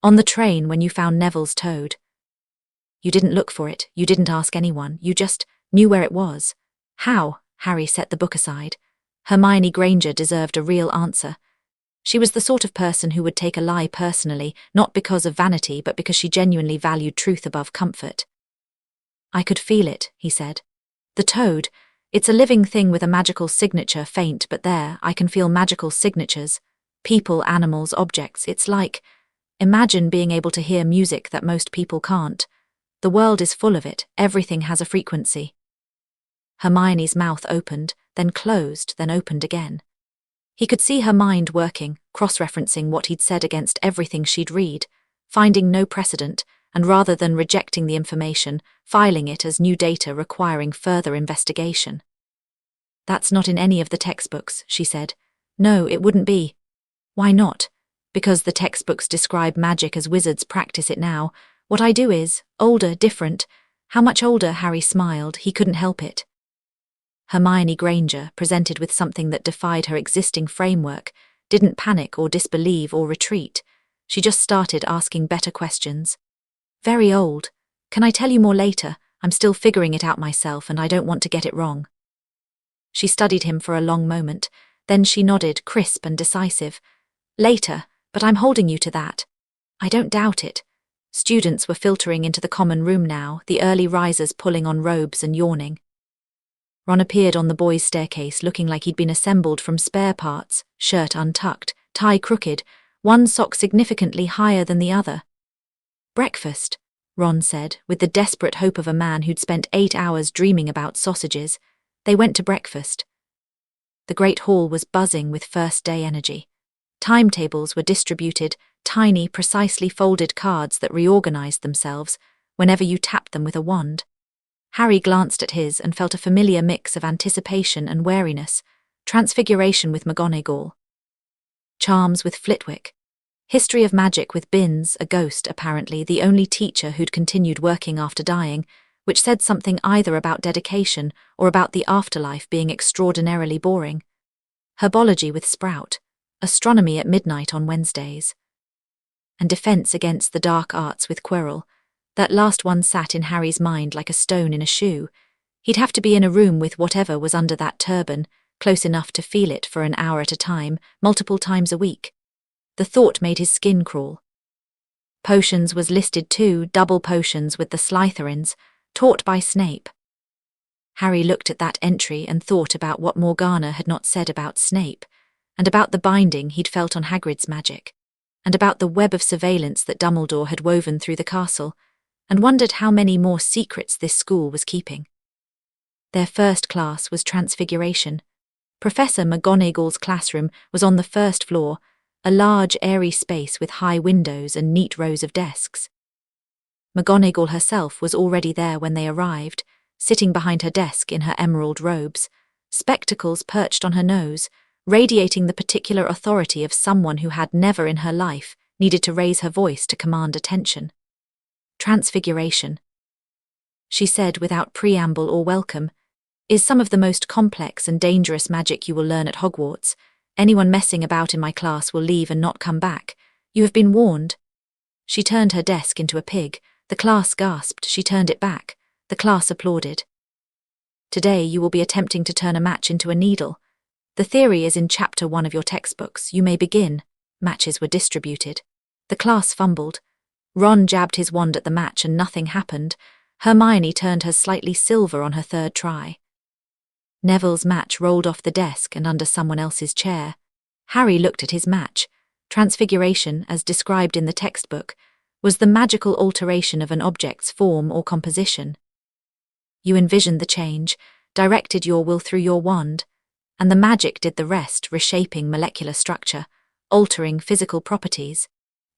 On the train when you found Neville's toad. You didn't look for it, you didn't ask anyone, you just knew where it was. How? Harry set the book aside. Hermione Granger deserved a real answer. She was the sort of person who would take a lie personally, not because of vanity but because she genuinely valued truth above comfort. I could feel it, he said. The toad, it's a living thing with a magical signature, faint, but there, I can feel magical signatures. People, animals, objects, it's like... Imagine being able to hear music that most people can't. The world is full of it, everything has a frequency. Hermione's mouth opened, then closed, then opened again. He could see her mind working, cross-referencing what he'd said against everything she'd read, finding no precedent, and rather than rejecting the information, filing it as new data requiring further investigation. That's not in any of the textbooks, she said. No, it wouldn't be. Why not? Because the textbooks describe magic as wizards practice it now. What I do is, older, different. How much older? Harry smiled, he couldn't help it. Hermione Granger, presented with something that defied her existing framework, didn't panic or disbelieve or retreat. She just started asking better questions. Very old. Can I tell you more later? I'm still figuring it out myself and I don't want to get it wrong. She studied him for a long moment, then she nodded, crisp and decisive. Later, but I'm holding you to that. I don't doubt it. Students were filtering into the common room now, the early risers pulling on robes and yawning. Ron appeared on the boys' staircase looking like he'd been assembled from spare parts, shirt untucked, tie crooked, one sock significantly higher than the other. Breakfast, Ron said, with the desperate hope of a man who'd spent 8 hours dreaming about sausages. They went to breakfast. The great hall was buzzing with first-day energy. Timetables were distributed, tiny, precisely folded cards that reorganized themselves whenever you tapped them with a wand. Harry glanced at his and felt a familiar mix of anticipation and wariness, Transfiguration with McGonagall, Charms with Flitwick, History of Magic with Binns, a ghost, apparently, the only teacher who'd continued working after dying, which said something either about dedication or about the afterlife being extraordinarily boring. herbology with Sprout, astronomy at midnight on Wednesdays, and defense against the dark arts with Quirrell. That last one sat in Harry's mind like a stone in a shoe. He'd have to be in a room with whatever was under that turban, close enough to feel it for an hour at a time, multiple times a week. The thought made his skin crawl. Potions was listed too, double potions with the Slytherins, taught by Snape. Harry looked at that entry and thought about what Morgana had not said about Snape, and about the binding he'd felt on Hagrid's magic, and about the web of surveillance that Dumbledore had woven through the castle, and wondered how many more secrets this school was keeping. Their first class was Transfiguration. Professor McGonagall's classroom was on the first floor, a large, airy space with high windows and neat rows of desks. McGonagall herself was already there when they arrived, sitting behind her desk in her emerald robes, spectacles perched on her nose, radiating the particular authority of someone who had never in her life needed to raise her voice to command attention. Transfiguration, she said without preamble or welcome, is some of the most complex and dangerous magic you will learn at Hogwarts. Anyone messing about in my class will leave and not come back. You have been warned. She turned her desk into a pig. The class gasped. She turned it back. The class applauded. Today you will be attempting to turn a match into a needle. The theory is in chapter 1 of your textbooks. You may begin. Matches were distributed. The class fumbled. Ron jabbed his wand at the match and nothing happened. Hermione turned hers slightly silver on her third try. Neville's match rolled off the desk and under someone else's chair. Harry looked at his match. Transfiguration, as described in the textbook, was the magical alteration of an object's form or composition. You envisioned the change, directed your will through your wand, and the magic did the rest, reshaping molecular structure, altering physical properties,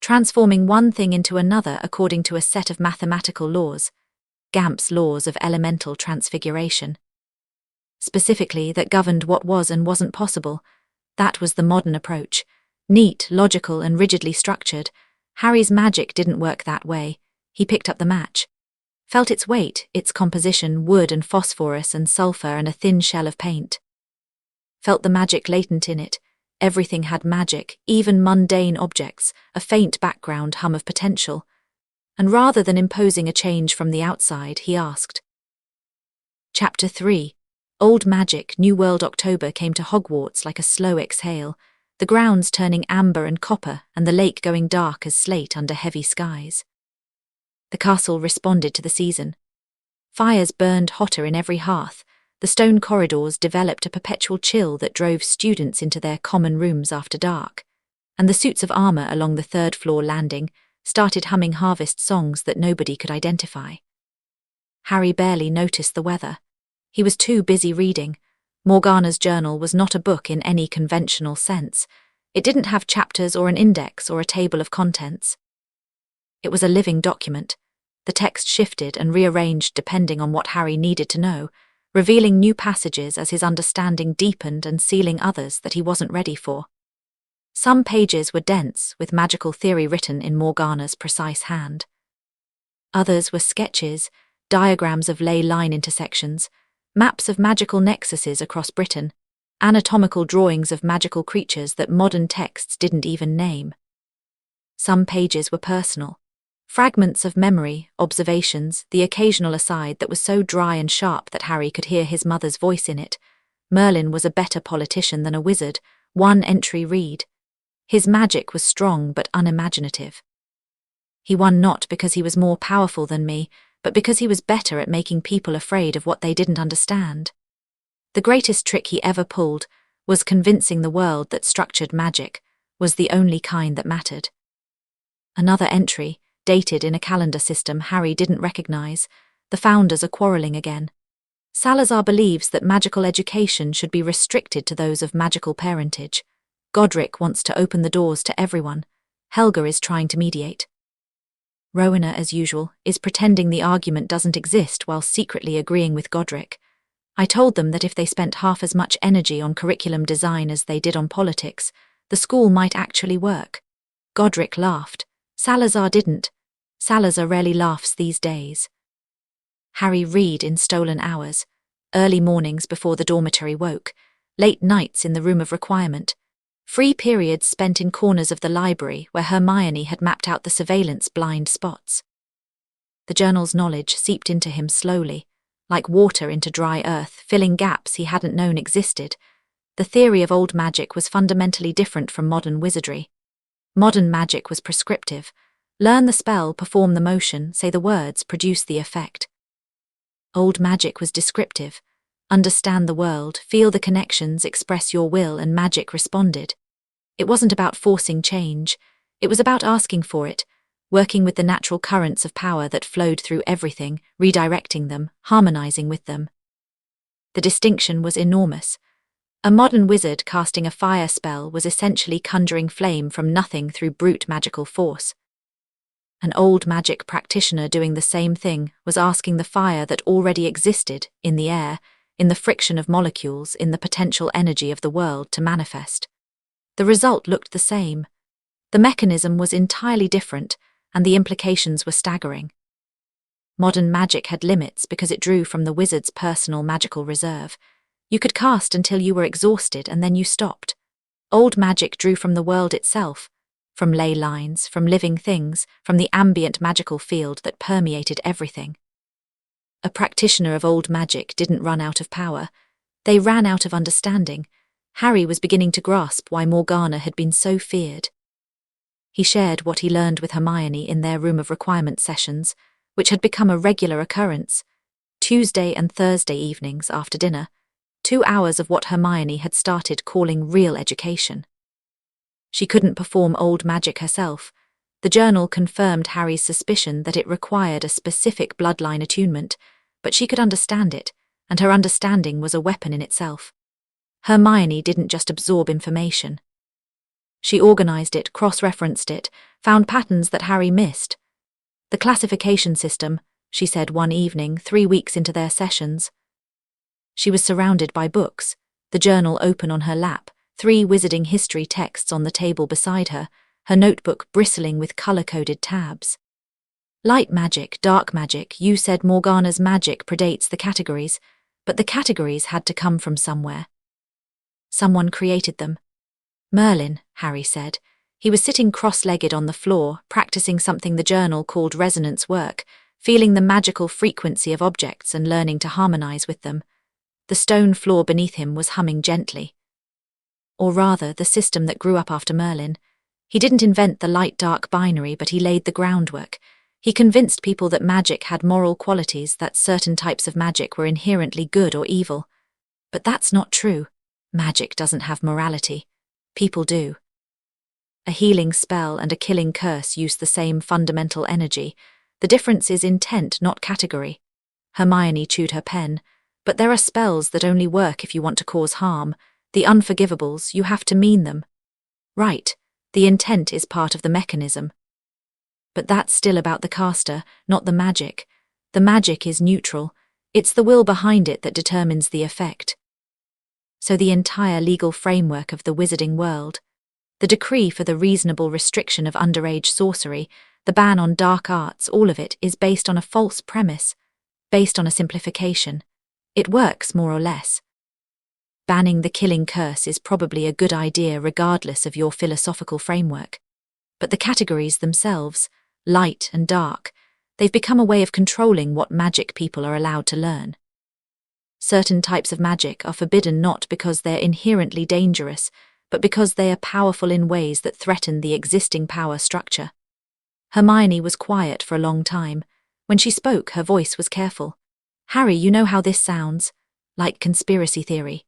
transforming one thing into another according to a set of mathematical laws, Gamp's laws of elemental transfiguration. Specifically, that governed what was and wasn't possible. That was the modern approach. Neat, logical, and rigidly structured. Harry's magic didn't work that way. He picked up the match, felt its weight, its composition, wood and phosphorus and sulfur and a thin shell of paint. Felt the magic latent in it. Everything had magic, even mundane objects, a faint background hum of potential. And rather than imposing a change from the outside, he asked. Chapter 3. Old Magic, New World. October came to Hogwarts like a slow exhale, the grounds turning amber and copper and the lake going dark as slate under heavy skies. The castle responded to the season. Fires burned hotter in every hearth. The stone corridors developed a perpetual chill that drove students into their common rooms after dark, and the suits of armor along the third-floor landing started humming harvest songs that nobody could identify. Harry barely noticed the weather. He was too busy reading. Morgana's journal was not a book in any conventional sense. It didn't have chapters or an index or a table of contents. It was a living document. The text shifted and rearranged depending on what Harry needed to know, revealing new passages as his understanding deepened and sealing others that he wasn't ready for. Some pages were dense, with magical theory written in Morgana's precise hand. Others were sketches, diagrams of ley line intersections, maps of magical nexuses across Britain, anatomical drawings of magical creatures that modern texts didn't even name. Some pages were personal. Fragments of memory, observations, the occasional aside that was so dry and sharp that Harry could hear his mother's voice in it. Merlin was a better politician than a wizard. One entry read. His magic was strong but unimaginative. He won not because he was more powerful than me, but because he was better at making people afraid of what they didn't understand. The greatest trick he ever pulled was convincing the world that structured magic was the only kind that mattered. Another entry, dated in a calendar system Harry didn't recognize. The founders are quarreling again. Salazar believes that magical education should be restricted to those of magical parentage. Godric wants to open the doors to everyone. Helga is trying to mediate. Rowena, as usual, is pretending the argument doesn't exist while secretly agreeing with Godric. I told them that if they spent half as much energy on curriculum design as they did on politics, the school might actually work. Godric laughed. Salazar didn't. Salazar rarely laughs these days. Harry read in stolen hours, early mornings before the dormitory woke, late nights in the room of requirement, free periods spent in corners of the library where Hermione had mapped out the surveillance blind spots. The journal's knowledge seeped into him slowly, like water into dry earth, filling gaps he hadn't known existed. The theory of old magic was fundamentally different from modern wizardry. Modern magic was prescriptive. Learn the spell, perform the motion, say the words, produce the effect. Old magic was descriptive. Understand the world, feel the connections, express your will, and magic responded. It wasn't about forcing change. It was about asking for it, working with the natural currents of power that flowed through everything, redirecting them, harmonizing with them. The distinction was enormous. A modern wizard casting a fire spell was essentially conjuring flame from nothing through brute magical force. An old magic practitioner doing the same thing was asking the fire that already existed in the air, in the friction of molecules, in the potential energy of the world to manifest. The result looked the same. The mechanism was entirely different, and the implications were staggering. Modern magic had limits because it drew from the wizard's personal magical reserve. You could cast until you were exhausted and then you stopped. Old magic drew from the world itself, from ley lines, from living things, from the ambient magical field that permeated everything. A practitioner of old magic didn't run out of power. They ran out of understanding. Harry was beginning to grasp why Morgana had been so feared. He shared what he learned with Hermione in their room of requirement sessions, which had become a regular occurrence. Tuesday and Thursday evenings after dinner, 2 hours of what Hermione had started calling real education. She couldn't perform old magic herself. The journal confirmed Harry's suspicion that it required a specific bloodline attunement, but she could understand it, and her understanding was a weapon in itself. Hermione didn't just absorb information. She organized it, cross-referenced it, found patterns that Harry missed. The classification system, she said one evening, 3 weeks into their sessions. She was surrounded by books, the journal open on her lap, 3 wizarding history texts on the table beside her, her notebook bristling with color-coded tabs. Light magic, dark magic, you said Morgana's magic predates the categories, but the categories had to come from somewhere. Someone created them. Merlin, Harry said. He was sitting cross-legged on the floor, practicing something the journal called resonance work, feeling the magical frequency of objects and learning to harmonize with them. The stone floor beneath him was humming gently. Or rather, the system that grew up after Merlin. He didn't invent the light-dark binary, but he laid the groundwork. He convinced people that magic had moral qualities, that certain types of magic were inherently good or evil. But that's not true. Magic doesn't have morality. People do. A healing spell and a killing curse use the same fundamental energy. The difference is intent, not category. Hermione chewed her pen. But there are spells that only work if you want to cause harm. The unforgivables, you have to mean them. Right, the intent is part of the mechanism. But that's still about the caster, not the magic. The magic is neutral. It's the will behind it that determines the effect. So the entire legal framework of the wizarding world, the decree for the reasonable restriction of underage sorcery, the ban on dark arts, all of it is based on a false premise, based on a simplification. It works more or less. Banning the killing curse is probably a good idea regardless of your philosophical framework. But the categories themselves, light and dark, they've become a way of controlling what magic people are allowed to learn. Certain types of magic are forbidden not because they're inherently dangerous, but because they are powerful in ways that threaten the existing power structure. Hermione was quiet for a long time. When she spoke, her voice was careful. Harry, you know how this sounds? Like conspiracy theory.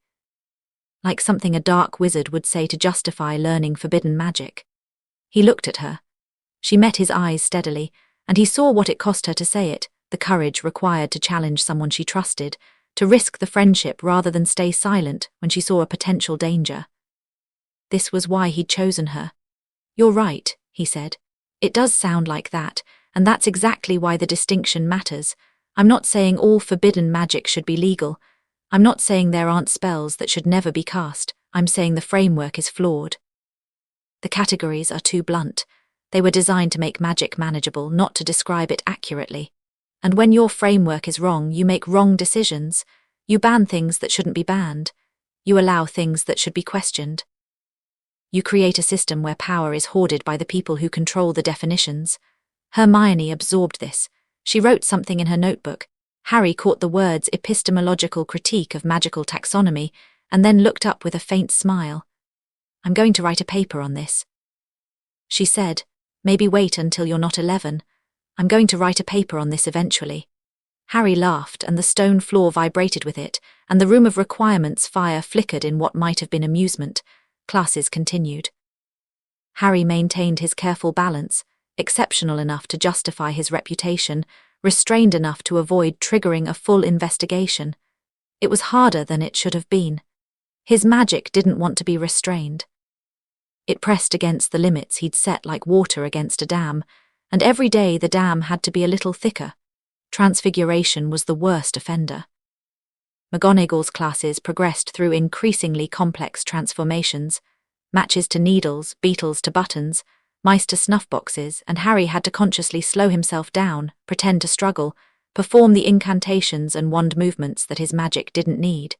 Like something a dark wizard would say to justify learning forbidden magic. He looked at her. She met his eyes steadily, and he saw what it cost her to say it, the courage required to challenge someone she trusted, to risk the friendship rather than stay silent when she saw a potential danger. This was why he'd chosen her. You're right, he said. It does sound like that, and that's exactly why the distinction matters. I'm not saying all forbidden magic should be legal. I'm not saying there aren't spells that should never be cast. I'm saying the framework is flawed. The categories are too blunt. They were designed to make magic manageable, not to describe it accurately. And when your framework is wrong, you make wrong decisions. You ban things that shouldn't be banned. You allow things that should be questioned. You create a system where power is hoarded by the people who control the definitions. Hermione absorbed this. She wrote something in her notebook. Harry caught the words epistemological critique of magical taxonomy and then looked up with a faint smile. I'm going to write a paper on this. She said, maybe wait until you're not 11. I'm going to write a paper on this eventually. Harry laughed, and the stone floor vibrated with it, and the room of requirements fire flickered in what might have been amusement. Classes continued. Harry maintained his careful balance, exceptional enough to justify his reputation, restrained enough to avoid triggering a full investigation. It was harder than it should have been. His magic didn't want to be restrained. It pressed against the limits he'd set like water against a dam, and every day the dam had to be a little thicker. Transfiguration was the worst offender. McGonagall's classes progressed through increasingly complex transformations, matches to needles, beetles to buttons, mice to snuff boxes, and Harry had to consciously slow himself down, pretend to struggle, perform the incantations and wand movements that his magic didn't need.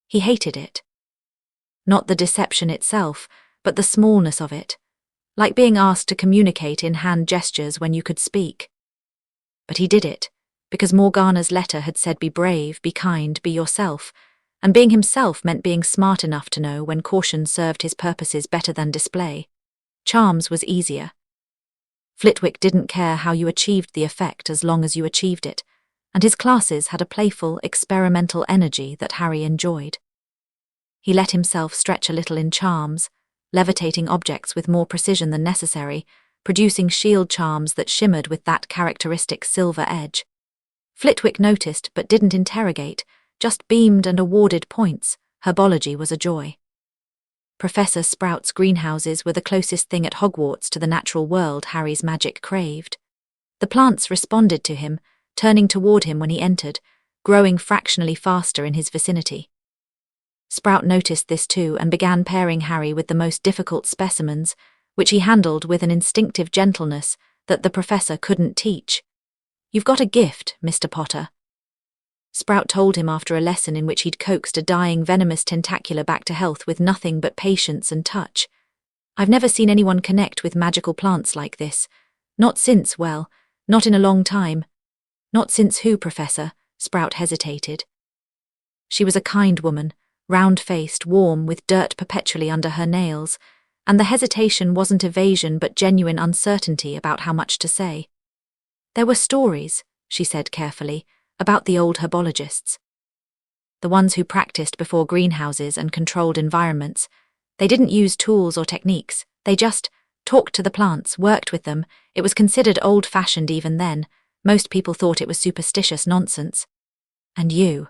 He hated it. Not the deception itself, but the smallness of it, like being asked to communicate in hand gestures when you could speak. But he did it, because Morgana's letter had said be brave, be kind, be yourself, and being himself meant being smart enough to know when caution served his purposes better than display. Charms was easier. Flitwick didn't care how you achieved the effect as long as you achieved it, and his classes had a playful, experimental energy that Harry enjoyed. He let himself stretch a little in charms, levitating objects with more precision than necessary, producing shield charms that shimmered with that characteristic silver edge. Flitwick noticed but didn't interrogate, just beamed and awarded points. Herbology was a joy. Professor Sprout's greenhouses were the closest thing at Hogwarts to the natural world Harry's magic craved. The plants responded to him, turning toward him when he entered, growing fractionally faster in his vicinity. Sprout noticed this too and began pairing Harry with the most difficult specimens, which he handled with an instinctive gentleness that the professor couldn't teach. You've got a gift, Mr. Potter. Sprout told him after a lesson in which he'd coaxed a dying venomous tentacular back to health with nothing but patience and touch. I've never seen anyone connect with magical plants like this. Not since, well, not in a long time. Not since who, Professor? Sprout hesitated. She was a kind woman, round-faced, warm, with dirt perpetually under her nails, and the hesitation wasn't evasion but genuine uncertainty about how much to say. There were stories, she said carefully, about the old herbologists. The ones who practiced before greenhouses and controlled environments. They didn't use tools or techniques, they just talked to the plants, worked with them. It was considered old-fashioned even then. Most people thought it was superstitious nonsense. And you?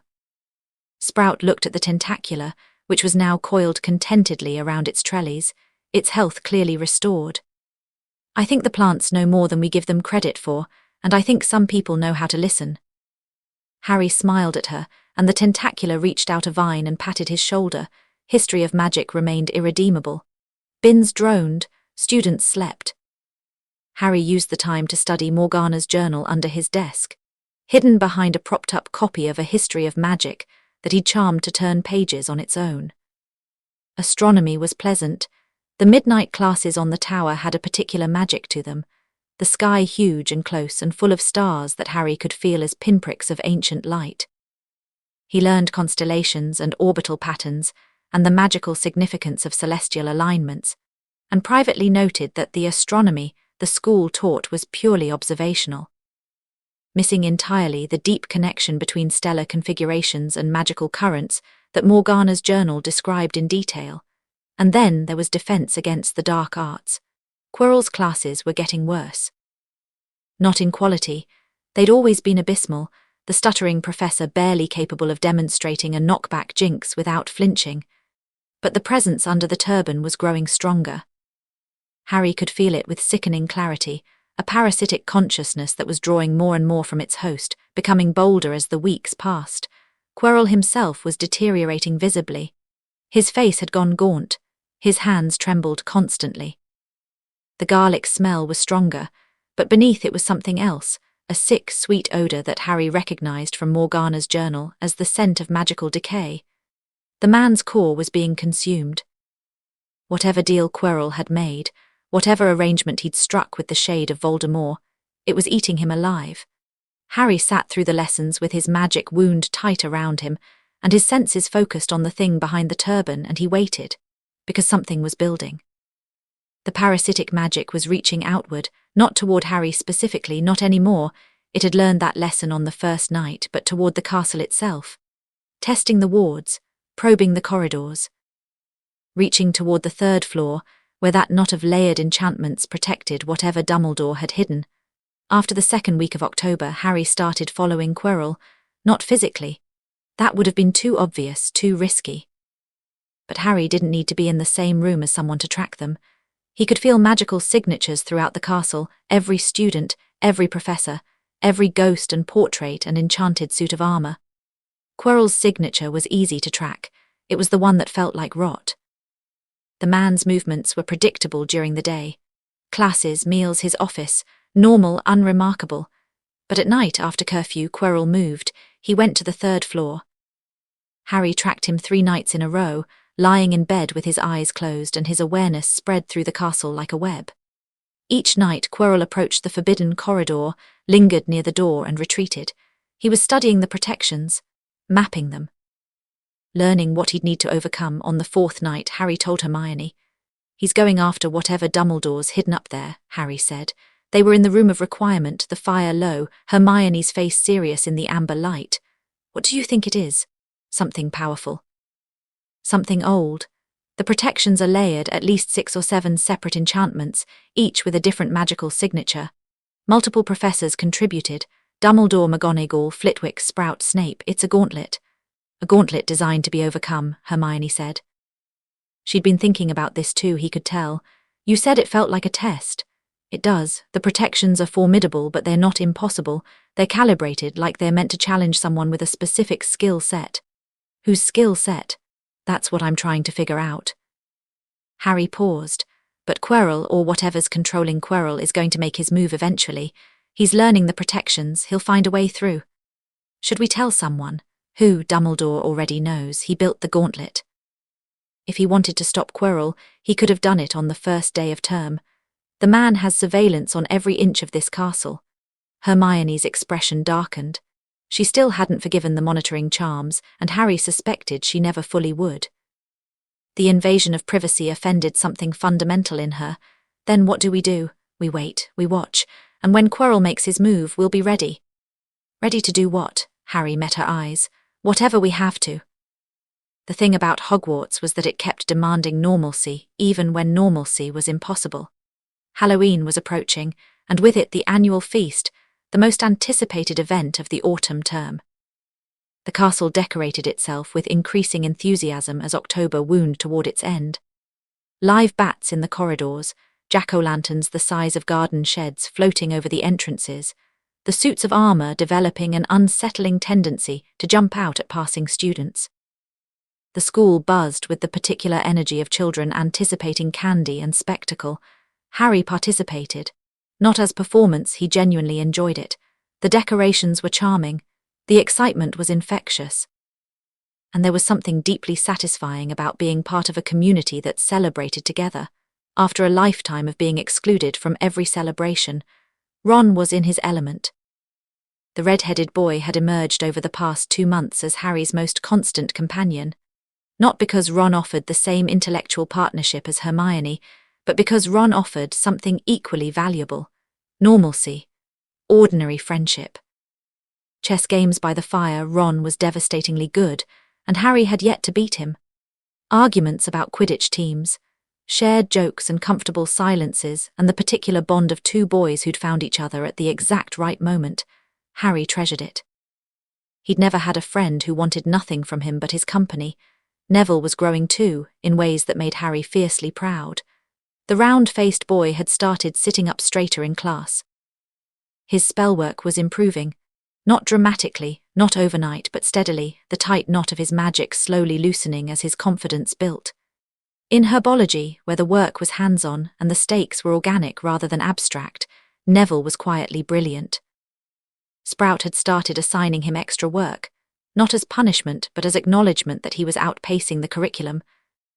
Sprout looked at the tentacula, which was now coiled contentedly around its trellis, its health clearly restored. I think the plants know more than we give them credit for, and I think some people know how to listen. Harry smiled at her, and the tentacula reached out a vine and patted his shoulder. History of magic remained irredeemable. Bins droned, students slept. Harry used the time to study Morgana's journal under his desk, hidden behind a propped-up copy of a history of magic that he'd charmed to turn pages on its own. Astronomy was pleasant. The midnight classes on the tower had a particular magic to them, the sky huge and close and full of stars that Harry could feel as pinpricks of ancient light. He learned constellations and orbital patterns and the magical significance of celestial alignments, and privately noted that the astronomy the school taught was purely observational, missing entirely the deep connection between stellar configurations and magical currents that Morgana's journal described in detail. And then there was defense against the dark arts. Quirrell's classes were getting worse. Not in quality. They'd always been abysmal, the stuttering professor barely capable of demonstrating a knockback jinx without flinching. But the presence under the turban was growing stronger. Harry could feel it with sickening clarity, a parasitic consciousness that was drawing more and more from its host, becoming bolder as the weeks passed. Quirrell himself was deteriorating visibly. His face had gone gaunt. His hands trembled constantly. The garlic smell was stronger, but beneath it was something else, a sick, sweet odour that Harry recognised from Morgana's journal as the scent of magical decay. The man's core was being consumed. Whatever deal Quirrell had made, whatever arrangement he'd struck with the shade of Voldemort, it was eating him alive. Harry sat through the lessons with his magic wound tight around him, and his senses focused on the thing behind the turban, and he waited, because something was building. The parasitic magic was reaching outward, not toward Harry specifically, not anymore. It had learned that lesson on the first night, but toward the castle itself. Testing the wards, probing the corridors. Reaching toward the third floor, where that knot of layered enchantments protected whatever Dumbledore had hidden. After the second week of October, Harry started following Quirrell, not physically. That would have been too obvious, too risky. But Harry didn't need to be in the same room as someone to track them. He could feel magical signatures throughout the castle, every student, every professor, every ghost and portrait and enchanted suit of armor. Quirrell's signature was easy to track. It was the one that felt like rot. The man's movements were predictable during the day. Classes, meals, his office, normal, unremarkable. But at night, after curfew, Quirrell moved. He went to the third floor. Harry tracked him 3 nights in a row, lying in bed with his eyes closed and his awareness spread through the castle like a web. Each night, Quirrell approached the forbidden corridor, lingered near the door and retreated. He was studying the protections, mapping them. Learning what he'd need to overcome. On the 4th night, Harry told Hermione. "He's going after whatever Dumbledore's hidden up there," Harry said. They were in the room of requirement, the fire low, Hermione's face serious in the amber light. "What do you think it is?" "Something powerful." "Something old. The protections are layered, at least 6 or 7 separate enchantments, each with a different magical signature. Multiple professors contributed. Dumbledore, McGonagall, Flitwick, Sprout, Snape. It's a gauntlet." "A gauntlet designed to be overcome," Hermione said. She'd been thinking about this too, he could tell. "You said it felt like a test." "It does. The protections are formidable, but they're not impossible. They're calibrated, like they're meant to challenge someone with a specific skill set." "Whose skill set?" "That's what I'm trying to figure out." Harry paused. But Quirrell, or whatever's controlling Quirrell, is going to make his move eventually. He's learning the protections. He'll find a way through. Should we tell someone? Who? Dumbledore already knows. He built the gauntlet. If he wanted to stop Quirrell, he could have done it on the first day of term. The man has surveillance on every inch of this castle. Hermione's expression darkened. She still hadn't forgiven the monitoring charms, and Harry suspected she never fully would. The invasion of privacy offended something fundamental in her. Then what do? We wait, we watch, and when Quirrell makes his move, we'll be ready. Ready to do what? Harry met her eyes. Whatever we have to. The thing about Hogwarts was that it kept demanding normalcy, even when normalcy was impossible. Halloween was approaching, and with it the annual feast, the most anticipated event of the autumn term. The castle decorated itself with increasing enthusiasm as October wound toward its end. Live bats in the corridors, jack-o'-lanterns the size of garden sheds floating over the entrances, the suits of armor developing an unsettling tendency to jump out at passing students. The school buzzed with the particular energy of children anticipating candy and spectacle. Harry participated. Not as performance, he genuinely enjoyed it. The decorations were charming. The excitement was infectious. And there was something deeply satisfying about being part of a community that celebrated together. After a lifetime of being excluded from every celebration, Ron was in his element. The red-headed boy had emerged over the past 2 months as Harry's most constant companion. Not because Ron offered the same intellectual partnership as Hermione, but because Ron offered something equally valuable: normalcy, ordinary friendship. Chess games by the fire, Ron was devastatingly good, and Harry had yet to beat him. Arguments about Quidditch teams, shared jokes and comfortable silences, and the particular bond of 2 boys who'd found each other at the exact right moment. Harry treasured it. He'd never had a friend who wanted nothing from him but his company. Neville was growing too, in ways that made Harry fiercely proud. The round-faced boy had started sitting up straighter in class. His spellwork was improving. Not dramatically, not overnight, but steadily, the tight knot of his magic slowly loosening as his confidence built. In herbology, where the work was hands-on and the stakes were organic rather than abstract, Neville was quietly brilliant. Sprout had started assigning him extra work. not as punishment but as acknowledgement that he was outpacing the curriculum.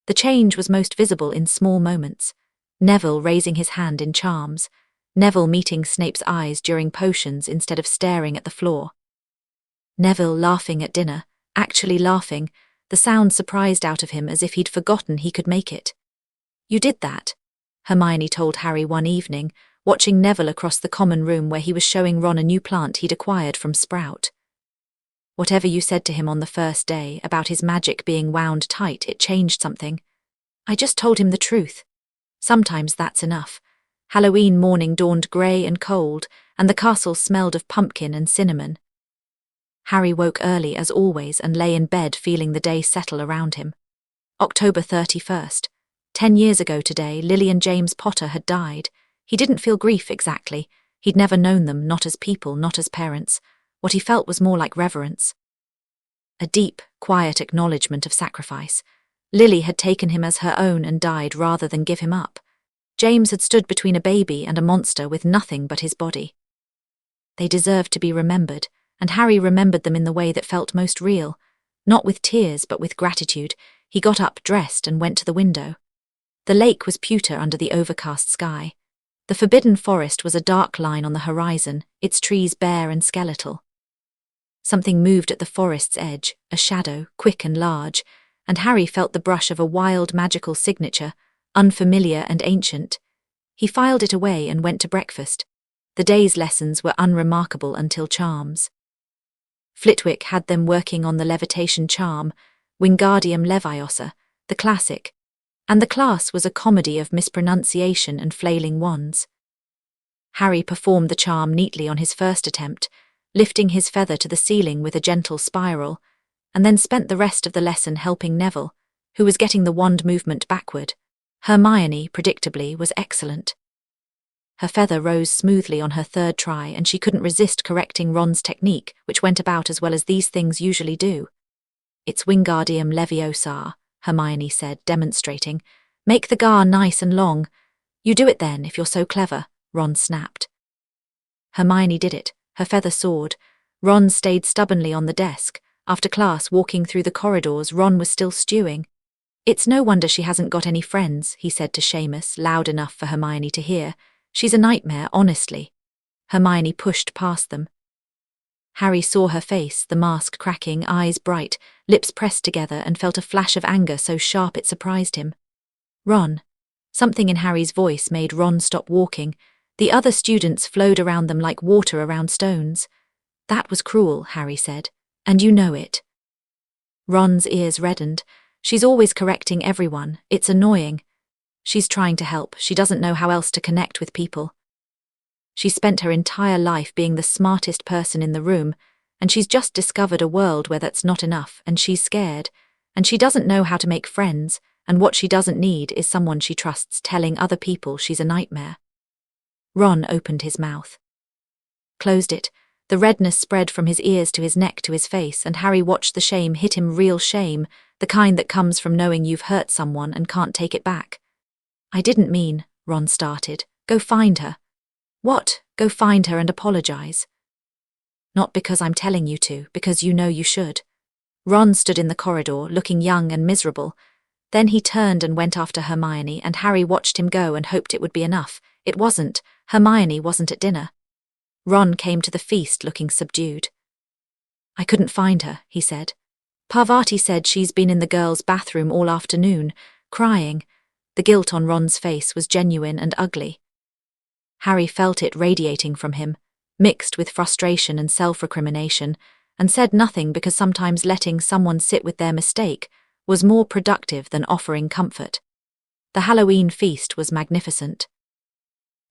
The change was most visible in small moments. Neville raising his hand in charms, Neville meeting Snape's eyes during potions instead of staring at the floor. Neville laughing at dinner, actually laughing, the sound surprised out of him as if he'd forgotten he could make it. "You did that," Hermione told Harry one evening, watching Neville across the common room where he was showing Ron a new plant he'd acquired from Sprout. "Whatever you said to him on the first day about his magic being wound tight, it changed something. I just told him the truth. Sometimes that's enough." Halloween morning dawned grey and cold, and the castle smelled of pumpkin and cinnamon. Harry woke early as always and lay in bed feeling the day settle around him. October 31st. 10 years ago today, Lily and James Potter had died. He didn't feel grief exactly. He'd never known them, not as people, not as parents. What he felt was more like reverence. A deep, quiet acknowledgement of sacrifice. Lily had taken him as her own and died rather than give him up. James had stood between a baby and a monster with nothing but his body. They deserved to be remembered, and Harry remembered them in the way that felt most real. Not with tears, but with gratitude. He got up, dressed, and went to the window. The lake was pewter under the overcast sky. The forbidden forest was a dark line on the horizon, its trees bare and skeletal. Something moved at the forest's edge, a shadow, quick and large, and Harry felt the brush of a wild, magical signature, unfamiliar and ancient. He filed it away and went to breakfast. The day's lessons were unremarkable until charms. Flitwick had them working on the levitation charm, Wingardium Leviosa, the classic, and the class was a comedy of mispronunciation and flailing wands. Harry performed the charm neatly on his first attempt, lifting his feather to the ceiling with a gentle spiral, and then spent the rest of the lesson helping Neville, who was getting the wand movement backward. Hermione, predictably, was excellent. Her feather rose smoothly on her third try, and she couldn't resist correcting Ron's technique, which went about as well as these things usually do. "It's Wingardium Leviosa," Hermione said, demonstrating. "Make the gar nice and long." "You do it then, if you're so clever," Ron snapped. Hermione did it. Her feather soared. Ron stayed stubbornly on the desk. After class, walking through the corridors, Ron was still stewing. "It's no wonder she hasn't got any friends," he said to Seamus, loud enough for Hermione to hear. "She's a nightmare, honestly." Hermione pushed past them. Harry saw her face, the mask cracking, eyes bright, lips pressed together, and felt a flash of anger so sharp it surprised him. "Ron." Something in Harry's voice made Ron stop walking. The other students flowed around them like water around stones. "That was cruel," Harry said, "and you know it." Ron's ears reddened. "She's always correcting everyone. It's annoying." "She's trying to help. She doesn't know how else to connect with people. She spent her entire life being the smartest person in the room, and she's just discovered a world where that's not enough, and she's scared, and she doesn't know how to make friends, and what she doesn't need is someone she trusts telling other people she's a nightmare." Ron opened his mouth. Closed it. The redness spread from his ears to his neck to his face, and Harry watched the shame hit him, real shame, the kind that comes from knowing you've hurt someone and can't take it back. "I didn't mean," Ron started. "Go find her." "What? Go find her and apologize?" "Not because I'm telling you to, because you know you should." Ron stood in the corridor, looking young and miserable. Then he turned and went after Hermione, and Harry watched him go and hoped it would be enough. It wasn't. Hermione wasn't at dinner. Ron came to the feast looking subdued. "I couldn't find her," he said. "Parvati said she's been in the girls' bathroom all afternoon, crying." The guilt on Ron's face was genuine and ugly. Harry felt it radiating from him, mixed with frustration and self-recrimination, and said nothing because sometimes letting someone sit with their mistake was more productive than offering comfort. The Halloween feast was magnificent.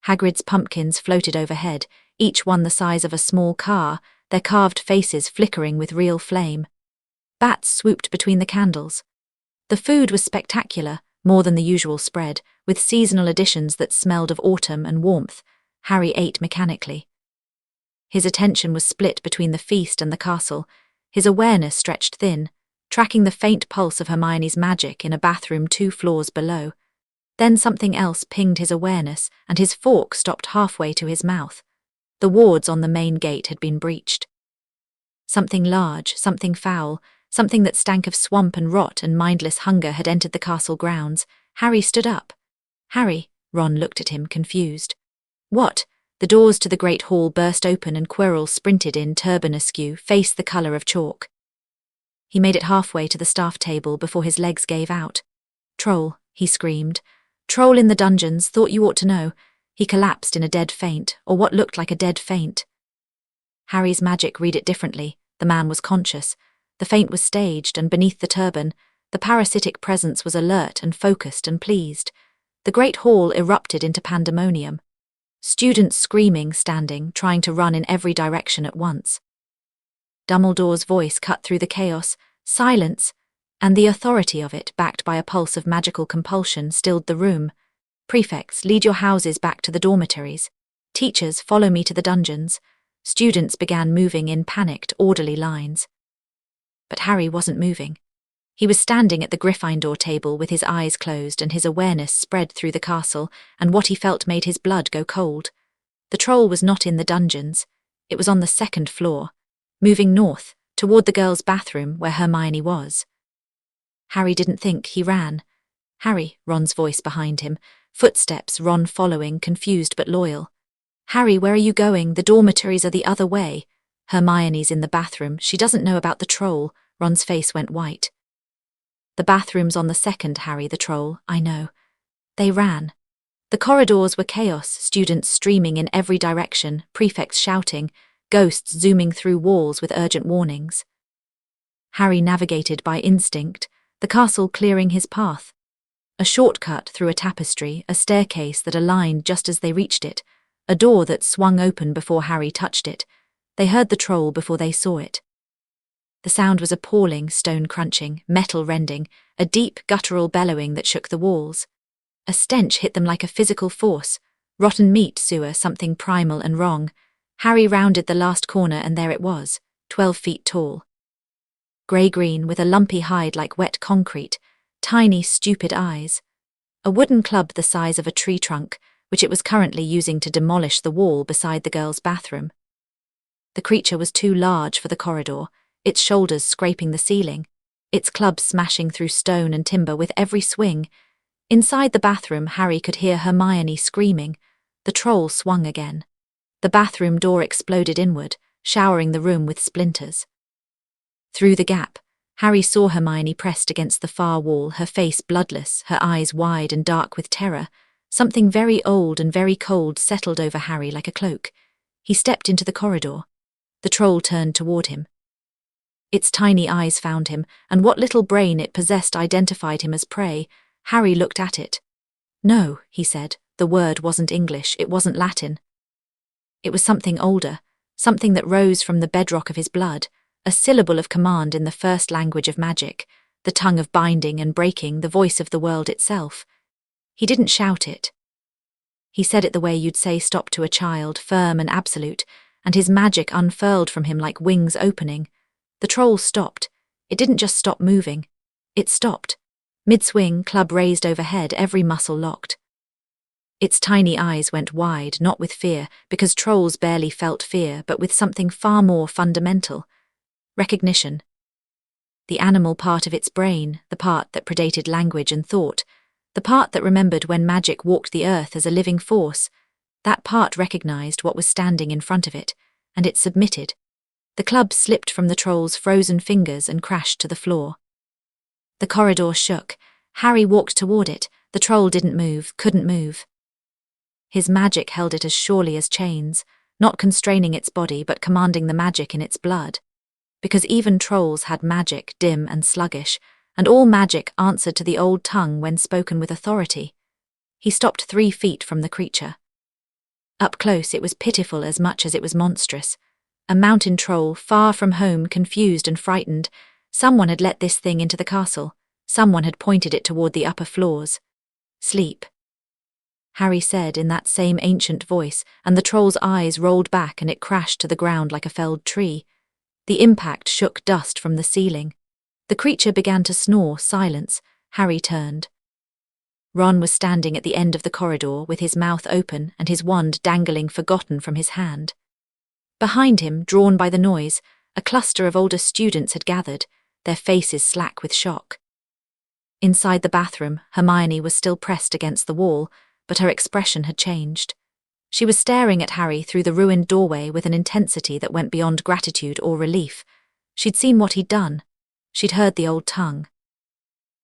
Hagrid's pumpkins floated overhead, each one the size of a small car, their carved faces flickering with real flame. Bats swooped between the candles. The food was spectacular, more than the usual spread, with seasonal additions that smelled of autumn and warmth. Harry ate mechanically. His attention was split between the feast and the castle. His awareness stretched thin, tracking the faint pulse of Hermione's magic in a bathroom 2 floors below. Then something else pinged his awareness, and his fork stopped halfway to his mouth. The wards on the main gate had been breached. Something large, something foul, something that stank of swamp and rot and mindless hunger had entered the castle grounds. Harry stood up. Harry, Ron looked at him, confused. What? The doors to the great hall burst open and Quirrell sprinted in, turban askew, face the colour of chalk. He made it halfway to the staff table before his legs gave out. Troll, he screamed. Troll in the dungeons, thought you ought to know. He collapsed in a dead faint, or what looked like a dead faint. Harry's magic read it differently. The man was conscious. The faint was staged, and beneath the turban, the parasitic presence was alert and focused and pleased. The great hall erupted into pandemonium. Students screaming, standing, trying to run in every direction at once. Dumbledore's voice cut through the chaos. Silence, and the authority of it, backed by a pulse of magical compulsion, stilled the room. Prefects, lead your houses back to the dormitories. Teachers, follow me to the dungeons. Students began moving in panicked, orderly lines. But Harry wasn't moving. He was standing at the Gryffindor table with his eyes closed and his awareness spread through the castle, and what he felt made his blood go cold. The troll was not in the dungeons. It was on the second floor, moving north, toward the girls' bathroom where Hermione was. Harry didn't think, he ran. Harry, Ron's voice behind him. Footsteps, Ron following, confused but loyal. Harry, where are you going? The dormitories are the other way. Hermione's in the bathroom. She doesn't know about the troll. Ron's face went white. The bathroom's on the second, Harry, the troll. I know. They ran. The corridors were chaos, students streaming in every direction, prefects shouting, ghosts zooming through walls with urgent warnings. Harry navigated by instinct, the castle clearing his path. A shortcut through a tapestry, a staircase that aligned just as they reached it, a door that swung open before Harry touched it. They heard the troll before they saw it. The sound was appalling, stone crunching, metal rending, a deep, guttural bellowing that shook the walls. A stench hit them like a physical force. Rotten meat sewer, something primal and wrong. Harry rounded the last corner and there it was, 12 feet tall. Grey-green with a lumpy hide like wet concrete, tiny, stupid eyes. A wooden club the size of a tree trunk, which it was currently using to demolish the wall beside the girls' bathroom. The creature was too large for the corridor, its shoulders scraping the ceiling, its club smashing through stone and timber with every swing. Inside the bathroom, Harry could hear Hermione screaming. The troll swung again. The bathroom door exploded inward, showering the room with splinters. Through the gap, Harry saw Hermione pressed against the far wall, her face bloodless, her eyes wide and dark with terror. Something very old and very cold settled over Harry like a cloak. He stepped into the corridor. The troll turned toward him. Its tiny eyes found him, and what little brain it possessed identified him as prey. Harry looked at it. No, he said. The word wasn't English, it wasn't Latin. It was something older, something that rose from the bedrock of his blood, a syllable of command in the first language of magic, the tongue of binding and breaking, the voice of the world itself. He didn't shout it. He said it the way you'd say stop to a child, firm and absolute, and his magic unfurled from him like wings opening. The troll stopped. It didn't just stop moving. It stopped. Mid-swing, club raised overhead, every muscle locked. Its tiny eyes went wide, not with fear, because trolls barely felt fear, but with something far more fundamental. Recognition. The animal part of its brain, the part that predated language and thought, the part that remembered when magic walked the earth as a living force, that part recognized what was standing in front of it, and it submitted. The club slipped from the troll's frozen fingers and crashed to the floor. The corridor shook. Harry walked toward it. The troll didn't move, couldn't move. His magic held it as surely as chains, not constraining its body but commanding the magic in its blood. Because even trolls had magic, dim and sluggish, and all magic answered to the old tongue when spoken with authority. He stopped 3 feet from the creature. Up close it was pitiful as much as it was monstrous. A mountain troll, far from home, confused and frightened. Someone had let this thing into the castle. Someone had pointed it toward the upper floors. Sleep, Harry said in that same ancient voice, and the troll's eyes rolled back and it crashed to the ground like a felled tree. The impact shook dust from the ceiling. The creature began to snore. Silence. Harry turned. Ron was standing at the end of the corridor with his mouth open and his wand dangling forgotten from his hand. Behind him, drawn by the noise, A cluster of older students had gathered, their faces slack with shock. Inside the bathroom, Hermione was still pressed against the wall, but her expression had changed. She was staring at Harry through the ruined doorway with an intensity that went beyond gratitude or relief. She'd seen what he'd done. She'd heard the old tongue.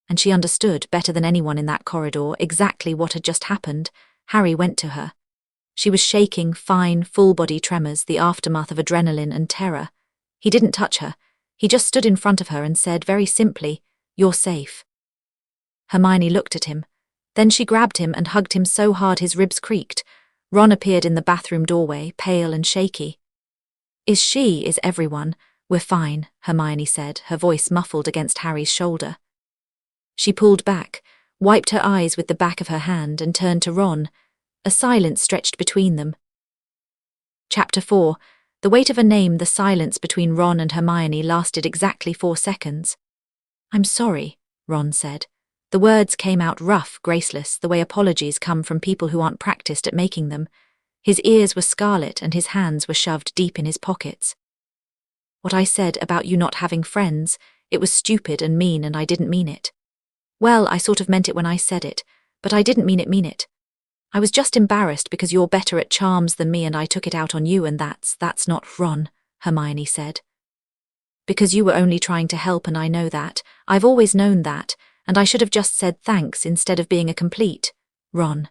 And she understood, better than anyone in that corridor, exactly what had just happened. Harry went to her. She was shaking, fine, full-body tremors, the aftermath of adrenaline and terror. He didn't touch her. He just stood in front of her and said very simply, "You're safe." Hermione looked at him. Then she grabbed him and hugged him so hard his ribs creaked. Ron appeared in the bathroom doorway, pale and shaky. Is everyone? We're fine," Hermione said, her voice muffled against Harry's shoulder. She pulled back, wiped her eyes with the back of her hand and turned to Ron. A silence stretched between them. Chapter 4. The weight of a name. The silence between Ron and Hermione lasted exactly 4 seconds. "I'm sorry," Ron said. The words came out rough, graceless, the way apologies come from people who aren't practiced at making them. His ears were scarlet and his hands were shoved deep in his pockets. "What I said about you not having friends, it was stupid and mean and I didn't mean it. Well, I sort of meant it when I said it, but I didn't mean it. I was just embarrassed because you're better at charms than me and I took it out on you and that's not Ron," Hermione said. "Because you were only trying to help and I know that. I've always known that. And I should have just said thanks instead of being a complete Ron."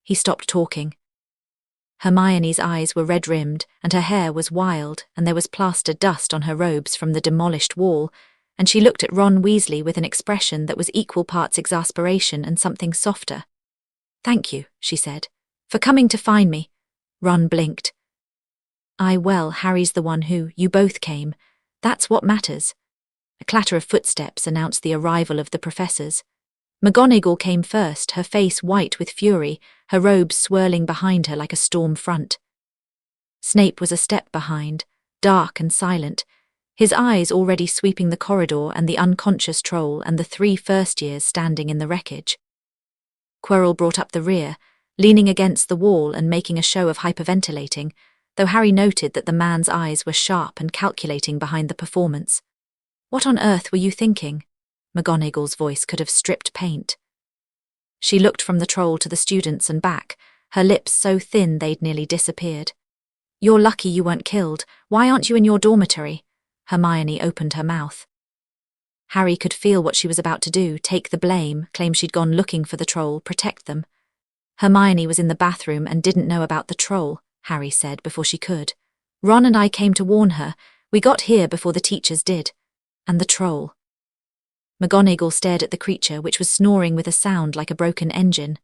He stopped talking. Hermione's eyes were red-rimmed, and her hair was wild, and there was plaster dust on her robes from the demolished wall, and she looked at Ron Weasley with an expression that was equal parts exasperation and something softer. "Thank you," she said, "for coming to find me." Ron blinked. Well, Harry's the one who, you both came. That's what matters." A clatter of footsteps announced the arrival of the professors. McGonagall came first, her face white with fury, her robes swirling behind her like a storm front. Snape was a step behind, dark and silent, his eyes already sweeping the corridor and the unconscious troll and the 3 first-years standing in the wreckage. Quirrell brought up the rear, leaning against the wall and making a show of hyperventilating, though Harry noted that the man's eyes were sharp and calculating behind the performance. "What on earth were you thinking?" McGonagall's voice could have stripped paint. She looked from the troll to the students and back, her lips so thin they'd nearly disappeared. "You're lucky you weren't killed. Why aren't you in your dormitory?" Hermione opened her mouth. Harry could feel what she was about to do, take the blame, claim she'd gone looking for the troll, protect them. Hermione was in the bathroom and didn't know about the troll, Harry said before she could. "Ron and I came to warn her. We got here before the teachers did. And the troll." McGonagall stared at the creature, which was snoring with a sound like a broken engine.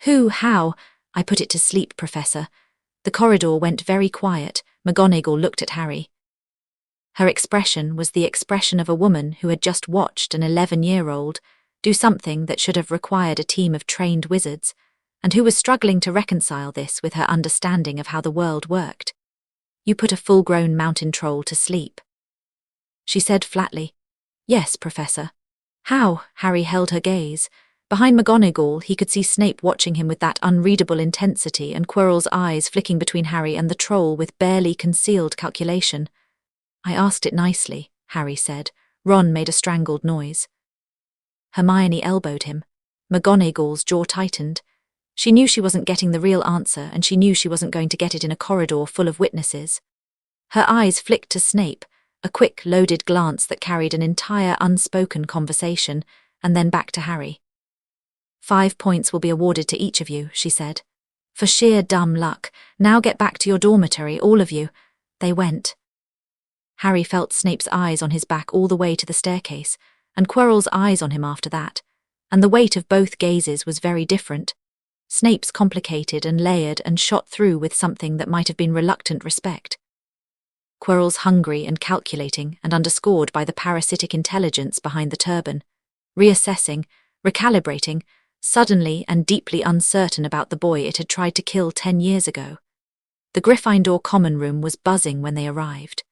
"Who? How?" "I put it to sleep, Professor." The corridor went very quiet. McGonagall looked at Harry. Her expression was the expression of a woman who had just watched an 11-year-old do something that should have required a team of trained wizards, and who was struggling to reconcile this with her understanding of how the world worked. "You put a full-grown mountain troll to sleep." She said flatly, "Yes, Professor." "How?" Harry held her gaze. Behind McGonagall, he could see Snape watching him with that unreadable intensity and Quirrell's eyes flicking between Harry and the troll with barely concealed calculation. "I asked it nicely," Harry said. Ron made a strangled noise. Hermione elbowed him. McGonagall's jaw tightened. She knew she wasn't getting the real answer, and she knew she wasn't going to get it in a corridor full of witnesses. Her eyes flicked to Snape, a quick, loaded glance that carried an entire unspoken conversation, and then back to Harry. 5 points will be awarded to each of you, she said. "For sheer dumb luck. Now get back to your dormitory, all of you." They went. Harry felt Snape's eyes on his back all the way to the staircase, and Quirrell's eyes on him after that, and the weight of both gazes was very different. Snape's complicated and layered and shot through with something that might have been reluctant respect. Quirrell's hungry and calculating and underscored by the parasitic intelligence behind the turban, reassessing, recalibrating, suddenly and deeply uncertain about the boy it had tried to kill 10 years ago. The Gryffindor common room was buzzing when they arrived.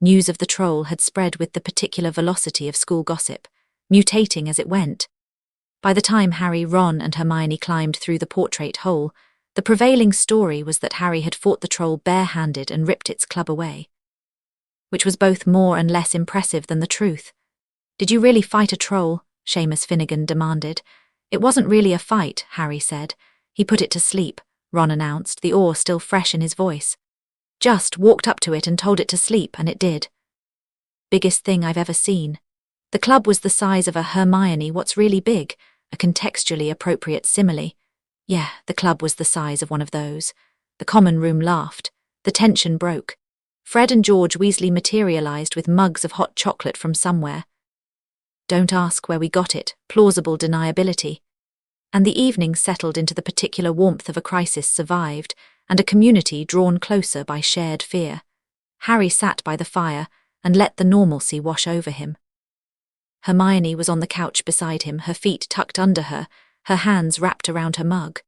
News of the troll had spread with the particular velocity of school gossip, mutating as it went. By the time Harry, Ron and Hermione climbed through the portrait hole, the prevailing story was that Harry had fought the troll bare-handed and ripped its club away. which was both more and less impressive than the truth. "Did you really fight a troll?" Seamus Finnegan demanded. "It wasn't really a fight," Harry said. "He put it to sleep," Ron announced, the awe still fresh in his voice. "Just walked up to it and told it to sleep, and it did. Biggest thing I've ever seen. The club was the size of a Hermione What's Really Big, a contextually appropriate simile. Yeah, the club was the size of one of those." The common room laughed. The tension broke. Fred and George Weasley materialized with mugs of hot chocolate from somewhere. "Don't ask where we got it," plausible deniability. And the evening settled into the particular warmth of a crisis survived, and a community drawn closer by shared fear. Harry sat by the fire and let the normalcy wash over him. Hermione was on the couch beside him, her feet tucked under her, her hands wrapped around her mug.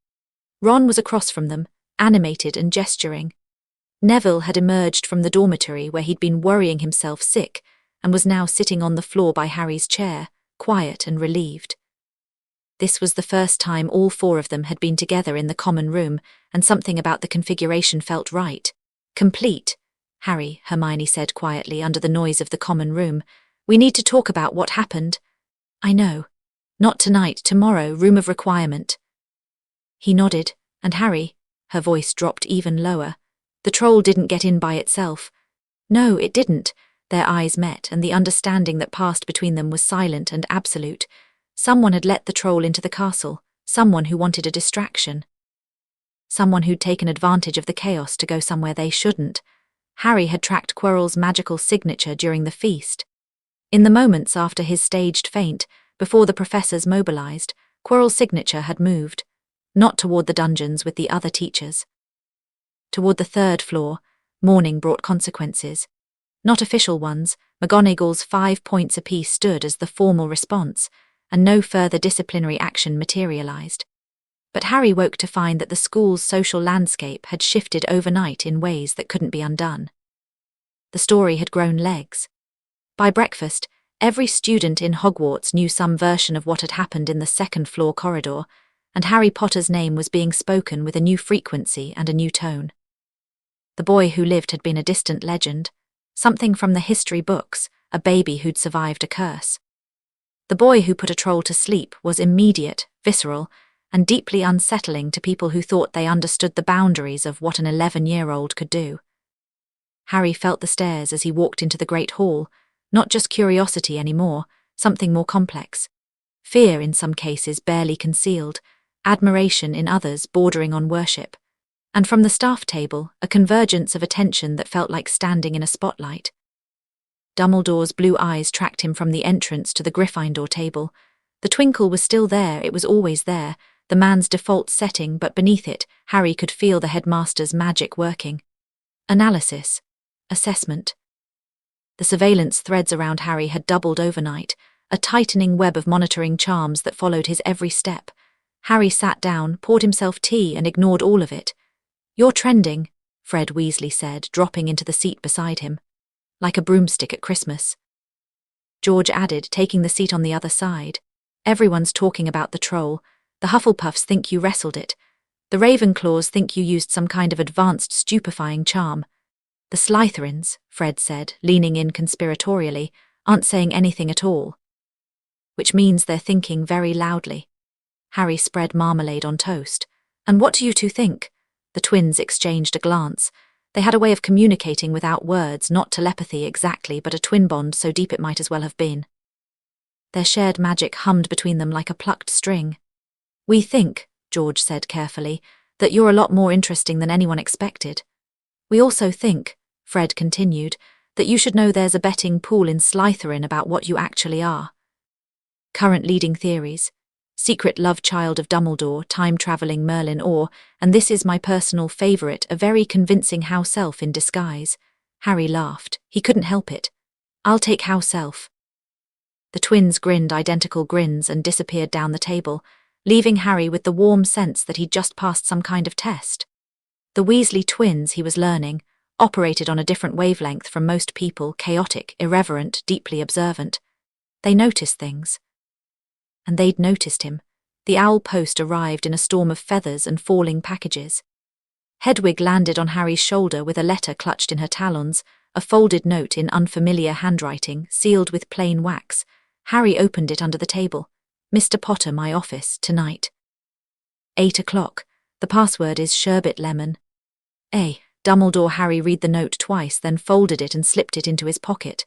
Ron was across from them, animated and gesturing. Neville had emerged from the dormitory where he'd been worrying himself sick and was now sitting on the floor by Harry's chair, quiet and relieved. This was the first time all four of them had been together in the common room, and something about the configuration felt right. "Complete." "Harry," Hermione said quietly under the noise of the common room, "we need to talk about what happened." "I know. Not tonight, tomorrow, room of requirement." He nodded, and Harry, her voice dropped even lower. "The troll didn't get in by itself." "No, it didn't." Their eyes met, and the understanding that passed between them was silent and absolute. Someone had let the troll into the castle, someone who wanted a distraction. Someone who'd taken advantage of the chaos to go somewhere they shouldn't. Harry had tracked Quirrell's magical signature during the feast. In the moments after his staged feint, before the professors mobilized, Quirrell's signature had moved, not toward the dungeons with the other teachers. Toward the third floor, mourning brought consequences. Not official ones, McGonagall's 5 points apiece stood as the formal response, and no further disciplinary action materialized. But Harry woke to find that the school's social landscape had shifted overnight in ways that couldn't be undone. The story had grown legs. By breakfast, every student in Hogwarts knew some version of what had happened in the second-floor corridor, and Harry Potter's name was being spoken with a new frequency and a new tone. The boy who lived had been a distant legend, something from the history books, a baby who'd survived a curse. The boy who put a troll to sleep was immediate, visceral, and deeply unsettling to people who thought they understood the boundaries of what an 11-year-old could do. Harry felt the stares as he walked into the Great Hall, not just curiosity anymore, something more complex. Fear in some cases barely concealed, admiration in others bordering on worship. And from the staff table, a convergence of attention that felt like standing in a spotlight. Dumbledore's blue eyes tracked him from the entrance to the Gryffindor table. The twinkle was still there, it was always there, the man's default setting, but beneath it, Harry could feel the headmaster's magic working. Analysis. Assessment. The surveillance threads around Harry had doubled overnight, a tightening web of monitoring charms that followed his every step. Harry sat down, poured himself tea, and ignored all of it. "You're trending," Fred Weasley said, dropping into the seat beside him. "Like a broomstick at Christmas." George added, taking the seat on the other side. "Everyone's talking about the troll. The Hufflepuffs think you wrestled it. The Ravenclaws think you used some kind of advanced stupefying charm. The Slytherins," Fred said, leaning in conspiratorially, "aren't saying anything at all." "Which means they're thinking very loudly." Harry spread marmalade on toast. "And what do you two think?" The twins exchanged a glance. They had a way of communicating without words, not telepathy exactly, but a twin bond so deep it might as well have been. Their shared magic hummed between them like a plucked string. "We think," George said carefully, "that you're a lot more interesting than anyone expected. We also think," Fred continued, "that you should know there's a betting pool in Slytherin about what you actually are. Current leading theories: secret love child of Dumbledore, time-travelling Merlin, and this is my personal favourite, a very convincing house elf in disguise." Harry laughed. He couldn't help it. "I'll take house elf." The twins grinned identical grins and disappeared down the table, leaving Harry with the warm sense that he'd just passed some kind of test. The Weasley twins, he was learning, operated on a different wavelength from most people, chaotic, irreverent, deeply observant. They noticed things. And they'd noticed him. The owl post arrived in a storm of feathers and falling packages. Hedwig landed on Harry's shoulder with a letter clutched in her talons, a folded note in unfamiliar handwriting, sealed with plain wax. Harry opened it under the table. "Mr. Potter, my office, tonight. 8 o'clock. The password is sherbet lemon. Dumbledore. Harry read the note twice, then folded it and slipped it into his pocket.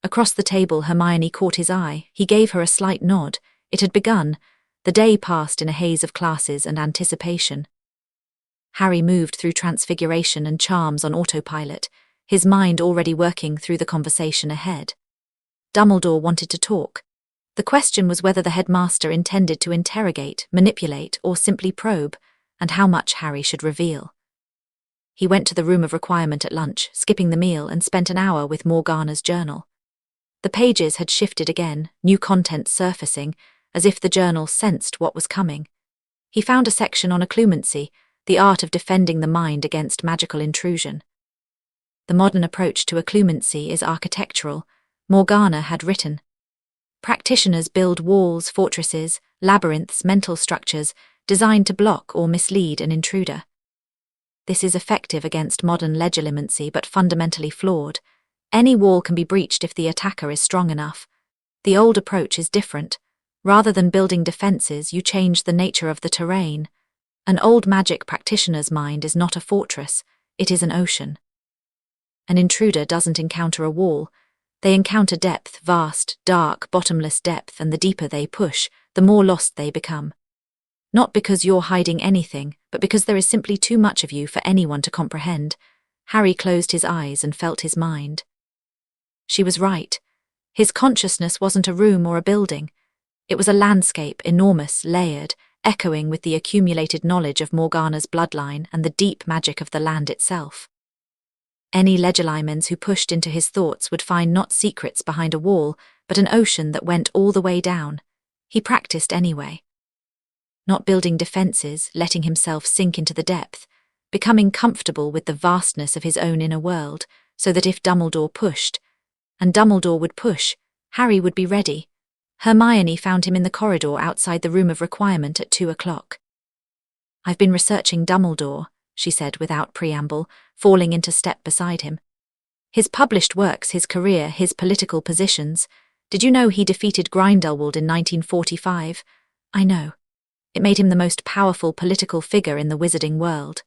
Across the table, Hermione caught his eye. He gave her a slight nod. It had begun. The day passed in a haze of classes and anticipation. Harry moved through Transfiguration and Charms on autopilot, his mind already working through the conversation ahead. Dumbledore wanted to talk. The question was whether the headmaster intended to interrogate, manipulate, or simply probe, and how much Harry should reveal. He went to the room of requirement at lunch, skipping the meal, and spent an hour with Morgana's journal. The pages had shifted again, new content surfacing, as if the journal sensed what was coming. He found a section on occlumency, the art of defending the mind against magical intrusion. The modern approach to occlumency is architectural, Morgana had written. Practitioners build walls, fortresses, labyrinths, mental structures designed to block or mislead an intruder. This is effective against modern legilimency, but fundamentally flawed. Any wall can be breached if the attacker is strong enough. The old approach is different. Rather than building defenses, you change the nature of the terrain. An old magic practitioner's mind is not a fortress, it is an ocean. An intruder doesn't encounter a wall. They encounter depth, vast, dark, bottomless depth, and the deeper they push, the more lost they become. Not because you're hiding anything, but because there is simply too much of you for anyone to comprehend. Harry closed his eyes and felt his mind. She was right. His consciousness wasn't a room or a building. It was a landscape, enormous, layered, echoing with the accumulated knowledge of Morgana's bloodline and the deep magic of the land itself. Any legilimens who pushed into his thoughts would find not secrets behind a wall, but an ocean that went all the way down. He practiced anyway. Not building defenses, letting himself sink into the depth, becoming comfortable with the vastness of his own inner world, so that if Dumbledore pushed, and Dumbledore would push, Harry would be ready. Hermione found him in the corridor outside the room of requirement at 2 o'clock. "I've been researching Dumbledore," she said without preamble, falling into step beside him. "His published works, his career, his political positions. Did you know he defeated Grindelwald in 1945? I know. It made him the most powerful political figure in the wizarding world.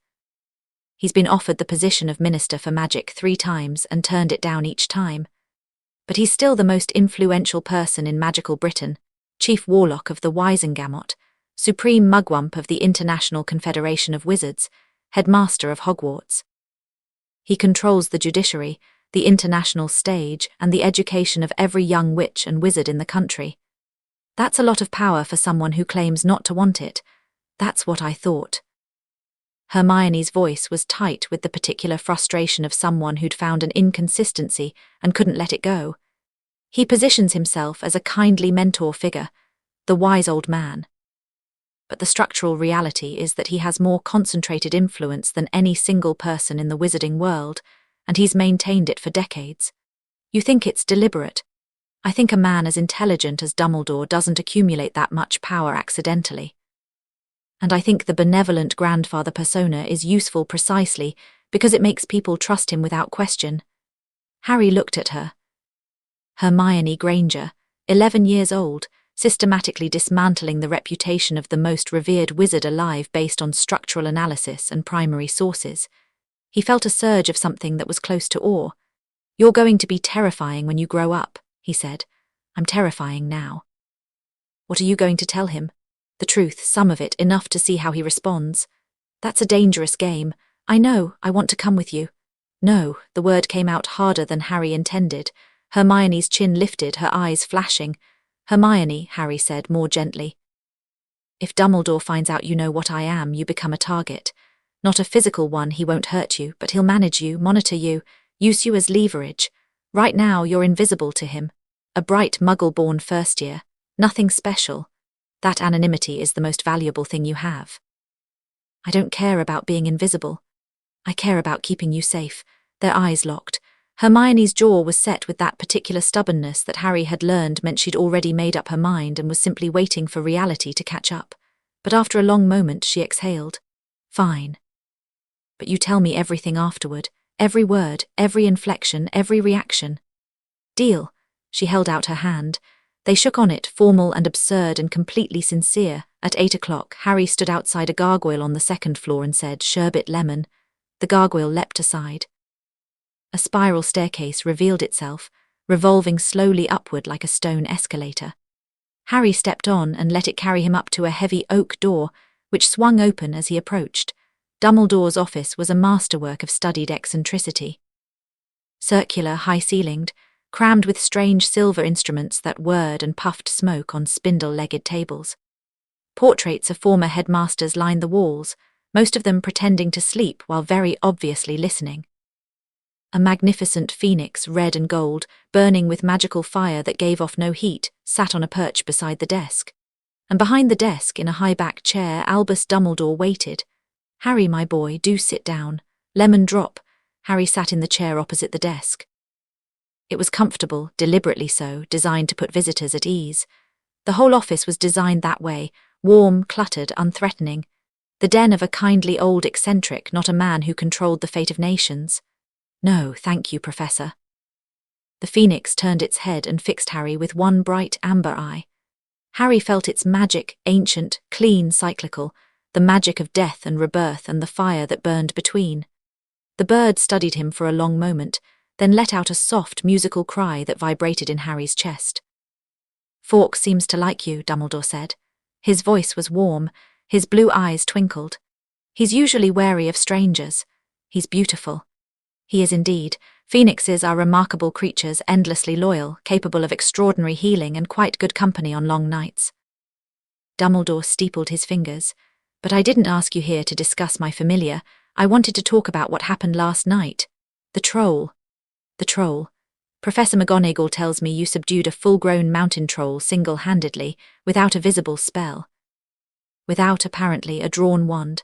He's been offered the position of Minister for Magic 3 times and turned it down each time. But he's still the most influential person in magical Britain, Chief Warlock of the Wisengamot, Supreme Mugwump of the International Confederation of Wizards, Headmaster of Hogwarts. He controls the judiciary, the international stage, and the education of every young witch and wizard in the country. That's a lot of power for someone who claims not to want it. That's what I thought." Hermione's voice was tight with the particular frustration of someone who'd found an inconsistency and couldn't let it go. He positions himself as a kindly mentor figure, the wise old man. But the structural reality is that he has more concentrated influence than any single person in the wizarding world, and he's maintained it for decades. You think it's deliberate. I think a man as intelligent as Dumbledore doesn't accumulate that much power accidentally. And I think the benevolent grandfather persona is useful precisely because it makes people trust him without question. Harry looked at her. Hermione Granger, 11 years old, systematically dismantling the reputation of the most revered wizard alive based on structural analysis and primary sources. He felt a surge of something that was close to awe. "You're going to be terrifying when you grow up," he said. "I'm terrifying now." "What are you going to tell him?" "The truth, some of it, enough to see how he responds." "That's a dangerous game. I know, I want to come with you." "No," the word came out harder than Harry intended. Hermione's chin lifted, her eyes flashing. "Hermione," Harry said more gently. "If Dumbledore finds out you know what I am, you become a target. Not a physical one, he won't hurt you, but he'll manage you, monitor you, use you as leverage. Right now, you're invisible to him. A bright muggle-born first year. Nothing special. That anonymity is the most valuable thing you have." "I don't care about being invisible. I care about keeping you safe." Their eyes locked. Hermione's jaw was set with that particular stubbornness that Harry had learned meant she'd already made up her mind and was simply waiting for reality to catch up. But after a long moment, she exhaled. "Fine. But you tell me everything afterward. Every word, every inflection, every reaction. Deal. She held out her hand. They shook on it, formal and absurd and completely sincere. At 8 o'clock, Harry stood outside a gargoyle on the second floor and said, "Sherbet lemon." The gargoyle leapt aside. A spiral staircase revealed itself, revolving slowly upward like a stone escalator. Harry stepped on and let it carry him up to a heavy oak door, which swung open as he approached. Dumbledore's office was a masterwork of studied eccentricity. Circular, high-ceilinged, crammed with strange silver instruments that whirred and puffed smoke on spindle-legged tables. Portraits of former headmasters lined the walls, most of them pretending to sleep while very obviously listening. A magnificent phoenix, red and gold, burning with magical fire that gave off no heat, sat on a perch beside the desk. And behind the desk, in a high-back chair, Albus Dumbledore waited. "Harry, my boy, do sit down. Lemon drop." Harry sat in the chair opposite the desk. It was comfortable, deliberately so, designed to put visitors at ease. The whole office was designed that way, warm, cluttered, unthreatening. The den of a kindly old eccentric, not a man who controlled the fate of nations. "No, thank you, Professor." The phoenix turned its head and fixed Harry with one bright amber eye. Harry felt its magic, ancient, clean, cyclical, the magic of death and rebirth and the fire that burned between. The bird studied him for a long moment, then let out a soft, musical cry that vibrated in Harry's chest. "Fawkes seems to like you," Dumbledore said. His voice was warm, his blue eyes twinkled. "He's usually wary of strangers. He's beautiful." "He is indeed. Phoenixes are remarkable creatures, endlessly loyal, capable of extraordinary healing and quite good company on long nights." Dumbledore steepled his fingers. "But I didn't ask you here to discuss my familiar. I wanted to talk about what happened last night. The troll." "The troll. Professor McGonagall tells me you subdued a full-grown mountain troll single-handedly, without a visible spell." "Without, apparently, a drawn wand."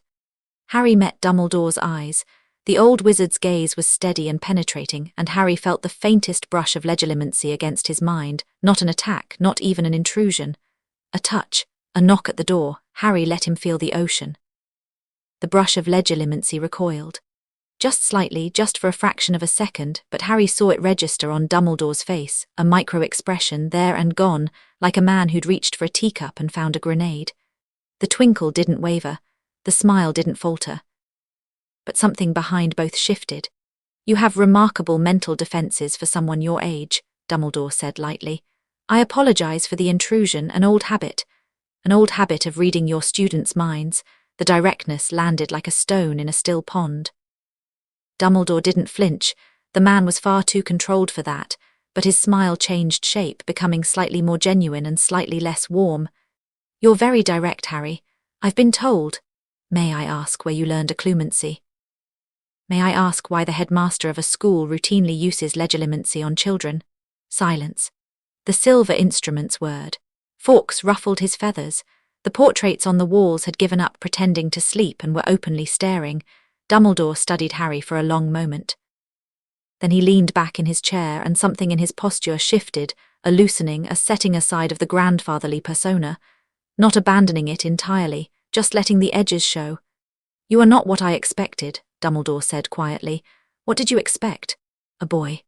Harry met Dumbledore's eyes. The old wizard's gaze was steady and penetrating, and Harry felt the faintest brush of legilimency against his mind, not an attack, not even an intrusion. A touch, a knock at the door. Harry let him feel the ocean. The brush of legilimency recoiled. Just slightly, just for a fraction of a second, but Harry saw it register on Dumbledore's face, a micro-expression there and gone, like a man who'd reached for a teacup and found a grenade. The twinkle didn't waver, the smile didn't falter. But something behind both shifted. "You have remarkable mental defenses for someone your age," Dumbledore said lightly. "I apologize for the intrusion, an old habit of reading your students' minds." The directness landed like a stone in a still pond. Dumbledore didn't flinch. The man was far too controlled for that, but his smile changed shape, becoming slightly more genuine and slightly less warm. "You're very direct, Harry. I've been told. May I ask where you learned occlumency? May I ask why the headmaster of a school routinely uses legilimency on children?" Silence. The silver instruments whirred. Fawkes ruffled his feathers. The portraits on the walls had given up pretending to sleep and were openly staring. Dumbledore studied Harry for a long moment. Then he leaned back in his chair, and something in his posture shifted, a loosening, a setting aside of the grandfatherly persona. Not abandoning it entirely, just letting the edges show. "You are not what I expected," Dumbledore said quietly. "What did you expect? A boy."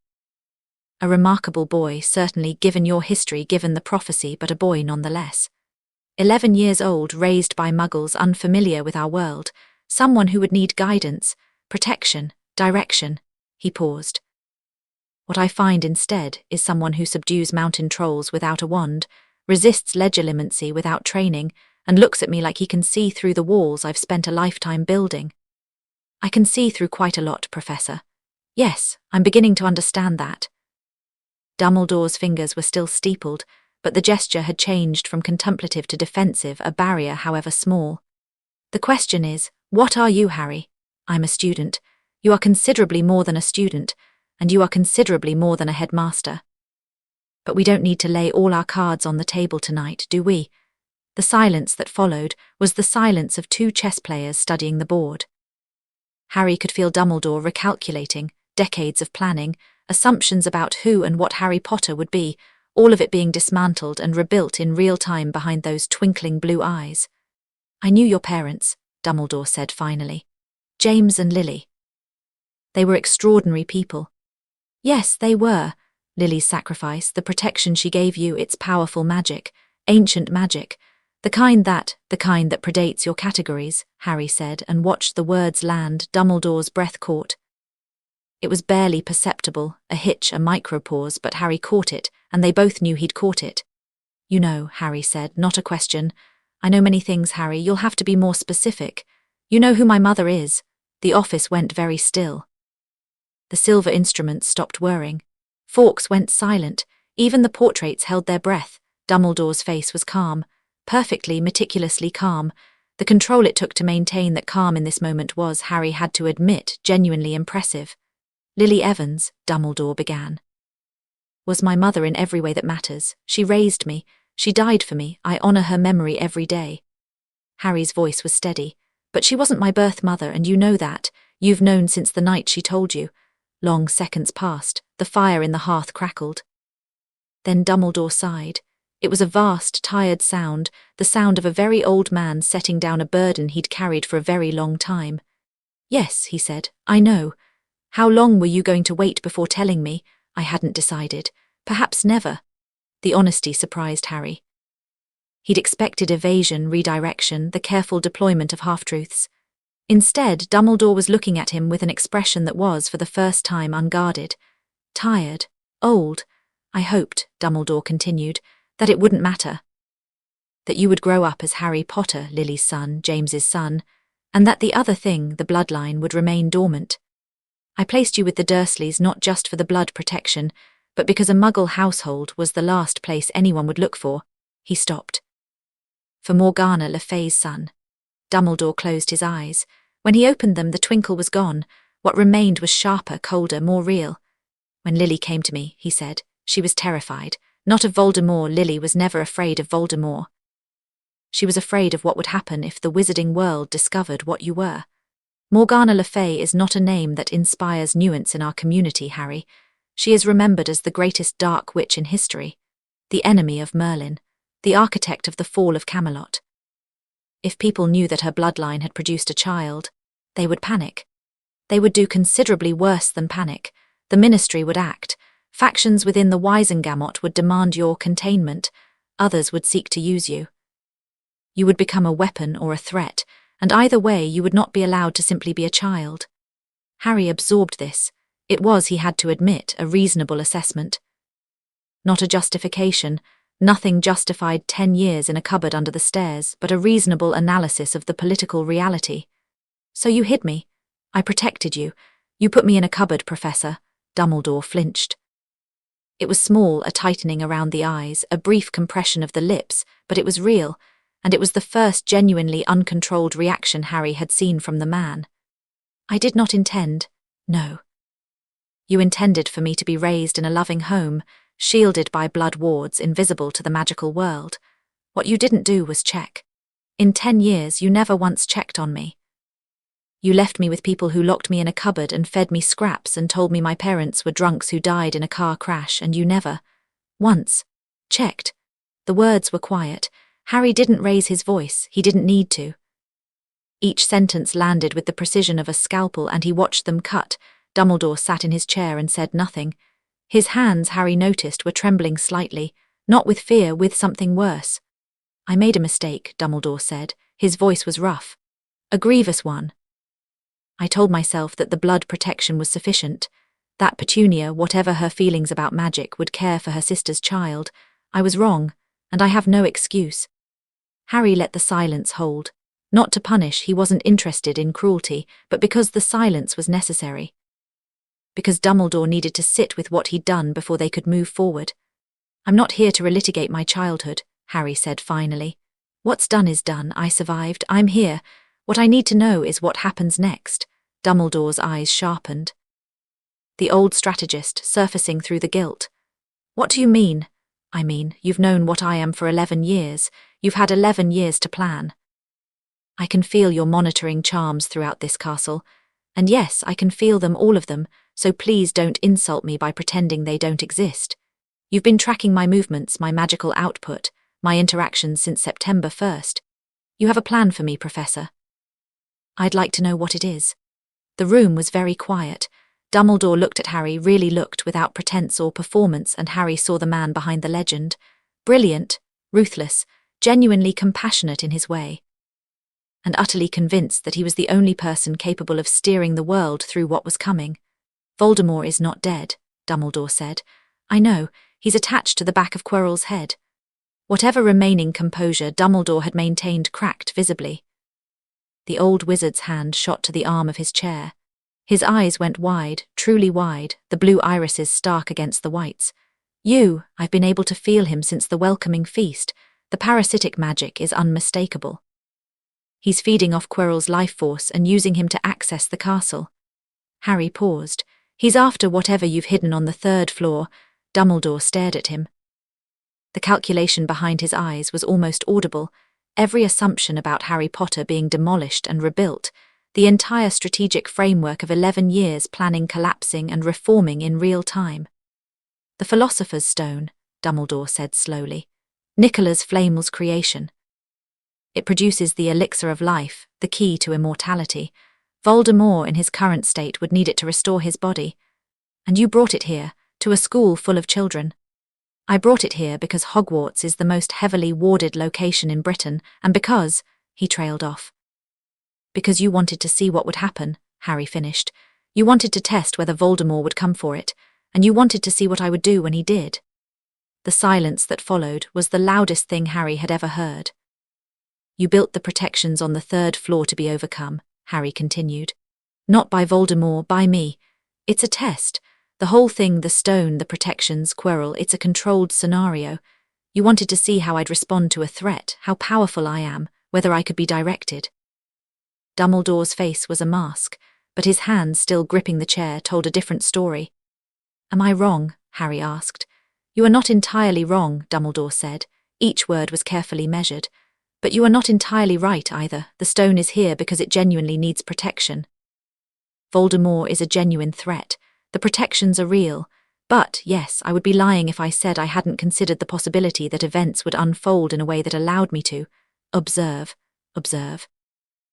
"A remarkable boy, certainly, given your history, given the prophecy, but a boy nonetheless. 11 years old, raised by muggles, unfamiliar with our world. Someone who would need guidance, protection, direction." He paused. "What I find instead is someone who subdues mountain trolls without a wand, resists legilimency without training, and looks at me like he can see through the walls I've spent a lifetime building." "I can see through quite a lot, Professor. Yes, I'm beginning to understand that." Dumbledore's fingers were still steepled, but the gesture had changed from contemplative to defensive, a barrier however small. "The question is, what are you, Harry? I'm a student. You are considerably more than a student, and you are considerably more than a headmaster. But we don't need to lay all our cards on the table tonight, do we?" The silence that followed was the silence of two chess players studying the board. Harry could feel Dumbledore recalculating, decades of planning, assumptions about who and what Harry Potter would be, all of it being dismantled and rebuilt in real time behind those twinkling blue eyes. "I knew your parents," Dumbledore said finally. "James and Lily." They were extraordinary people. Yes, they were. Lily's sacrifice, the protection she gave you, its powerful magic, ancient magic, the kind that predates your categories, Harry said, and watched the words land. Dumbledore's breath caught. It was barely perceptible, a hitch, a micropause, but Harry caught it, and they both knew he'd caught it. You know, Harry said, not a question. I know many things, Harry, you'll have to be more specific. You know who my mother is. The office went very still. The silver instruments stopped whirring. Forks went silent. Even the portraits held their breath. Dumbledore's face was calm, perfectly, meticulously calm. The control it took to maintain that calm in this moment was, Harry had to admit, genuinely impressive. Lily Evans, Dumbledore began, was my mother in every way that matters. She raised me. She died for me. I honor her memory every day. Harry's voice was steady. But she wasn't my birth mother, and you know that. You've known since the night she told you. Long seconds passed. The fire in the hearth crackled. Then Dumbledore sighed. It was a vast, tired sound, the sound of a very old man setting down a burden he'd carried for a very long time. Yes, he said, I know. How long were you going to wait before telling me? I hadn't decided. Perhaps never. The honesty surprised Harry. He'd expected evasion, redirection, the careful deployment of half-truths. Instead, Dumbledore was looking at him with an expression that was, for the first time, unguarded. Tired. Old. I hoped, Dumbledore continued, that it wouldn't matter. That you would grow up as Harry Potter, Lily's son, James's son, and that the other thing, the bloodline, would remain dormant. I placed you with the Dursleys not just for the blood protection, but because a Muggle household was the last place anyone would look for. He stopped. For Morgana Le Fay's son. Dumbledore closed his eyes. When he opened them, the twinkle was gone. What remained was sharper, colder, more real. When Lily came to me, he said, she was terrified. Not of Voldemort. Lily was never afraid of Voldemort. She was afraid of what would happen if the wizarding world discovered what you were. Morgana Le Fay is not a name that inspires nuance in our community, Harry. She is remembered as the greatest dark witch in history, the enemy of Merlin, the architect of the fall of Camelot. If people knew that her bloodline had produced a child, they would panic. They would do considerably worse than panic. The Ministry would act. Factions within the Wisengamot would demand your containment. Others would seek to use you. You would become a weapon or a threat, and either way you would not be allowed to simply be a child. Harry absorbed this. It was, he had to admit, a reasonable assessment. Not a justification. Nothing justified 10 years in a cupboard under the stairs, but a reasonable analysis of the political reality. So you hid me. I protected you. You put me in a cupboard, Professor. Dumbledore flinched. It was small, a tightening around the eyes, a brief compression of the lips, but it was real, and it was the first genuinely uncontrolled reaction Harry had seen from the man. I did not intend. No. You intended for me to be raised in a loving home, shielded by blood wards, invisible to the magical world. What you didn't do was check. In 10 years, you never once checked on me. You left me with people who locked me in a cupboard and fed me scraps and told me my parents were drunks who died in a car crash, and you never, once, checked. The words were quiet. Harry didn't raise his voice. He didn't need to. Each sentence landed with the precision of a scalpel, and he watched them cut. Dumbledore sat in his chair and said nothing. His hands, Harry noticed, were trembling slightly, not with fear, with something worse. I made a mistake, Dumbledore said. His voice was rough. A grievous one. I told myself that the blood protection was sufficient, that Petunia, whatever her feelings about magic, would care for her sister's child. I was wrong, and I have no excuse. Harry let the silence hold. Not to punish, he wasn't interested in cruelty, but because the silence was necessary. Because Dumbledore needed to sit with what he'd done before they could move forward. I'm not here to relitigate my childhood, Harry said finally. What's done is done. I survived. I'm here. What I need to know is what happens next. Dumbledore's eyes sharpened. The old strategist, surfacing through the guilt. What do you mean? I mean, you've known what I am for 11 years. You've had 11 years to plan. I can feel your monitoring charms throughout this castle. And yes, I can feel them, all of them, so please don't insult me by pretending they don't exist. You've been tracking my movements, my magical output, my interactions since September 1st. You have a plan for me, Professor. I'd like to know what it is. The room was very quiet. Dumbledore looked at Harry, really looked, without pretense or performance, and Harry saw the man behind the legend. Brilliant, ruthless, genuinely compassionate in his way. And utterly convinced that he was the only person capable of steering the world through what was coming. Voldemort is not dead, Dumbledore said. I know, he's attached to the back of Quirrell's head. Whatever remaining composure Dumbledore had maintained cracked visibly. The old wizard's hand shot to the arm of his chair. His eyes went wide, truly wide, the blue irises stark against the whites. I've been able to feel him since the welcoming feast. The parasitic magic is unmistakable. He's feeding off Quirrell's life force and using him to access the castle. Harry paused. He's after whatever you've hidden on the 3rd floor. Dumbledore stared at him. The calculation behind his eyes was almost audible. Every assumption about Harry Potter being demolished and rebuilt, the entire strategic framework of 11 years planning collapsing and reforming in real time. The Philosopher's Stone, Dumbledore said slowly. Nicholas Flamel's creation. It produces the elixir of life, the key to immortality. Voldemort in his current state would need it to restore his body. And you brought it here, to a school full of children. I brought it here because Hogwarts is the most heavily warded location in Britain, and because, he trailed off. Because you wanted to see what would happen, Harry finished. You wanted to test whether Voldemort would come for it, and you wanted to see what I would do when he did. The silence that followed was the loudest thing Harry had ever heard. You built the protections on the 3rd floor to be overcome, Harry continued. Not by Voldemort, by me. It's a test. The whole thing, the stone, the protections, Quirrell, it's a controlled scenario. You wanted to see how I'd respond to a threat, how powerful I am, whether I could be directed. Dumbledore's face was a mask, but his hands still gripping the chair told a different story. Am I wrong? Harry asked. You are not entirely wrong, Dumbledore said. Each word was carefully measured. But you are not entirely right either. The stone is here because it genuinely needs protection. Voldemort is a genuine threat. The protections are real. But, yes, I would be lying if I said I hadn't considered the possibility that events would unfold in a way that allowed me to observe,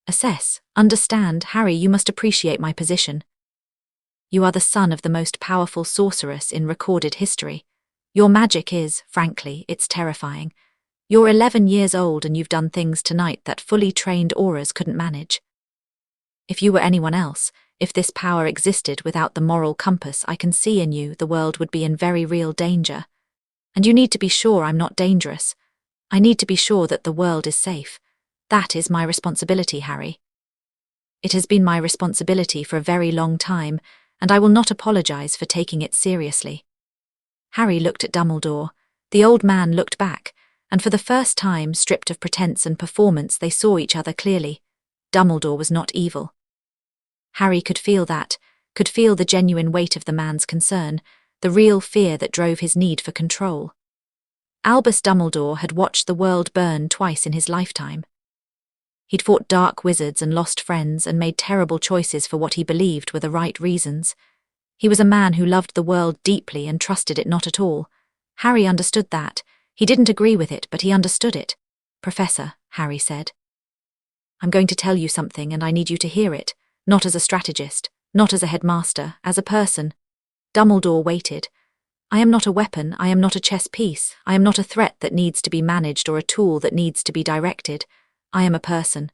assess, understand. Harry, you must appreciate my position. You are the son of the most powerful sorceress in recorded history. Your magic is, frankly, it's terrifying. You're 11 years old and you've done things tonight that fully trained auras couldn't manage. If you were anyone else, if this power existed without the moral compass I can see in you, the world would be in very real danger. And you need to be sure I'm not dangerous. I need to be sure that the world is safe. That is my responsibility, Harry. It has been my responsibility for a very long time, and I will not apologize for taking it seriously. Harry looked at Dumbledore. The old man looked back, and for the first time, stripped of pretense and performance, they saw each other clearly. Dumbledore was not evil. Harry could feel that, could feel the genuine weight of the man's concern, the real fear that drove his need for control. Albus Dumbledore had watched the world burn twice in his lifetime. He'd fought dark wizards and lost friends and made terrible choices for what he believed were the right reasons. He was a man who loved the world deeply and trusted it not at all. Harry understood that. He didn't agree with it, but he understood it. Professor, Harry said. I'm going to tell you something and I need you to hear it, not as a strategist, not as a headmaster, as a person. Dumbledore waited. I am not a weapon, I am not a chess piece, I am not a threat that needs to be managed or a tool that needs to be directed. I am a person.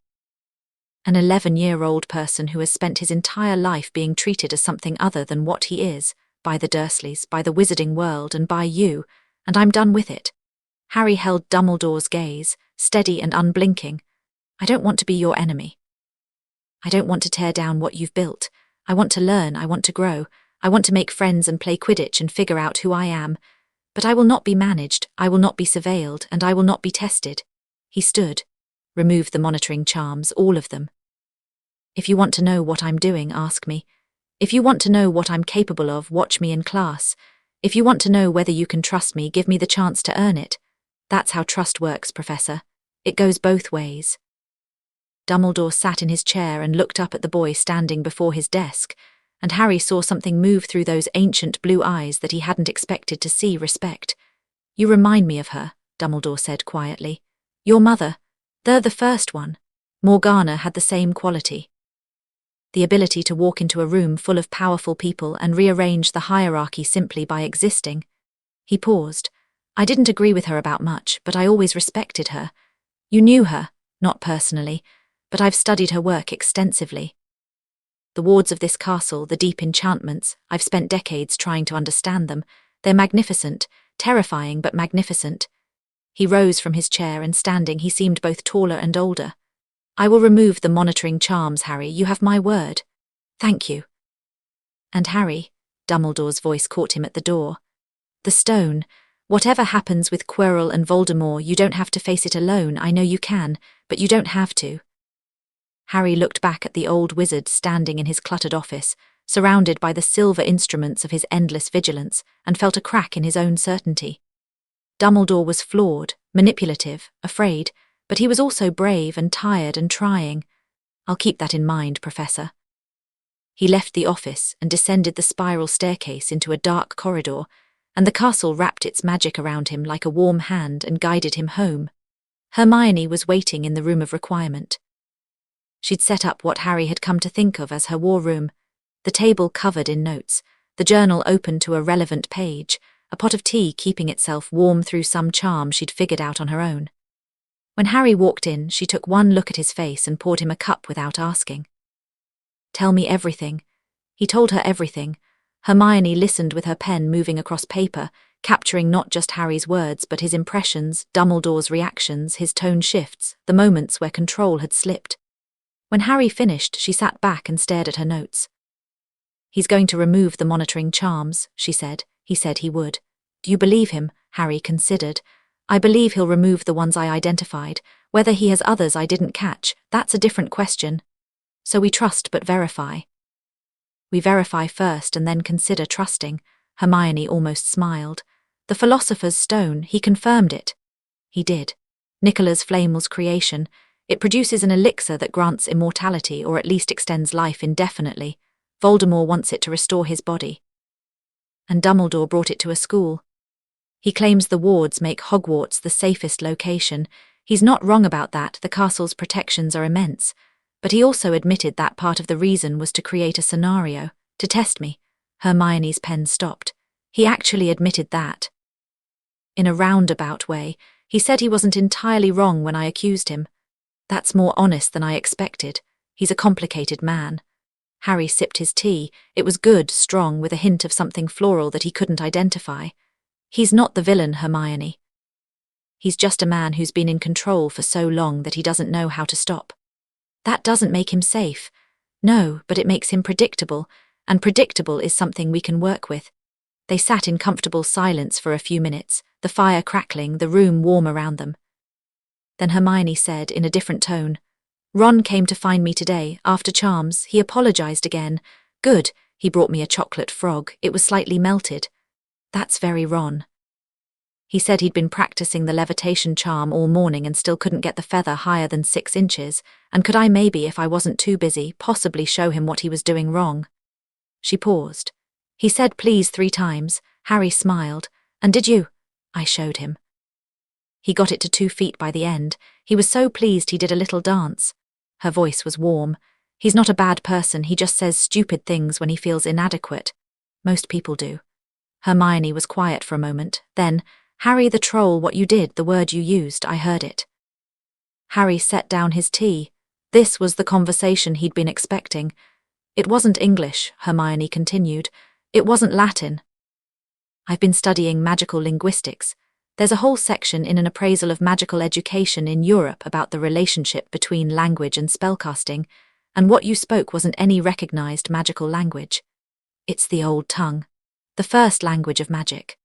An 11-year-old person who has spent his entire life being treated as something other than what he is, by the Dursleys, by the wizarding world, and by you, and I'm done with it. Harry held Dumbledore's gaze, steady and unblinking. I don't want to be your enemy. I don't want to tear down what you've built. I want to learn, I want to grow. I want to make friends and play Quidditch and figure out who I am. But I will not be managed, I will not be surveilled, and I will not be tested. He stood. Removed the monitoring charms, all of them. If you want to know what I'm doing, ask me. If you want to know what I'm capable of, watch me in class. If you want to know whether you can trust me, give me the chance to earn it. That's how trust works, Professor. It goes both ways. Dumbledore sat in his chair and looked up at the boy standing before his desk, and Harry saw something move through those ancient blue eyes that he hadn't expected to see. Respect. You remind me of her, Dumbledore said quietly. Your mother. They're the first one. Morgana had the same quality. the ability to walk into a room full of powerful people and rearrange the hierarchy simply by existing. He paused. I didn't agree with her about much, but I always respected her. You knew her, not personally, but I've studied her work extensively. The wards of this castle, the deep enchantments, I've spent decades trying to understand them. They're magnificent, terrifying but magnificent. He rose from his chair and standing, he seemed both taller and older. I will remove the monitoring charms, Harry, you have my word. Thank you. And Harry, Dumbledore's voice caught him at the door. The stone, whatever happens with Quirrell and Voldemort, you don't have to face it alone. I know you can, but you don't have to. Harry looked back at the old wizard standing in his cluttered office, surrounded by the silver instruments of his endless vigilance, and felt a crack in his own certainty. Dumbledore was flawed, manipulative, afraid, but he was also brave and tired and trying. I'll keep that in mind, Professor. He left the office and descended the spiral staircase into a dark corridor, and the castle wrapped its magic around him like a warm hand and guided him home. Hermione was waiting in the room of requirement. She'd set up what Harry had come to think of as her war room, the table covered in notes, the journal open to a relevant page, a pot of tea keeping itself warm through some charm she'd figured out on her own. When Harry walked in, she took one look at his face and poured him a cup without asking. Tell me everything. He told her everything. Hermione listened with her pen moving across paper, capturing not just Harry's words but his impressions, Dumbledore's reactions, his tone shifts, the moments where control had slipped. When Harry finished, she sat back and stared at her notes. He's going to remove the monitoring charms, she said. He said he would. Do you believe him? Harry considered. I believe he'll remove the ones I identified. Whether he has others I didn't catch, that's a different question. So we trust but verify. We verify first and then consider trusting. Hermione almost smiled. The Philosopher's Stone, he confirmed it. He did. Nicola's Flamel's creation. It produces an elixir that grants immortality or at least extends life indefinitely. Voldemort wants it to restore his body. And Dumbledore brought it to a school. He claims the wards make Hogwarts the safest location. He's not wrong about that, the castle's protections are immense. But he also admitted that part of the reason was to create a scenario, to test me. Hermione's pen stopped. He actually admitted that. In a roundabout way, he said he wasn't entirely wrong when I accused him. That's more honest than I expected. He's a complicated man. Harry sipped his tea. It was good, strong, with a hint of something floral that he couldn't identify. He's not the villain, Hermione. He's just a man who's been in control for so long that he doesn't know how to stop. That doesn't make him safe. No, but it makes him predictable, and predictable is something we can work with. They sat in comfortable silence for a few minutes, the fire crackling, the room warm around them. Then Hermione said in a different tone, Ron came to find me today, after charms. He apologized again. Good, he brought me a chocolate frog. It was slightly melted. That's very Ron. He said he'd been practicing the levitation charm all morning and still couldn't get the feather higher than 6 inches, and could I maybe, if I wasn't too busy, possibly show him what he was doing wrong? She paused. He said please 3 times. Harry smiled. And did you? I showed him. He got it to 2 feet by the end. He was so pleased he did a little dance. Her voice was warm. He's not a bad person, he just says stupid things when he feels inadequate. Most people do. Hermione was quiet for a moment. Then, Harry the troll, what you did, the word you used, I heard it. Harry set down his tea. This was the conversation he'd been expecting. It wasn't English, Hermione continued. It wasn't Latin. I've been studying magical linguistics. There's a whole section in an appraisal of magical education in Europe about the relationship between language and spellcasting, and what you spoke wasn't any recognized magical language. It's the old tongue, the first language of magic.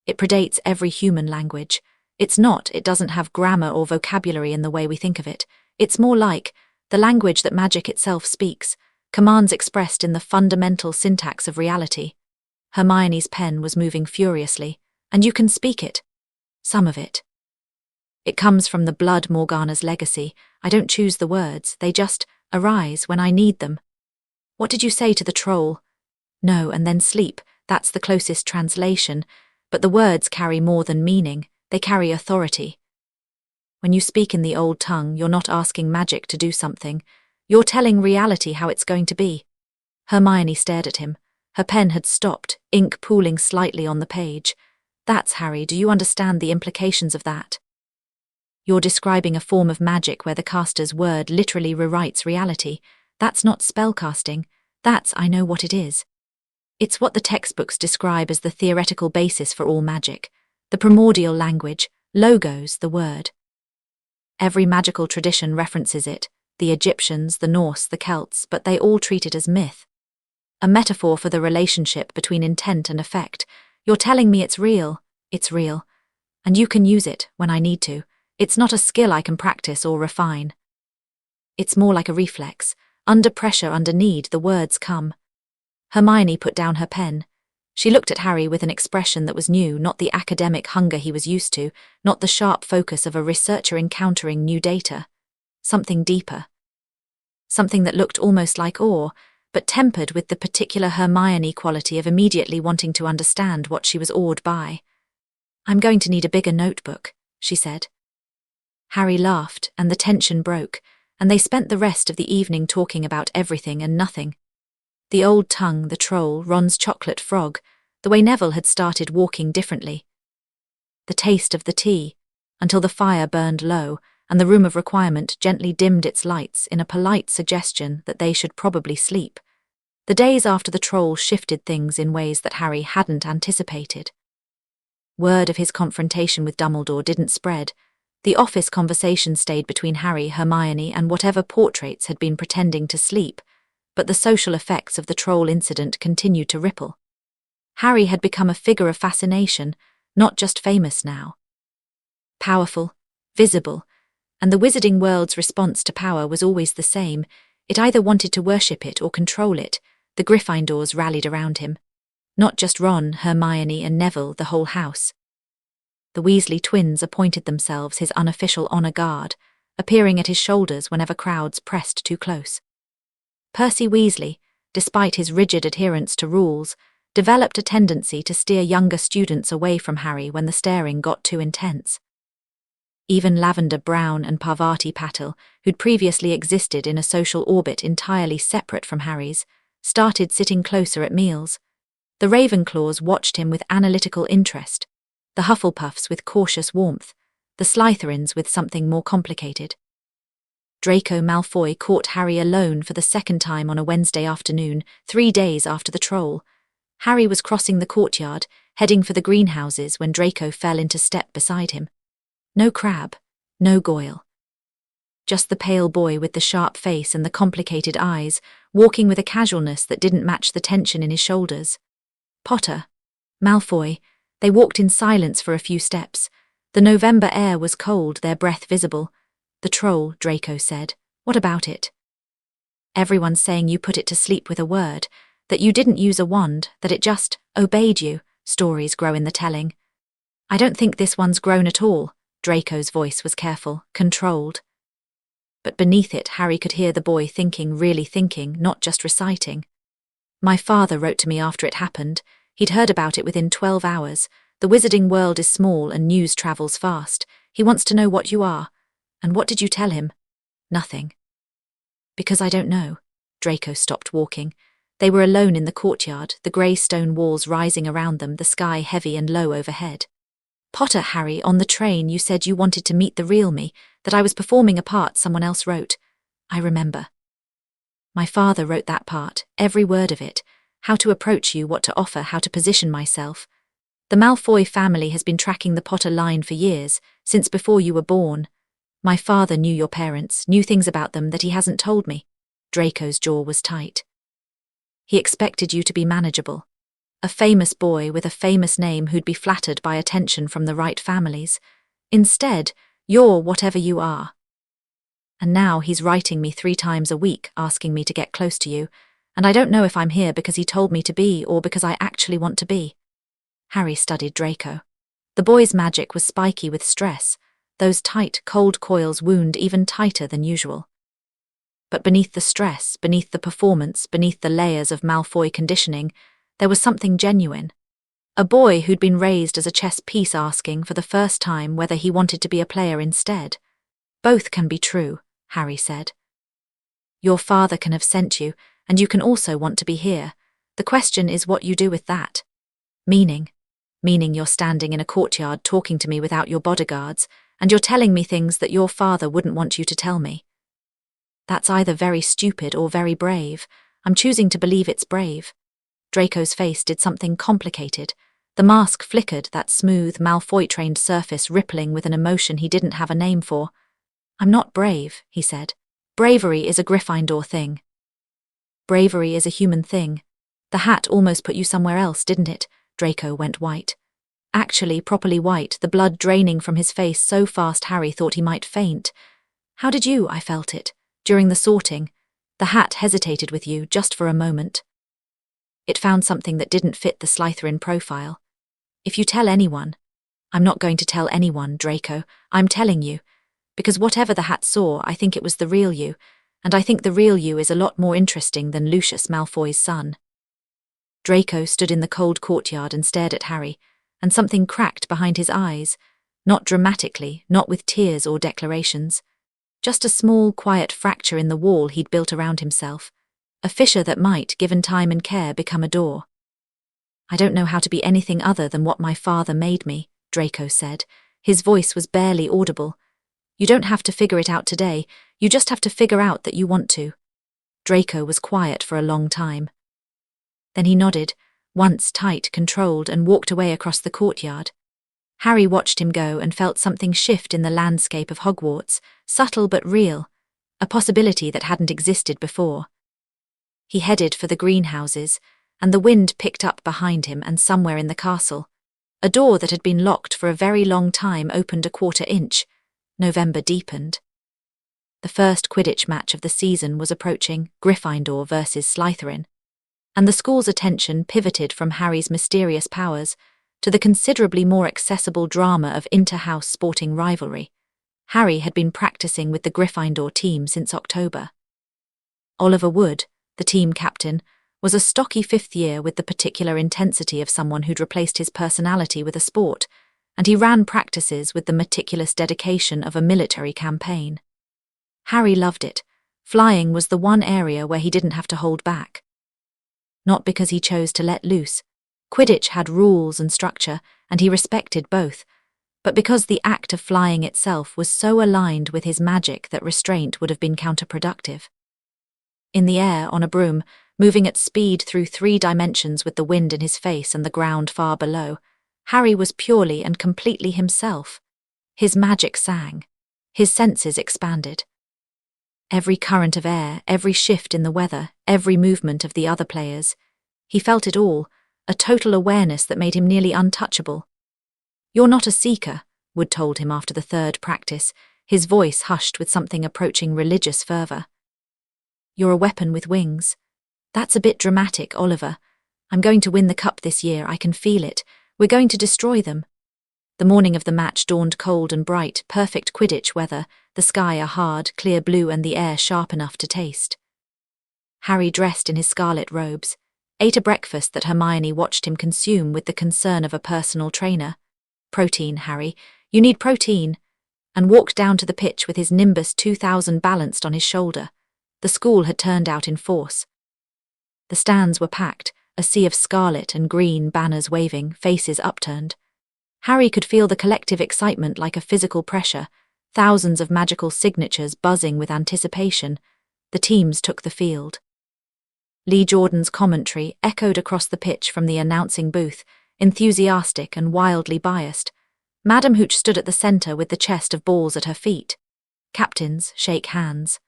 It predates every human language. It doesn't have grammar or vocabulary in the way we think of it. It's more like the language that magic itself speaks, commands expressed in the fundamental syntax of reality. Hermione's pen was moving furiously. And you can speak it. Some of it. It comes from the blood Morgana's legacy. I don't choose the words, they just arise when I need them. What did you say to the troll? No, and then sleep, that's the closest translation, but the words carry more than meaning, they carry authority. When you speak in the old tongue, you're not asking magic to do something. You're telling reality how it's going to be." Hermione stared at him. Her pen had stopped, ink pooling slightly on the page. "That's Harry, do you understand the implications of that? You're describing a form of magic where the caster's word literally rewrites reality. That's not spellcasting. I know what it is. It's what the textbooks describe as the theoretical basis for all magic. The primordial language, logos, the word. Every magical tradition references it, the Egyptians, the Norse, the Celts, but they all treat it as myth. A metaphor for the relationship between intent and effect. You're telling me it's real. It's real. And you can use it when I need to. It's not a skill I can practice or refine. It's more like a reflex. Under pressure, under need, the words come." Hermione put down her pen. She looked at Harry with an expression that was new, not the academic hunger he was used to, not the sharp focus of a researcher encountering new data. Something deeper. Something that looked almost like awe, but tempered with the particular Hermione quality of immediately wanting to understand what she was awed by. "I'm going to need a bigger notebook," she said. Harry laughed, and the tension broke, and they spent the rest of the evening talking about everything and nothing. The old tongue, the troll, Ron's chocolate frog, the way Neville had started walking differently. The taste of the tea, until the fire burned low, and the room of requirement gently dimmed its lights in a polite suggestion that they should probably sleep. The days after the troll shifted things in ways that Harry hadn't anticipated. Word of his confrontation with Dumbledore didn't spread. The office conversation stayed between Harry, Hermione, and whatever portraits had been pretending to sleep, but the social effects of the troll incident continued to ripple. Harry had become a figure of fascination, not just famous now. Powerful, visible, and the wizarding world's response to power was always the same. It either wanted to worship it or control it. The Gryffindors rallied around him. Not just Ron, Hermione, and Neville, the whole house. The Weasley twins appointed themselves his unofficial honor guard, appearing at his shoulders whenever crowds pressed too close. Percy Weasley, despite his rigid adherence to rules, developed a tendency to steer younger students away from Harry when the staring got too intense. Even Lavender Brown and Parvati Patil, who'd previously existed in a social orbit entirely separate from Harry's, started sitting closer at meals. The Ravenclaws watched him with analytical interest, the Hufflepuffs with cautious warmth, the Slytherins with something more complicated. Draco Malfoy caught Harry alone for the second time on a Wednesday afternoon, 3 days after the troll. Harry was crossing the courtyard, heading for the greenhouses when Draco fell into step beside him. No Crabbe, no Goyle. Just the pale boy with the sharp face and the complicated eyes, walking with a casualness that didn't match the tension in his shoulders. Potter, Malfoy, they walked in silence for a few steps. The November air was cold, their breath visible. "The troll," Draco said. "What about it?" "Everyone's saying you put it to sleep with a word, that you didn't use a wand, that it just obeyed you. Stories grow in the telling." "I don't think this one's grown at all." Draco's voice was careful, controlled. But beneath it, Harry could hear the boy thinking, really thinking, not just reciting. "My father wrote to me after it happened. He'd heard about it within 12 hours. The wizarding world is small and news travels fast. He wants to know what you are." "And what did you tell him?" "Nothing." "Because I don't know." Draco stopped walking. They were alone in the courtyard, the grey stone walls rising around them, the sky heavy and low overhead. "Potter, Harry, on the train you said you wanted to meet the real me, that I was performing a part someone else wrote." "I remember." "My father wrote that part, every word of it. How to approach you, what to offer, how to position myself. The Malfoy family has been tracking the Potter line for years, since before you were born. My father knew your parents, knew things about them that he hasn't told me." Draco's jaw was tight. "He expected you to be manageable. A famous boy with a famous name who'd be flattered by attention from the right families. Instead, you're whatever you are. And now he's writing me 3 times a week asking me to get close to you, and I don't know if I'm here because he told me to be or because I actually want to be." Harry studied Draco. The boy's magic was spiky with stress. Those tight, cold coils wound even tighter than usual. But beneath the stress, beneath the performance, beneath the layers of Malfoy conditioning, there was something genuine. A boy who'd been raised as a chess piece asking for the first time whether he wanted to be a player instead. "Both can be true," Harry said. Your father can have sent you, and you can also want to be here. The question is what you do with that. Meaning you're standing in a courtyard talking to me without your bodyguards, and you're telling me things that your father wouldn't want you to tell me. That's either very stupid or very brave. I'm choosing to believe it's brave. Draco's face did something complicated. The mask flickered, that smooth, Malfoy-trained surface rippling with an emotion he didn't have a name for. I'm not brave, he said. Bravery is a Gryffindor thing. Bravery is a human thing. The hat almost put you somewhere else, didn't it? Draco went white. Actually, properly white, the blood draining from his face so fast Harry thought he might faint. How did you? I felt it. During the sorting. The hat hesitated with you, just for a moment. It found something that didn't fit the Slytherin profile. If you tell anyone— I'm not going to tell anyone, Draco. I'm telling you. Because whatever the hat saw, I think it was the real you, and I think the real you is a lot more interesting than Lucius Malfoy's son. Draco stood in the cold courtyard and stared at Harry, and something cracked behind his eyes, not dramatically, not with tears or declarations. Just a small, quiet fracture in the wall he'd built around himself, a fissure that might, given time and care, become a door. I don't know how to be anything other than what my father made me, Draco said. His voice was barely audible. You don't have to figure it out today, you just have to figure out that you want to. Draco was quiet for a long time. Then he nodded, once tight, controlled, and walked away across the courtyard. Harry watched him go and felt something shift in the landscape of Hogwarts, subtle but real, a possibility that hadn't existed before. He headed for the greenhouses, and the wind picked up behind him and somewhere in the castle. A door that had been locked for a very long time opened a quarter inch. November deepened. The first Quidditch match of the season was approaching, Gryffindor versus Slytherin, and the school's attention pivoted from Harry's mysterious powers to the considerably more accessible drama of inter-house sporting rivalry. Harry had been practicing with the Gryffindor team since October. Oliver Wood, the team captain, was a stocky fifth year with the particular intensity of someone who'd replaced his personality with a sport, and he ran practices with the meticulous dedication of a military campaign. Harry loved it. Flying was the one area where he didn't have to hold back. Not because he chose to let loose. Quidditch had rules and structure, and he respected both, but because the act of flying itself was so aligned with his magic that restraint would have been counterproductive. In the air, on a broom, moving at speed through 3 dimensions with the wind in his face and the ground far below, Harry was purely and completely himself. His magic sang. His senses expanded. Every current of air, every shift in the weather, every movement of the other players. He felt it all, a total awareness that made him nearly untouchable. You're not a seeker, Wood told him after the third practice, his voice hushed with something approaching religious fervour. You're a weapon with wings. That's a bit dramatic, Oliver. I'm going to win the cup this year, I can feel it. We're going to destroy them. The morning of the match dawned cold and bright, perfect Quidditch weather, the sky a hard, clear blue and the air sharp enough to taste. Harry dressed in his scarlet robes, ate a breakfast that Hermione watched him consume with the concern of a personal trainer. Protein, Harry, you need protein, and walked down to the pitch with his Nimbus 2000 balanced on his shoulder. The school had turned out in force. The stands were packed, a sea of scarlet and green banners waving, faces upturned. Harry could feel the collective excitement like a physical pressure, thousands of magical signatures buzzing with anticipation. The teams took the field. Lee Jordan's commentary echoed across the pitch from the announcing booth, enthusiastic and wildly biased. Madam Hooch stood at the centre with the chest of balls at her feet. Captains, shake hands.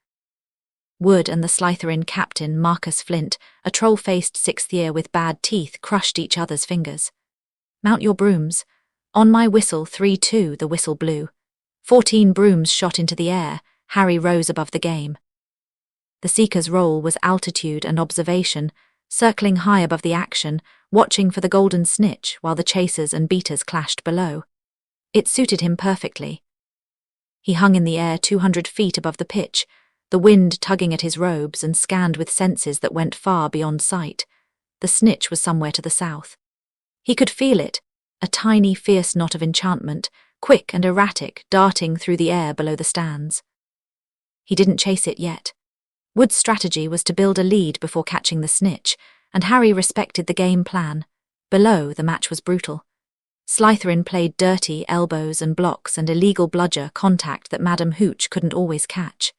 Wood and the Slytherin captain, Marcus Flint, a troll-faced sixth year with bad teeth, crushed each other's fingers. Mount your brooms. On my whistle, 3-2, the whistle blew. 14 brooms shot into the air. Harry rose above the game. The Seeker's role was altitude and observation, circling high above the action, watching for the golden snitch while the chasers and beaters clashed below. It suited him perfectly. He hung in the air 200 feet above the pitch, the wind tugging at his robes, and scanned with senses that went far beyond sight. The snitch was somewhere to the south. He could feel it, a tiny, fierce knot of enchantment, quick and erratic, darting through the air below the stands. He didn't chase it yet. Wood's strategy was to build a lead before catching the snitch, and Harry respected the game plan. Below, the match was brutal. Slytherin played dirty elbows and blocks and illegal bludger contact that Madam Hooch couldn't always catch.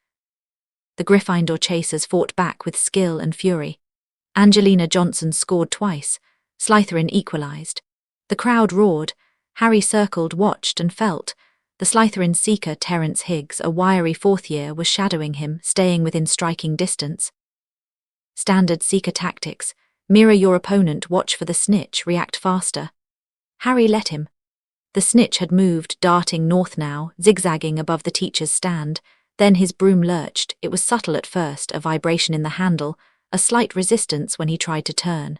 The Gryffindor chasers fought back with skill and fury. Angelina Johnson scored twice. Slytherin equalised. The crowd roared. Harry circled, watched and felt. The Slytherin seeker Terence Higgs, a wiry fourth year, was shadowing him, staying within striking distance. Standard seeker tactics. Mirror your opponent, watch for the snitch, react faster. Harry let him. The snitch had moved, darting north now, zigzagging above the teacher's stand. Then his broom lurched. It was subtle at first, a vibration in the handle, a slight resistance when he tried to turn.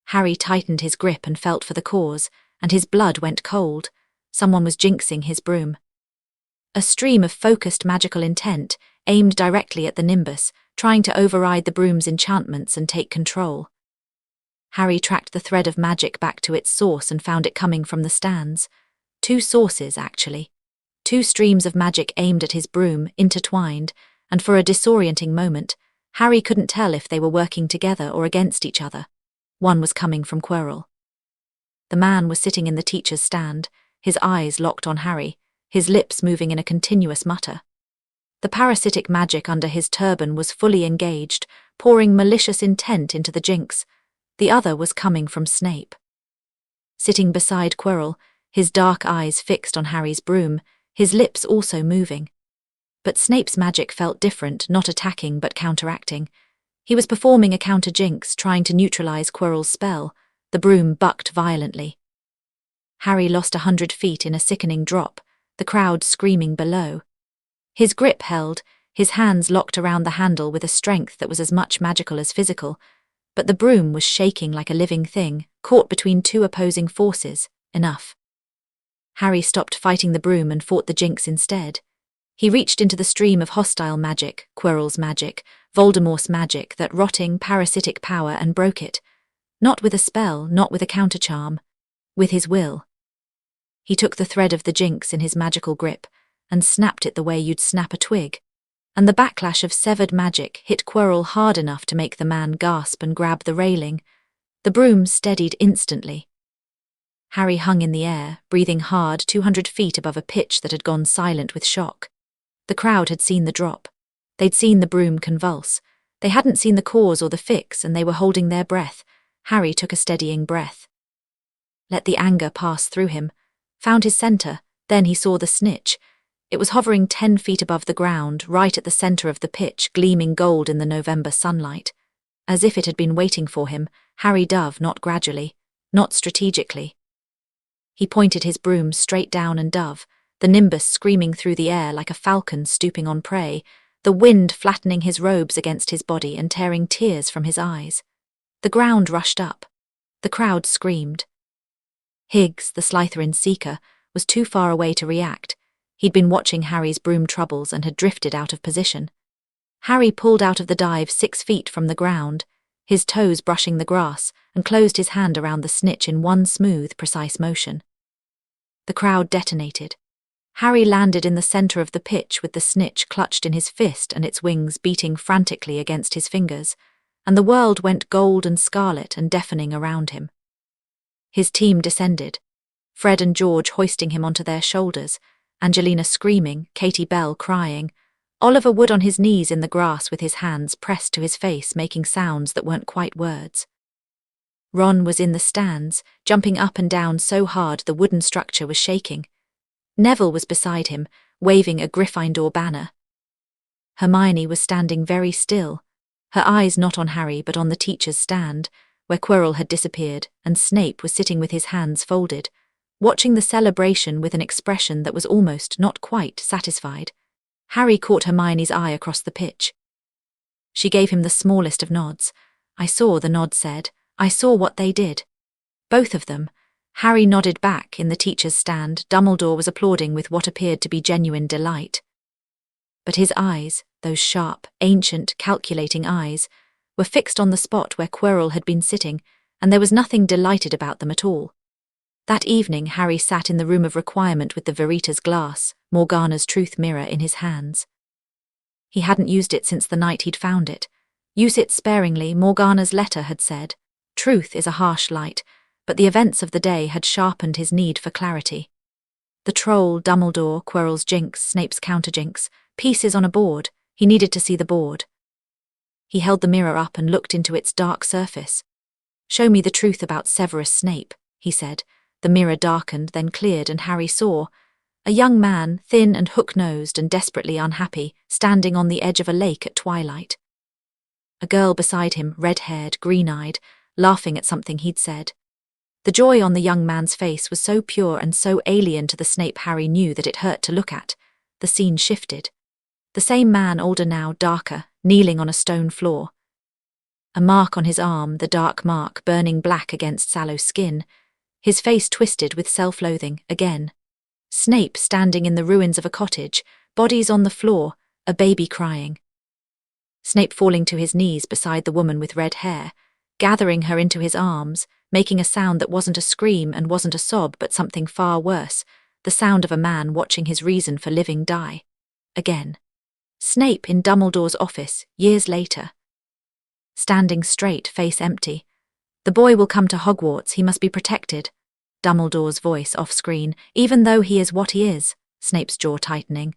Harry tightened his grip and felt for the cause, and his blood went cold. Someone was jinxing his broom. A stream of focused magical intent, aimed directly at the nimbus, trying to override the broom's enchantments and take control. Harry tracked the thread of magic back to its source and found it coming from the stands. Two sources, actually. Two streams of magic aimed at his broom, intertwined, and for a disorienting moment, Harry couldn't tell if they were working together or against each other. One was coming from Quirrell. The man was sitting in the teacher's stand, his eyes locked on Harry, his lips moving in a continuous mutter. The parasitic magic under his turban was fully engaged, pouring malicious intent into the jinx. The other was coming from Snape. Sitting beside Quirrell, his dark eyes fixed on Harry's broom, his lips also moving. But Snape's magic felt different, not attacking but counteracting. He was performing a counter-jinx, trying to neutralize Quirrell's spell. The broom bucked violently. Harry lost 100 feet in a sickening drop, the crowd screaming below. His grip held, his hands locked around the handle with a strength that was as much magical as physical, but the broom was shaking like a living thing, caught between two opposing forces. Enough. Harry stopped fighting the broom and fought the jinx instead. He reached into the stream of hostile magic, Quirrell's magic, Voldemort's magic, that rotting, parasitic power, and broke it. Not with a spell, not with a countercharm. With his will. He took the thread of the jinx in his magical grip and snapped it the way you'd snap a twig, and the backlash of severed magic hit Quirrell hard enough to make the man gasp and grab the railing. The broom steadied instantly. Harry hung in the air, breathing hard, 200 feet above a pitch that had gone silent with shock. The crowd had seen the drop. They'd seen the broom convulse. They hadn't seen the cause or the fix, and they were holding their breath. Harry took a steadying breath. Let the anger pass through him. Found his center, then he saw the snitch. It was hovering 10 feet above the ground, right at the center of the pitch, gleaming gold in the November sunlight. As if it had been waiting for him, Harry dove, not gradually, not strategically. He pointed his broom straight down and dove, the nimbus screaming through the air like a falcon stooping on prey, the wind flattening his robes against his body and tearing tears from his eyes. The ground rushed up. The crowd screamed. Higgs, the Slytherin seeker, was too far away to react. He'd been watching Harry's broom troubles and had drifted out of position. Harry pulled out of the dive 6 feet from the ground, his toes brushing the grass, and closed his hand around the snitch in one smooth, precise motion. The crowd detonated. Harry landed in the center of the pitch with the snitch clutched in his fist and its wings beating frantically against his fingers, and the world went gold and scarlet and deafening around him. His team descended, Fred and George hoisting him onto their shoulders, Angelina screaming, Katie Bell crying, Oliver Wood on his knees in the grass with his hands pressed to his face making sounds that weren't quite words. Ron was in the stands, jumping up and down so hard the wooden structure was shaking. Neville was beside him, waving a Gryffindor banner. Hermione was standing very still, her eyes not on Harry but on the teacher's stand, where Quirrell had disappeared, and Snape was sitting with his hands folded, watching the celebration with an expression that was almost, not quite, satisfied. Harry caught Hermione's eye across the pitch. She gave him the smallest of nods. I saw, the nod said. I saw what they did. Both of them. Harry nodded back in the teacher's stand. Dumbledore was applauding with what appeared to be genuine delight. But his eyes, those sharp, ancient, calculating eyes, were fixed on the spot where Quirrell had been sitting, and there was nothing delighted about them at all. That evening Harry sat in the room of requirement with the Verita's glass, Morgana's truth mirror, in his hands. He hadn't used it since the night he'd found it. Use it sparingly, Morgana's letter had said. Truth is a harsh light, but the events of the day had sharpened his need for clarity. The troll, Dumbledore, Quirrell's jinx, Snape's counterjinx, pieces on a board. He needed to see the board. He held the mirror up and looked into its dark surface. "Show me the truth about Severus Snape," he said. The mirror darkened, then cleared, and Harry saw a young man, thin and hook-nosed and desperately unhappy, standing on the edge of a lake at twilight. A girl beside him, red-haired, green-eyed, laughing at something he'd said. The joy on the young man's face was so pure and so alien to the Snape Harry knew that it hurt to look at. The scene shifted. The same man, older now, darker, kneeling on a stone floor. A mark on his arm, the dark mark, burning black against sallow skin. His face twisted with self-loathing, again. Snape standing in the ruins of a cottage, bodies on the floor, a baby crying. Snape falling to his knees beside the woman with red hair, gathering her into his arms, making a sound that wasn't a scream and wasn't a sob but something far worse, the sound of a man watching his reason for living die. Again. Snape in Dumbledore's office, years later. Standing straight, face empty. "The boy will come to Hogwarts, he must be protected." Dumbledore's voice off-screen. "Even though he is what he is," Snape's jaw tightening.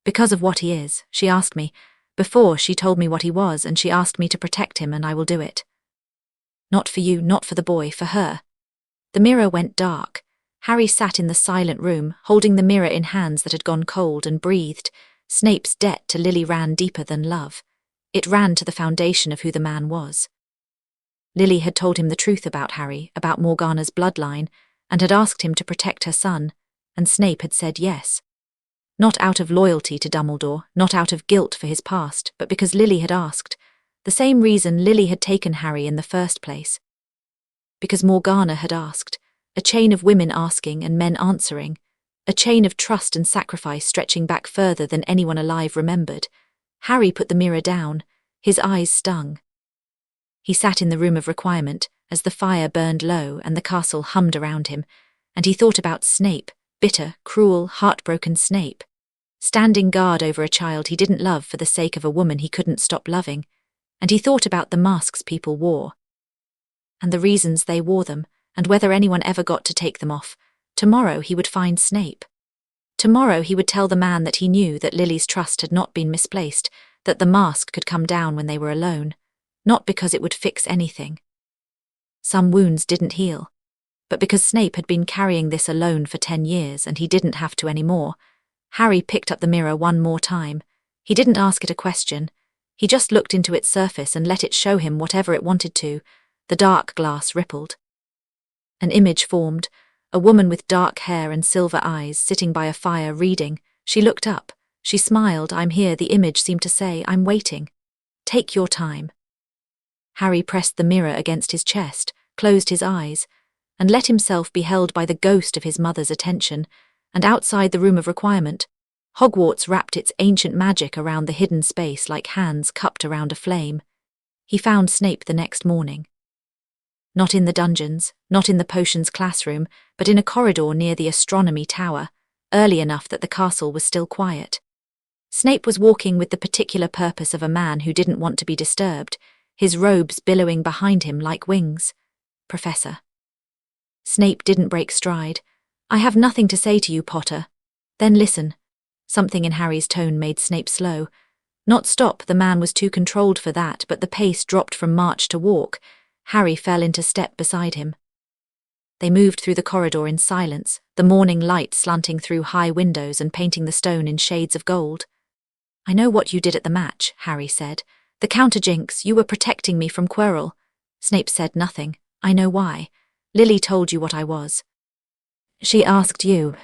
"Because of what he is, she asked me. Before, she told me what he was, and she asked me to protect him, and I will do it. Not for you, not for the boy, for her." The mirror went dark. Harry sat in the silent room, holding the mirror in hands that had gone cold, and breathed. Snape's debt to Lily ran deeper than love. It ran to the foundation of who the man was. Lily had told him the truth about Harry, about Morgana's bloodline, and had asked him to protect her son, and Snape had said yes. Not out of loyalty to Dumbledore, not out of guilt for his past, but because Lily had asked. The same reason Lily had taken Harry in the first place. Because Morgana had asked. A chain of women asking and men answering. A chain of trust and sacrifice stretching back further than anyone alive remembered. Harry put the mirror down. His eyes stung. He sat in the room of requirement as the fire burned low and the castle hummed around him, and he thought about Snape, bitter, cruel, heartbroken Snape, standing guard over a child he didn't love for the sake of a woman he couldn't stop loving, and he thought about the masks people wore, and the reasons they wore them, and whether anyone ever got to take them off. Tomorrow he would find Snape. Tomorrow he would tell the man that he knew that Lily's trust had not been misplaced, that the mask could come down when they were alone, not because it would fix anything. Some wounds didn't heal, but because Snape had been carrying this alone for 10 years and he didn't have to anymore. Harry picked up the mirror one more time. He didn't ask it a question. He just looked into its surface and let it show him whatever it wanted to. The dark glass rippled. An image formed, a woman with dark hair and silver eyes sitting by a fire reading. She looked up. She smiled. "I'm here," the image seemed to say. "I'm waiting. Take your time." Harry pressed the mirror against his chest, closed his eyes, and let himself be held by the ghost of his mother's attention, and outside the room of requirement, Hogwarts wrapped its ancient magic around the hidden space like hands cupped around a flame. He found Snape the next morning. Not in the dungeons, not in the potions classroom, but in a corridor near the astronomy tower, early enough that the castle was still quiet. Snape was walking with the particular purpose of a man who didn't want to be disturbed, his robes billowing behind him like wings. "Professor." Snape didn't break stride. "I have nothing to say to you, Potter." "Then listen." Something in Harry's tone made Snape slow. Not stop, the man was too controlled for that, but the pace dropped from march to walk. Harry fell into step beside him. They moved through the corridor in silence, the morning light slanting through high windows and painting the stone in shades of gold. "I know what you did at the match," Harry said. "The counterjinx, you were protecting me from Quirrell." Snape said nothing. "I know why. Lily told you what I was." "She asked you,"